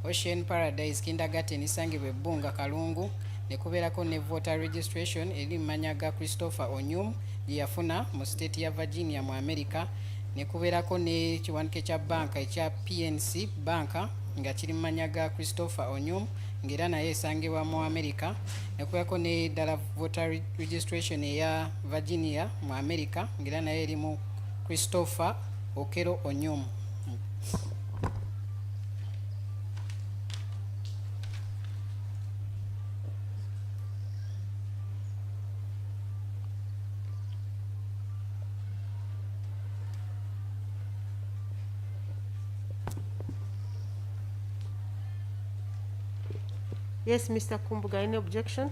Ocean Paradise Kindergarten esangibwa Ebbunga Kalungu ne kubeerako ne voter registration eri mmanya ga Christopher Onyum gye yafuna mu state ya Virginia mu America ne kubeerako ne kiwandiiko ekya banka ekya PNC banka nga kiri mmanya ga Christopher Onyum ng'era naye esangibwa mu America ne kubeerako ne ddala voter registration eya Virginia mu America ng'era naye eri mu Christopher Okello Onyum. Yes, Mr. Kumbuga, any objection?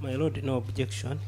My lord, no objection.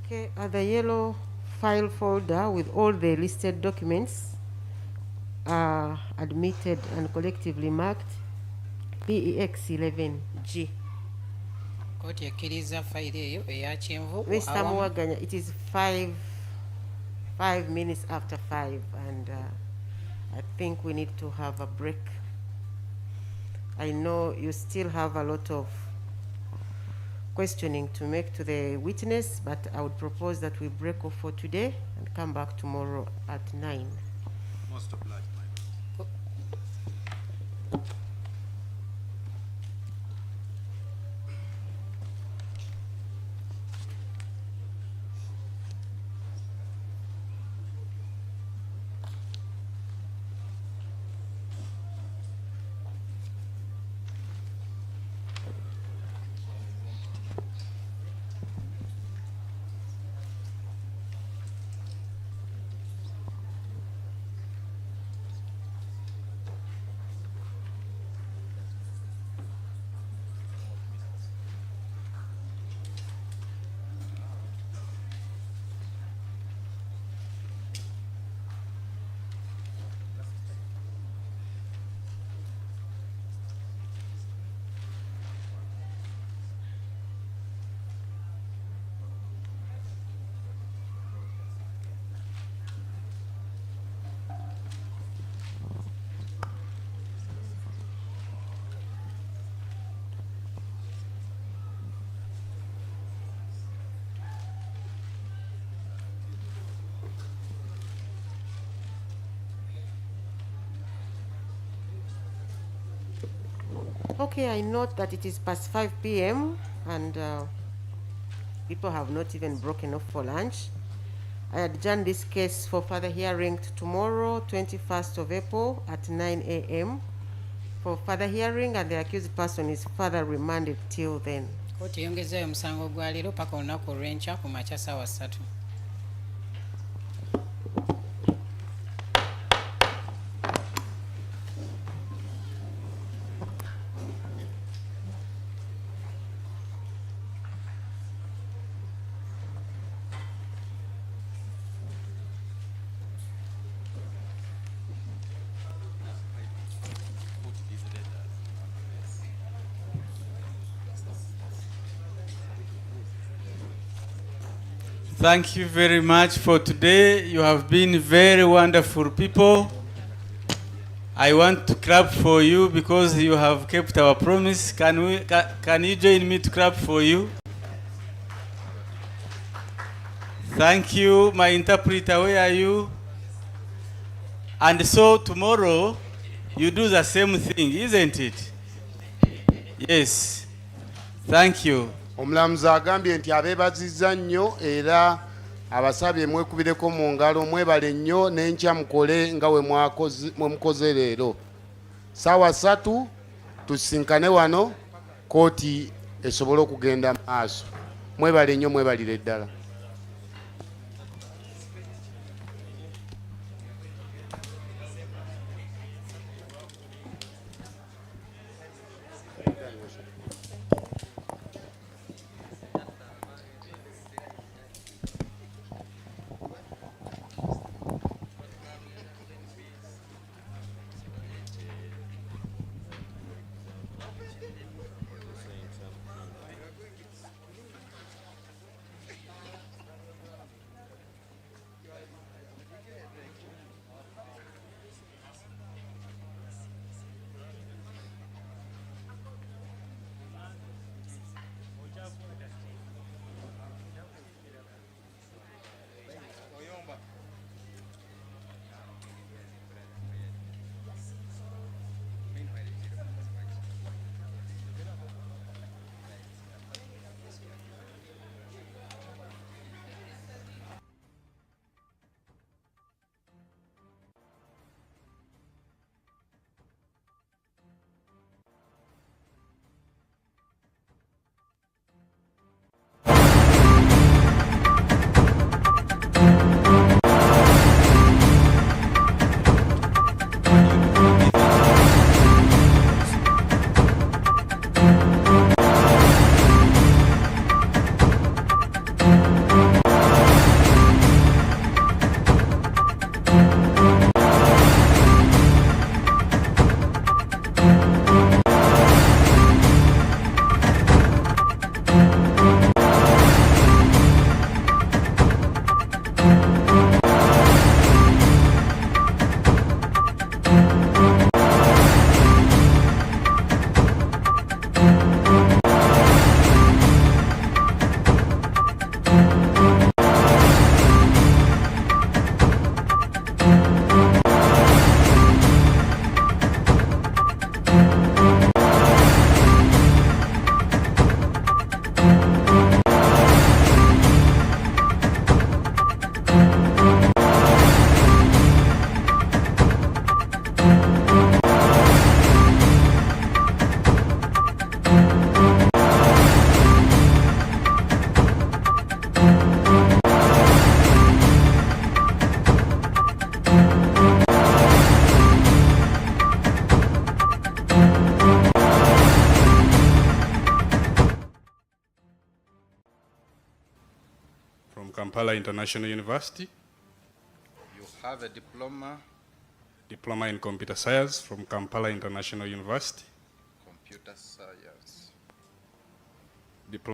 Okay, the yellow file folder with all the listed documents are admitted and collectively marked PEX 11G. Kooti ekkiriza fayiro eyo eya kyenvu Mr. Muwaganya, it is 5 minutes after 5 and I think we need to have a break. I know you still have a lot of questioning to make to the witness, but I would propose that we break off for today and come back tomorrow at 9. Most obliged, my lord. Okay, I note that it is past 5 p.m. and people have not even broken off for lunch. I adjourn this case for further hearing to tomorrow, 21st of April at 9 a.m. for further hearing, and the accused person is further remanded till then. Kkooti eyongezzayo omusango gwa leero paka olunaku olw'enkya ku makya ssaawa 3. Thank you very much for today. You have been very wonderful people. I want to clap for you because you have kept our promise. Can you join me to clap for you? Thank you. My interpreter, where are you? And so tomorrow you do the same thing, isn't it? Yes. Thank you. Omulamuzi agambye nti abeebazizza nnyo era abasabye mwekubireko mu ngalo, mwebale nnyo n'enkya mukole nga mwe mukoze leero. Ssaawa 3 tusisinkane wano, kooti esobole okugenda maaso. Mwebale nnyo, mwebalire ddala. Kampala International University. You have a diploma? Diploma in Computer Science from Kampala International University. Computer Science.